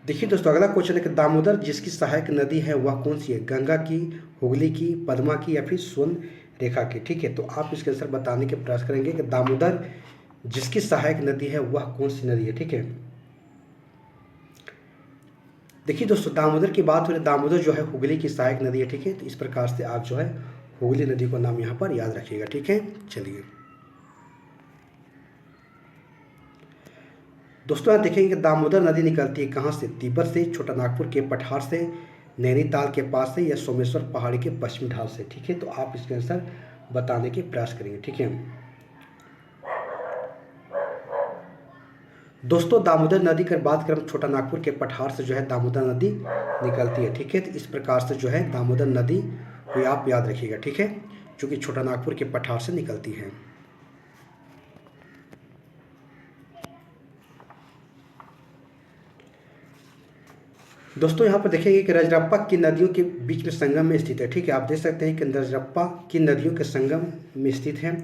देखिए दोस्तों, अगला क्वेश्चन है कि दामोदर जिसकी सहायक नदी है वह कौन सी है? गंगा की, हुगली की, पद्मा की या फिर स्वर्ण रेखा की, ठीक है। तो आप इसके आंसर बताने के प्रयास करेंगे कि दामोदर जिसकी सहायक नदी है वह कौन सी नदी है, ठीक है। देखिए दोस्तों, दामोदर की बात हो रही, दामोदर जो है हुगली की सहायक नदी है, ठीक है। तो इस प्रकार से आप जो है हुगली नदी को नाम यहाँ पर याद रखिएगा, ठीक है। चलिए दोस्तों, यहाँ देखेंगे कि दामोदर नदी निकलती है कहाँ से? तिब्बत से, छोटा नागपुर के पठार से, नैनीताल के पास से या सोमेश्वर पहाड़ी के पश्चिमी ढाल से, ठीक है। तो आप इसके आंसर बताने के प्रयास करेंगे, ठीक है। दोस्तों, दामोदर नदी की बात करें, छोटा नागपुर के पठार से जो है दामोदर नदी निकलती है, ठीक है। तो इस प्रकार से जो है दामोदर नदी को आप याद रखिएगा, ठीक है, जो कि छोटा नागपुर के पठार से निकलती है। दोस्तों, यहाँ पर देखेंगे कि रजरप्पा किन नदियों के बीच में संगम में स्थित है, ठीक है। आप देख सकते हैं कि रजरप्पा किन नदियों के संगम में स्थित है?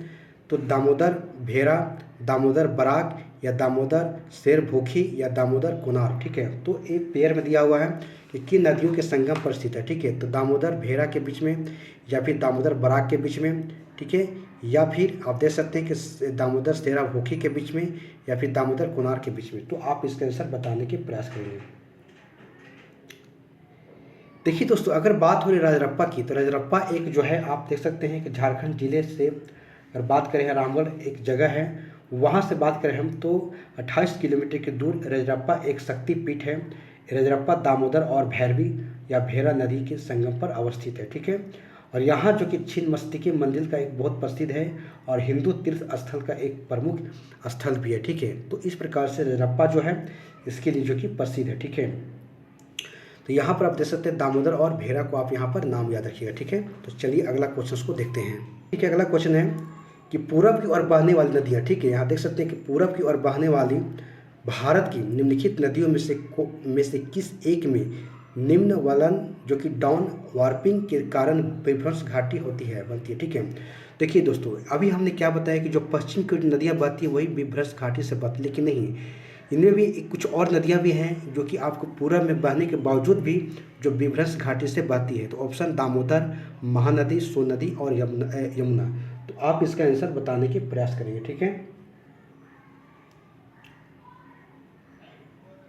तो दामोदर भेरा, दामोदर बराक या दामोदर शेरभूखी या दामोदर कुनार, ठीक है। तो एक पेयर में दिया हुआ है कि किन नदियों के संगम पर स्थित है, ठीक है। तो दामोदर भेरा के बीच में या फिर दामोदर बराक के बीच में, ठीक है, या फिर आप देख सकते हैं कि दामोदर शेराभूखी के बीच में या फिर दामोदर कुनार के बीच में। तो आप इसका आंसर बताने के प्रयास करेंगे। देखिए दोस्तों, अगर बात हो रही रजरप्पा की, तो रजरप्पा एक जो है आप देख सकते हैं कि झारखंड जिले से अगर बात करें, रामगढ़ एक जगह है, वहाँ से बात करें हम तो 28 किलोमीटर की दूर रजरप्पा एक शक्तिपीठ है। रजरप्पा दामोदर और भैरवी या भेरा नदी के संगम पर अवस्थित है, ठीक है। और यहाँ जो कि छिन्नमस्तिके मंदिर का एक बहुत प्रसिद्ध है और हिंदू तीर्थ स्थल का एक प्रमुख स्थल भी है, ठीक है। तो इस प्रकार से रजरप्पा जो है इसके लिए जो कि प्रसिद्ध है, ठीक है। तो यहाँ पर आप देख सकते हैं दामोदर और भेरा को आप यहाँ पर नाम याद रखिएगा, ठीक है। तो चलिए अगला क्वेश्चन को देखते हैं, ठीक है। अगला क्वेश्चन है कि पूरब की ओर बहने वाली नदियाँ, ठीक है। यहाँ देख सकते हैं कि पूरब की ओर बहने वाली भारत की निम्नलिखित नदियों में से किस एक में निम्न वलन जो कि डाउन वार्पिंग के कारण विभ्रंश घाटी होती है, बनती है, ठीक है। देखिए दोस्तों, अभी हमने क्या बताया कि जो पश्चिम की नदियाँ बहती है वही विभ्रंश घाटी से बहती, लेकिन नहीं, इनमें भी कुछ और नदियां भी हैं जो कि आपको पूरब में बहने के बावजूद भी जो विभ्रंश घाटी से बहती है। तो ऑप्शन दामोदर, महानदी, सोन नदी और यमुना। तो आप इसका आंसर बताने के प्रयास करेंगे, ठीक है।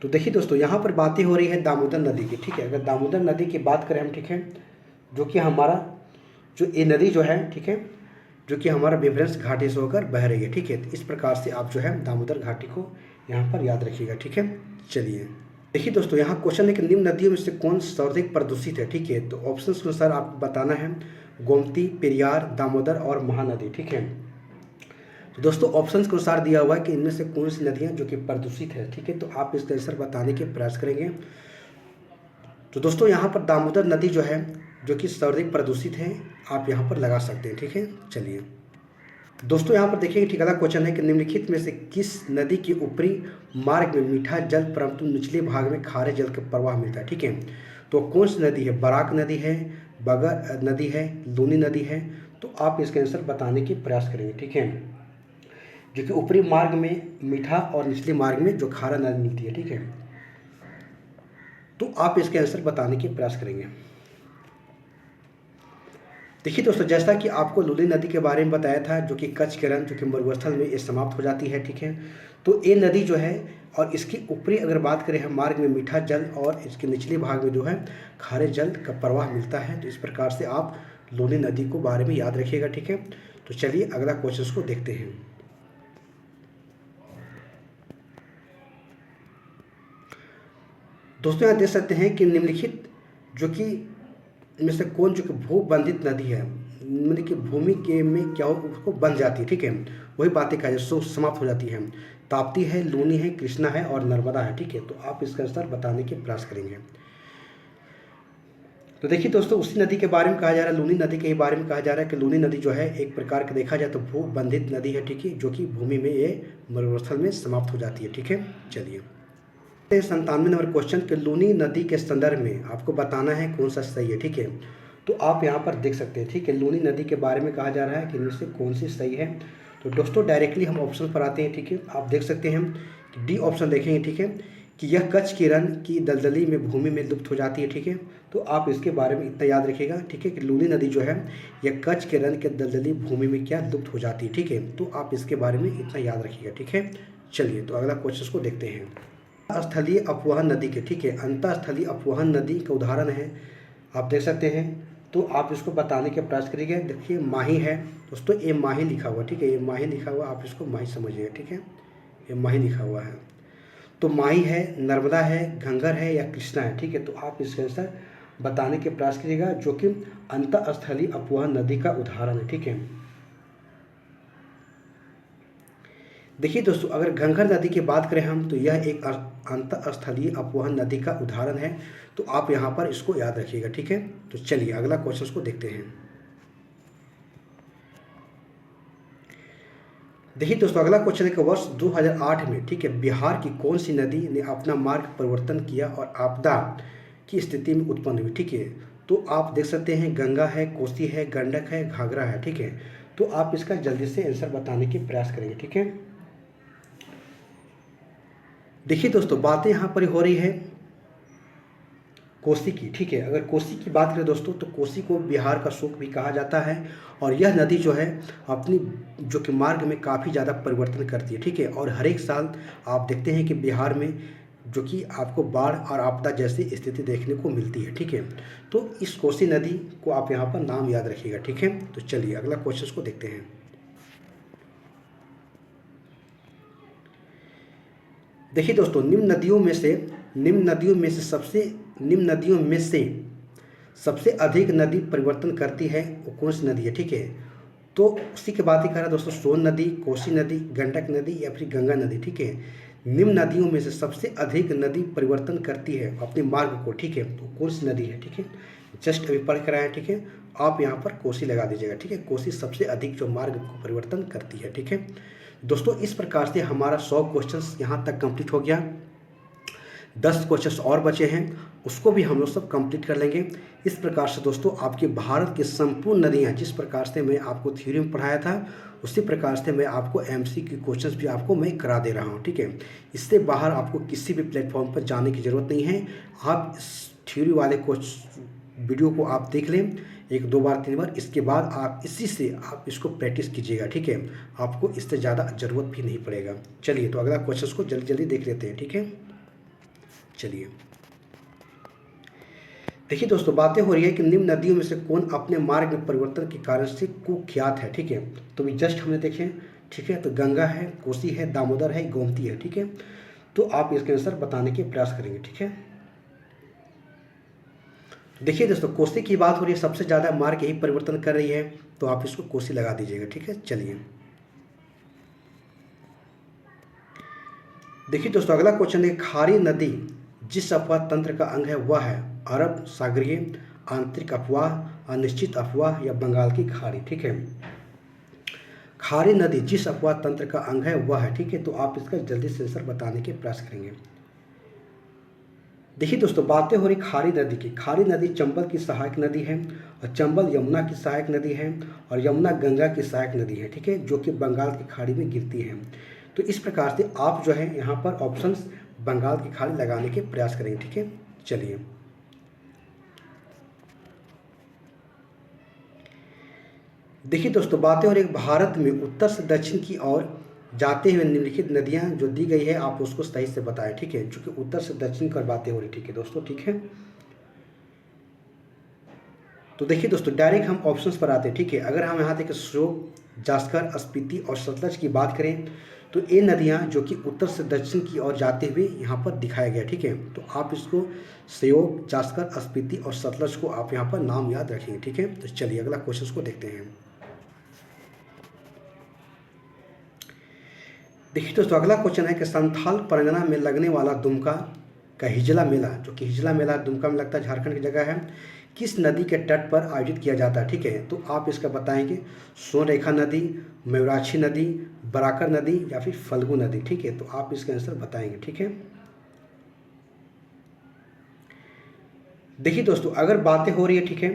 तो देखिए दोस्तों, यहाँ पर बातें हो रही है दामोदर नदी की, ठीक है। अगर दामोदर नदी की बात करें हम, ठीक है, जो कि हमारा जो ये नदी जो है, ठीक है, जो कि हमारा विभ्रंश घाटी से होकर बह रही है, ठीक है। तो इस प्रकार से आप जो है दामोदर घाटी को यहाँ पर याद रखिएगा, ठीक है। चलिए देखिए दोस्तों, यहाँ क्वेश्चन है कि निम्न नदियों में से कौन सर्वाधिक प्रदूषित है, ठीक है। तो ऑप्शन के अनुसार आपको बताना है गोमती, पेरियार, दामोदर और महानदी, ठीक है। तो दोस्तों ऑप्शन के अनुसार दिया हुआ है कि इनमें से कौन सी नदियाँ जो कि प्रदूषित है, ठीक है। तो आप इसका आंसर बताने के प्रयास करेंगे। तो दोस्तों यहाँ पर दामोदर नदी जो है जो कि सर्वाधिक प्रदूषित है, आप यहाँ पर लगा सकते हैं, ठीक है। चलिए दोस्तों, यहाँ पर देखिए ठीक अगला क्वेश्चन है कि निम्नलिखित में से किस नदी के ऊपरी मार्ग में मीठा जल परंतु निचले भाग में खारे जल का प्रवाह मिलता है, ठीक है। तो कौन सी नदी है? बराक नदी है, बगर नदी है, लूनी नदी है। तो आप इसका आंसर बताने की प्रयास करेंगे, ठीक है। जो कि ऊपरी मार्ग में मीठा और निचले मार्ग में जो खारा नदी मिलती है, ठीक है। तो आप इसके आंसर बताने की प्रयास करेंगे। देखिए दोस्तों, जैसा कि आपको लूनी नदी के बारे में बताया था, जो कि कच्छ के रण जो कि मरुस्थल में ये समाप्त हो जाती है, ठीक है। तो ये नदी जो है और इसकी ऊपरी अगर बात करें हम मार्ग में मीठा जल और इसके निचले भाग में जो है खारे जल का प्रवाह मिलता है। तो इस प्रकार से आप लूनी नदी को बारे में याद रखिएगा, ठीक है। तो चलिए अगला क्वेश्चन को देखते हैं। दोस्तों यहाँ देख सकते हैं कि निम्नलिखित जो कि इनमें से कौन जो कि भूबंधित नदी है, मतलब कि भूमि के में क्या हो उसको बन जाती है, ठीक है, वही बातें कहा जाए सो समाप्त हो जाती है। ताप्ती है, लूनी है, कृष्णा है और नर्मदा है। ठीक है, तो आप इसका आंसर बताने के प्रयास करेंगे। तो देखिए दोस्तों, उसी नदी के बारे में कहा जा रहा है, लूनी नदी के बारे में कहा जा रहा है कि लूनी नदी जो है एक प्रकार का देखा जाए तो भूबंधित नदी है। ठीक है, जो कि भूमि में ये मरुस्थल में समाप्त हो जाती है। ठीक है, चलिए 97 नंबर क्वेश्चन कि लूनी नदी के संदर्भ में आपको बताना है कौन सा सही है। ठीक है, तो आप यहाँ पर देख सकते हैं। ठीक है, लूनी नदी के बारे में कहा जा रहा है कि इनमें से कौन सी सही है। तो दोस्तों डायरेक्टली हम ऑप्शन पर आते हैं। ठीक है, आप देख सकते हैं कि डी ऑप्शन देखेंगे। ठीक है, कि यह कच्छ की रण की दलदली में भूमि में लुप्त हो जाती है। ठीक है, तो आप इसके बारे में इतना याद रखिएगा। ठीक है, कि लूनी नदी जो है यह कच्छ के रण के दलदली भूमि में क्या लुप्त हो जाती है। ठीक है, तो आप इसके बारे में इतना याद रखिएगा। ठीक है, चलिए तो अगला क्वेश्चन को देखते हैं। स्थलीय अपवहन नदी के, ठीक है, अंतःस्थलीय अपवहन नदी का उदाहरण है, आप देख सकते हैं। तो आप इसको बताने के प्रयास करिएगा। देखिए माही है दोस्तों, ये माही लिखा हुआ। ठीक है, ये माही लिखा हुआ, आप इसको माही समझिएगा। ठीक है, ये माही लिखा हुआ है। तो माही है, नर्मदा है, घंघर है या कृष्णा है। ठीक है, तो आप इसके आंसर बताने के प्रयास करिएगा, जो कि अंतःस्थलीय अपवहन नदी का उदाहरण है। ठीक है, देखिए दोस्तों, अगर घंघर नदी की बात करें हम, तो यह एक अंतःस्थलीय अपवहन नदी का उदाहरण है। तो आप यहाँ पर इसको याद रखिएगा। ठीक है, तो चलिए अगला क्वेश्चन को देखते हैं। देखिए दोस्तों, अगला क्वेश्चन है कि वर्ष 2008 में, ठीक है, बिहार की कौन सी नदी ने अपना मार्ग परिवर्तन किया और आपदा की स्थिति में उत्पन्न हुई। ठीक है, तो आप देख सकते हैं गंगा है, कोसी है, गंडक है, घाघरा है। ठीक है, तो आप इसका जल्दी से आंसर बताने के प्रयास करेंगे। ठीक है, देखिए दोस्तों, बातें यहाँ पर हो रही है कोसी की। ठीक है, अगर कोसी की बात करें दोस्तों, तो कोसी को बिहार का शोक भी कहा जाता है। और यह नदी जो है अपनी जो कि मार्ग में काफ़ी ज़्यादा परिवर्तन करती है। ठीक है, और हर एक साल आप देखते हैं कि बिहार में जो कि आपको बाढ़ और आपदा जैसी स्थिति देखने को मिलती है। ठीक है, तो इस कोसी नदी को आप यहाँ पर नाम याद रखिएगा। ठीक है, तो चलिए अगला क्वेश्चन को देखते हैं। देखिए दोस्तों, निम्न नदियों में से सबसे अधिक नदी परिवर्तन करती है वो कौन सी नदी है। ठीक है, तो उसी की बात ही कर रहा है दोस्तों, सोन नदी, कोसी नदी, गंडक नदी या फिर गंगा नदी। ठीक है, निम्न नदियों में से सबसे अधिक नदी परिवर्तन करती है अपने मार्ग को। ठीक है, तो कौन सी नदी है। ठीक है, जस्ट अभी पढ़ कर आए। ठीक है, आप यहाँ पर कोसी लगा दीजिएगा। ठीक है, कोसी सबसे अधिक जो मार्ग को परिवर्तन करती है। ठीक है दोस्तों, इस प्रकार से हमारा 100 क्वेश्चंस यहाँ तक कंप्लीट हो गया। 10 क्वेश्चंस और बचे हैं, उसको भी हम लोग सब कंप्लीट कर लेंगे। इस प्रकार से दोस्तों आपके भारत की संपूर्ण नदियाँ, जिस प्रकार से मैं आपको थ्योरी में पढ़ाया था, उसी प्रकार से मैं आपको एमसीक्यू क्वेश्चंस भी आपको मैं करा दे रहा हूँ। ठीक है, इससे बाहर आपको किसी भी प्लेटफॉर्म पर जाने की ज़रूरत नहीं है। आप इस थ्योरी वाले वीडियो को आप देख लें 1 2 बार 3 बार, इसके बाद आप इसी से आप इसको प्रैक्टिस कीजिएगा। ठीक है, आपको इससे ज़्यादा ज़रूरत भी नहीं पड़ेगा। चलिए तो अगला क्वेश्चन को जल्दी जल्दी देख लेते हैं। ठीक है, चलिए देखिए दोस्तों, बातें हो रही है कि निम्न नदियों में से कौन अपने मार्ग में परिवर्तन के कारण से कुख्यात है। ठीक है, तो भी जस्ट हमने देखे। ठीक है, तो गंगा है, कोसी है, दामोदर है, गोमती है। ठीक है, तो आप इसके आंसर बताने के प्रयास करेंगे। ठीक है, देखिए दोस्तों, कोसी की बात हो रही है, सबसे ज़्यादा मार्ग यही परिवर्तन कर रही है, तो आप इसको कोसी लगा दीजिएगा। ठीक है, चलिए देखिए दोस्तों, अगला क्वेश्चन है, खारी नदी जिस अपवाह तंत्र का अंग है वह है अरब सागरीय, आंतरिक अपवाह, अनिश्चित अपवाह या बंगाल की खाड़ी। ठीक है, खारी नदी जिस अपवाह तंत्र का अंग है वह है। ठीक है, तो आप इसका जल्दी से आंसर बताने के प्रयास करेंगे। देखिए दोस्तों, बातें हो रही खारी नदी की। खारी नदी चंबल की सहायक नदी है, और चंबल यमुना की सहायक नदी है, और यमुना गंगा की सहायक नदी है। ठीक है, जो कि बंगाल की खाड़ी में गिरती है। तो इस प्रकार से आप जो है यहाँ पर ऑप्शंस बंगाल की खाड़ी लगाने के प्रयास करेंगे। ठीक है, चलिए देखिए दोस्तों, बातें हो रही भारत में उत्तर से दक्षिण की ओर जाते हुए निम्नलिखित नदियां जो दी गई है आप उसको सही से बताएं। ठीक है, चूंकि उत्तर से दक्षिण की बातें हो रही। ठीक है दोस्तों, ठीक है, तो देखिए दोस्तों, डायरेक्ट हम ऑप्शंस पर आते हैं। ठीक है, अगर हम यहाँ देखें श्योक, जास्कर, स्पीति और सतलज की बात करें, तो ये नदियाँ जो कि उत्तर से दक्षिण की ओर जाते हुए यहाँ पर दिखाया गया। ठीक है, तो आप इसको श्योक, जास्कर, स्पीति और सतलज को आप यहाँ पर नाम याद रखेंगे। ठीक है, तो चलिए अगला क्वेश्चन को देखते हैं। देखिए दोस्तों, अगला क्वेश्चन है कि संथाल परगना में लगने वाला दुमका का हिजला मेला, जो कि हिजला मेला दुमका में लगता है, झारखंड की जगह है, किस नदी के तट पर आयोजित किया जाता है? ठीक है, तो आप इसका बताएंगे सोनरेखा नदी, मयूराक्षी नदी, बराकर नदी या फिर फल्गु नदी। ठीक है, तो आप इसका आंसर बताएंगे। ठीक है, देखिए दोस्तों, अगर बातें हो रही है, ठीक है,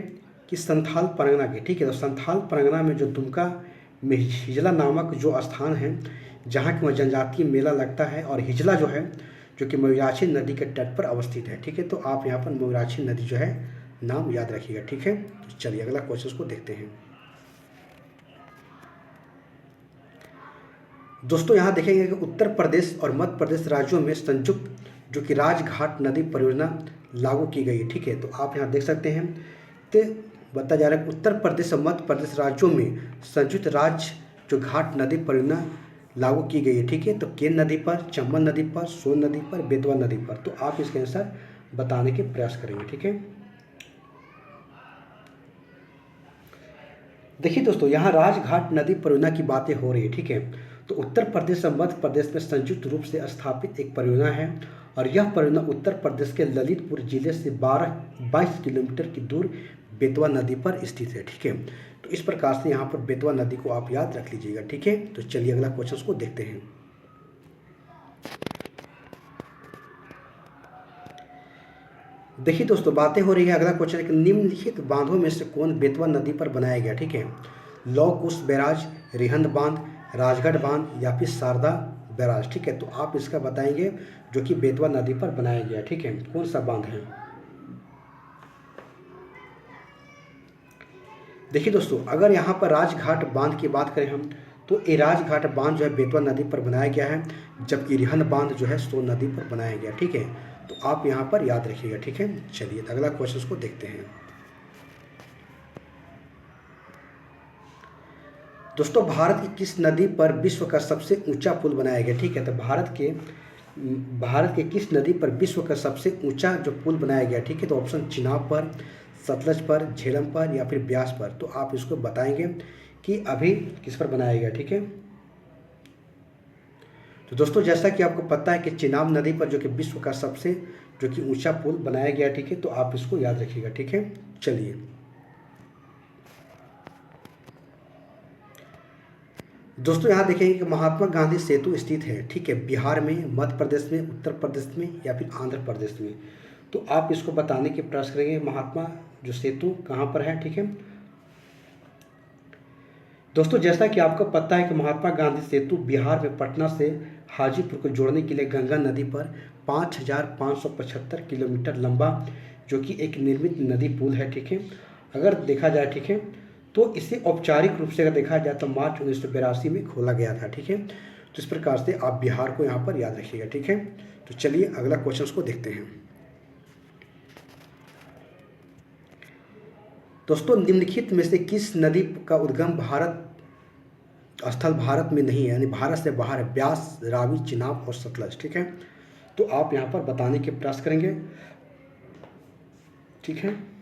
कि संथाल परगना की, ठीक है, तो संथाल परगना में जो दुमका में हिजला नामक जो स्थान है जहाँ की वह जनजातीय मेला लगता है, और हिजला जो है जो कि मयूराक्षी नदी के तट पर अवस्थित है। ठीक है, तो आप यहाँ पर मयूराक्षी नदी जो है नाम याद रखिएगा। ठीक है, तो चलिए अगला क्वेश्चन को देखते हैं। दोस्तों यहाँ देखेंगे कि उत्तर प्रदेश और मध्य प्रदेश राज्यों में संयुक्त जो कि राजघाट नदी परियोजना लागू की गई है। ठीक है, तो आप यहाँ देख सकते हैं, तो बताया जा रहा है उत्तर प्रदेश और मध्य प्रदेश राज्यों में संयुक्त राज्य जो घाट नदी परियोजना लागू की गई है। ठीक है, तो केन नदी पर, चंबल नदी पर, सोन नदी पर, बेतवा नदी पर। तो आप इसके आंसर बताने के प्रयास करेंगे। ठीक है, देखिए दोस्तों, यहाँ राजघाट नदी परियोजना की बातें हो रही है। ठीक है, तो उत्तर प्रदेश और मध्य प्रदेश में संयुक्त रूप से स्थापित एक परियोजना है, और यह परियोजना उत्तर प्रदेश के ललितपुर जिले से 22 किलोमीटर की दूर बेतवा नदी पर स्थित है। ठीक है, तो इस प्रकार से यहाँ पर बेतवा नदी को आप याद रख लीजिएगा। ठीक है, तो चलिए अगला क्वेश्चन को देखते हैं। देखिए दोस्तों, बातें हो रही है, अगला क्वेश्चन है कि निम्नलिखित बांधों में से कौन बेतवा नदी पर बनाया गया? ठीक है, लौह कुश बैराज, रिहंद बांध, राजगढ़ बांध या फिर शारदा बैराज। ठीक है, तो आप इसका बताएंगे जो कि बेतवा नदी पर बनाया गया। ठीक है, कौन सा बांध है? देखिए दोस्तों, अगर यहाँ पर राजघाट बांध की बात करें हम, तो ये राजघाट बांध जो है बेतवा नदी पर बनाया गया है, जबकि रिहंद बांध जो है सोन नदी पर बनाया गया। ठीक है, तो आप यहाँ पर याद रखिएगा। ठीक है, चलिए अगला क्वेश्चन को देखते हैं। दोस्तों, भारत की किस नदी पर विश्व का सबसे ऊंचा पुल बनाया गया? ठीक है, तो भारत के किस नदी पर विश्व का सबसे ऊंचा जो पुल बनाया गया? ठीक है, तो ऑप्शन चिनाब पर, सतलज पर, झेलम पर या फिर ब्यास पर। तो आप इसको बताएंगे कि अभी किस पर बनाया गया। ठीक है, तो दोस्तों, जैसा कि आपको पता है कि चिनाब नदी पर जो कि विश्व का सबसे जो कि ऊंचा पुल बनाया गया। ठीक है, तो आप इसको याद रखिएगा। ठीक है, चलिए दोस्तों, यहाँ देखेंगे कि महात्मा गांधी सेतु स्थित है, ठीक है, बिहार में, मध्य प्रदेश में, उत्तर प्रदेश में या फिर आंध्र प्रदेश में। तो आप इसको बताने के प्रयास करेंगे महात्मा जो सेतु कहाँ पर है। ठीक है दोस्तों, जैसा कि आपको पता है कि महात्मा गांधी सेतु बिहार में पटना से हाजीपुर को जोड़ने के लिए गंगा नदी पर 5,575 किलोमीटर लंबा जो कि एक निर्मित नदी पुल है। ठीक है, अगर देखा जाए, ठीक है, तो इसे औपचारिक रूप से अगर देखा जाए तो मार्च 1982 में खोला गया था। ठीक है, तो इस प्रकार से आप बिहार को यहाँ पर याद रखिएगा। ठीक है, तो चलिए अगला क्वेश्चन को देखते हैं। दोस्तों, निम्नलिखित में से किस नदी का उद्गम भारत में नहीं है, यानी भारत से बाहर है? ब्यास, रावी, चिनाब और सतलज। ठीक है, तो आप यहाँ पर बताने के प्रयास करेंगे। ठीक है,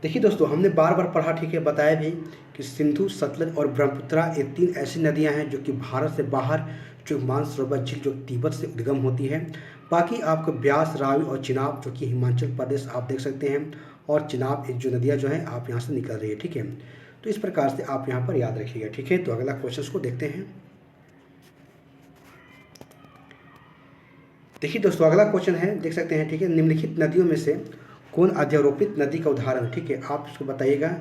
देखिए दोस्तों, हमने बार बार पढ़ा, ठीक है, बताया भी कि सिंधु, सतलज और ब्रह्मपुत्रा ये 3 ऐसी नदियां हैं जो कि भारत से बाहर जो मानसरोवर झील जो तिब्बत से उद्गम होती है। बाकी आपको ब्यास, रावी और चिनाब जो कि हिमाचल प्रदेश आप देख सकते हैं, और चिनाब एक जो नदियाँ जो हैं आप यहाँ से निकल रही है। ठीक है, तो इस प्रकार से आप यहाँ पर याद रखिएगा। ठीक है, तो अगला क्वेश्चन को देखते हैं। देखिए दोस्तों, अगला क्वेश्चन है, देख सकते हैं, ठीक है, निम्नलिखित नदियों में से कौन अध्यारोपित नदी का उदाहरण? ठीक है, आप इसको बताइएगा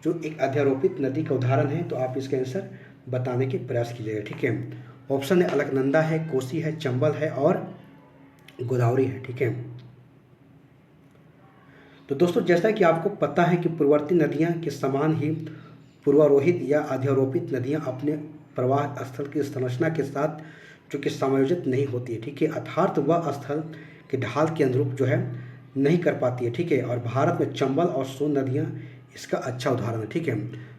जो एक अध्यारोपित नदी का उदाहरण है, तो आप इसका आंसर बताने के प्रयास कीजिएगा। ठीक है, ऑप्शन है अलकनंदा है, कोसी है, चंबल है और गोदावरी है। ठीक है, तो दोस्तों, जैसा कि आपको पता है कि पूर्ववर्ती नदियां के समान ही पूर्वारोहित या अध्यारोपित नदियां अपने प्रवाह स्थल की संरचना के साथ जो कि समायोजित नहीं होती है। ठीक है, अर्थात वह स्थल के ढाल के अनुरूप जो है नहीं कर पाती है। ठीक है, और भारत में चंबल और सोन नदियाँ इसका अच्छा उदाहरण है। ठीक है,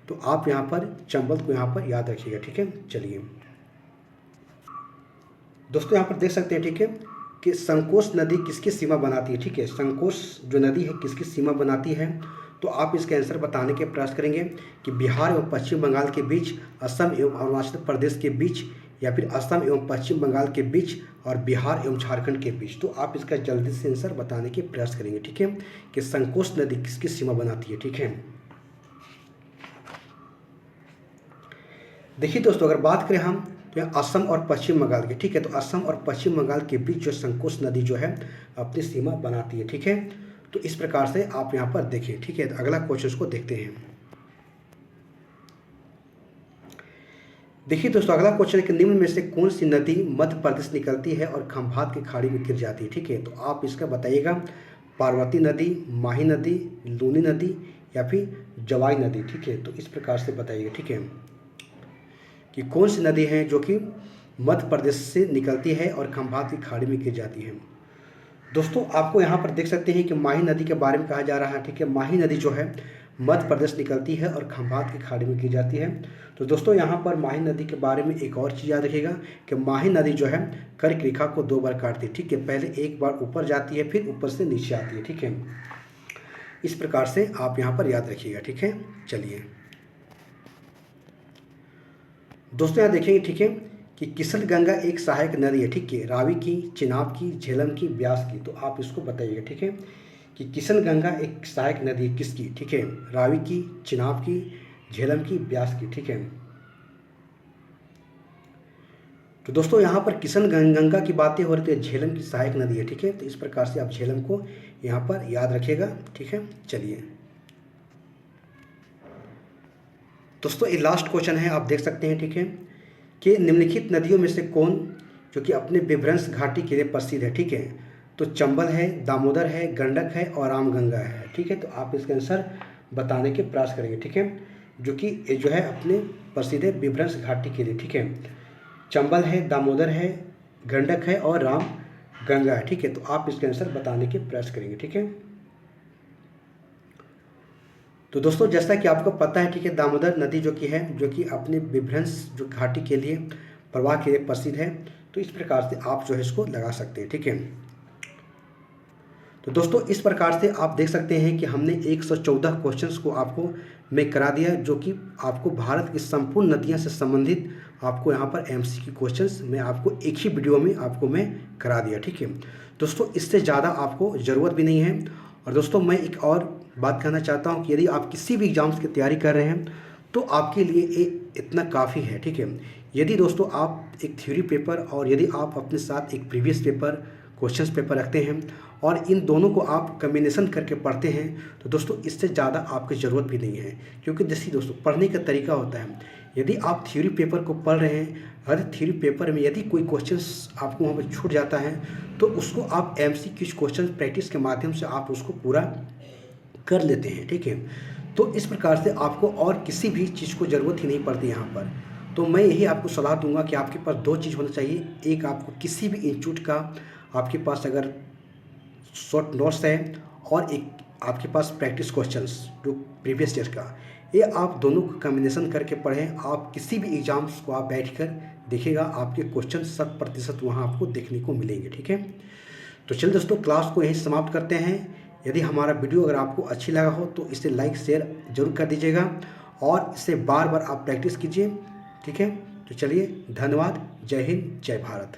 तो आप यहाँ पर चंबल को यहाँ पर याद रखिएगा। ठीक है, चलिए दोस्तों, यहाँ पर देख सकते हैं, ठीक है, कि संकोश नदी किसकी सीमा बनाती है? ठीक है, संकोश जो नदी है किसकी सीमा बनाती है? तो आप इसका आंसर बताने के प्रयास करेंगे कि बिहार एवं पश्चिम बंगाल के बीच, असम एवं अरुणाचल प्रदेश के बीच, या फिर असम एवं पश्चिम बंगाल के बीच और बिहार एवं झारखंड के बीच। तो आप इसका जल्दी से आंसर बताने के प्रयास करेंगे, ठीक है, कि संकोच नदी किसकी सीमा बनाती है, ठीक है। देखिए दोस्तों, अगर बात करें हम तो यहाँ असम और पश्चिम बंगाल की, ठीक है, तो असम और पश्चिम बंगाल के बीच जो संकोच नदी जो है अपनी सीमा बनाती है, ठीक है। तो इस प्रकार से आप यहाँ पर देखें, ठीक है। तो अगला क्वेश्चन को देखते हैं। देखिए दोस्तों, अगला क्वेश्चन है कि निम्न में से कौन सी नदी मध्य प्रदेश निकलती है और खंभात की खाड़ी में गिर जाती है, ठीक है। तो आप इसका बताइएगा, पार्वती नदी, माही नदी, लूनी नदी या फिर जवाई नदी, ठीक है। तो इस प्रकार से बताइएगा, ठीक है, कि कौन सी नदी है जो कि मध्य प्रदेश से निकलती है और खंभात की खाड़ी में गिर जाती है। दोस्तों, आपको यहाँ पर देख सकते हैं कि माही नदी के बारे में कहा जा रहा है, ठीक है। माही नदी जो है मध्य प्रदेश निकलती है और खंभात की खाड़ी में गिर जाती है। तो दोस्तों, यहाँ पर माही नदी के बारे में एक और चीज़ याद रखिएगा कि माही नदी जो है कर्क रेखा को 2 बार काटती है, ठीक है। पहले एक बार ऊपर जाती है, फिर ऊपर से नीचे आती है, ठीक है। इस प्रकार से आप यहाँ पर याद रखिएगा, ठीक है। चलिए दोस्तों, यहाँ देखेंगे, ठीक है, कि किशन गंगा एक सहायक नदी है, ठीक है, रावी की, चिनाब की, झेलम की, ब्यास की। तो आप इसको बताइएगा, ठीक है, कि किशन गंगा एक सहायक नदी है किसकी, ठीक है, रावी की, चिनाब की, झेलम की, ब्यास की, ठीक है। तो दोस्तों, यहाँ पर किशन गंगा की बातें हो रही है, झेलम की सहायक नदी है, ठीक है। तो इस प्रकार से आप झेलम को यहाँ पर याद रखिएगा, ठीक है। चलिए दोस्तों, ये लास्ट क्वेश्चन है, आप देख सकते हैं, ठीक है, कि निम्नलिखित नदियों में से कौन जो कि अपने विभ्रंश घाटी के लिए प्रसिद्ध है, ठीक है। तो चंबल है, दामोदर है, गंडक है और रामगंगा है, ठीक है। तो आप इसका आंसर बताने के प्रयास करेंगे, ठीक है, जो कि ये जो है अपने प्रसिद्ध है विभ्रंश घाटी के लिए, ठीक है। चंबल है, दामोदर है, गंडक है और रामगंगा है, ठीक है। तो आप इसका आंसर बताने के प्रयास करेंगे, ठीक है। तो दोस्तों, जैसा कि आपको पता है, ठीक है, दामोदर नदी जो कि अपने विभ्रंश जो घाटी के लिए, प्रवाह के लिए प्रसिद्ध है। तो इस प्रकार से आप जो है इसको लगा सकते हैं, ठीक है। तो दोस्तों, इस प्रकार से आप देख सकते हैं कि हमने 114 क्वेश्चंस को आपको मैं करा दिया, जो कि आपको भारत की संपूर्ण नदियां से संबंधित आपको यहाँ पर एमसीक्यू क्वेश्चंस मैं आपको एक ही वीडियो में आपको मैं करा दिया, ठीक है। दोस्तों, इससे ज़्यादा आपको ज़रूरत भी नहीं है। और दोस्तों, मैं एक और बात कहना चाहता हूँ कि यदि आप किसी भी एग्ज़ाम्स की तैयारी कर रहे हैं तो आपके लिए इतना काफ़ी है, ठीक है। यदि दोस्तों आप एक थ्योरी पेपर और यदि आप अपने साथ एक प्रीवियस पेपर, क्वेश्चंस पेपर रखते हैं और इन दोनों को आप कम्बिनेशन करके पढ़ते हैं, तो दोस्तों इससे ज़्यादा आपकी ज़रूरत भी नहीं है। क्योंकि जैसे दोस्तों पढ़ने का तरीका होता है, यदि आप थ्योरी पेपर को पढ़ रहे हैं, हर थ्योरी पेपर में यदि कोई क्वेश्चंस आपको वहाँ पर छूट जाता है तो उसको आप एमसीक्यू क्वेश्चन प्रैक्टिस के माध्यम से आप उसको पूरा कर लेते हैं, ठीक है। तो इस प्रकार से आपको और किसी भी चीज़ को ज़रूरत ही नहीं पड़ती यहाँ पर। तो मैं यही आपको सलाह दूंगा कि आपके पास 2 चीज़ होना चाहिए। एक, आपको किसी भी इंस्टीट्यूट का आपके पास अगर शॉर्ट नोट्स है और एक आपके पास प्रैक्टिस क्वेश्चंस जो प्रीवियस ईयर का, ये आप दोनों को कम्बिनेशन करके पढ़ें। आप किसी भी एग्ज़ाम्स को आप बैठकर देखिएगा, आपके क्वेश्चन 100% वहाँ आपको देखने को मिलेंगे, ठीक है। तो चलिए दोस्तों, क्लास को यहीं समाप्त करते हैं। यदि हमारा वीडियो अगर आपको अच्छी लगा हो तो इसे लाइक शेयर जरूर कर दीजिएगा और इसे बार बार आप प्रैक्टिस कीजिए, ठीक है। तो चलिए, धन्यवाद। जय हिंद, जय भारत।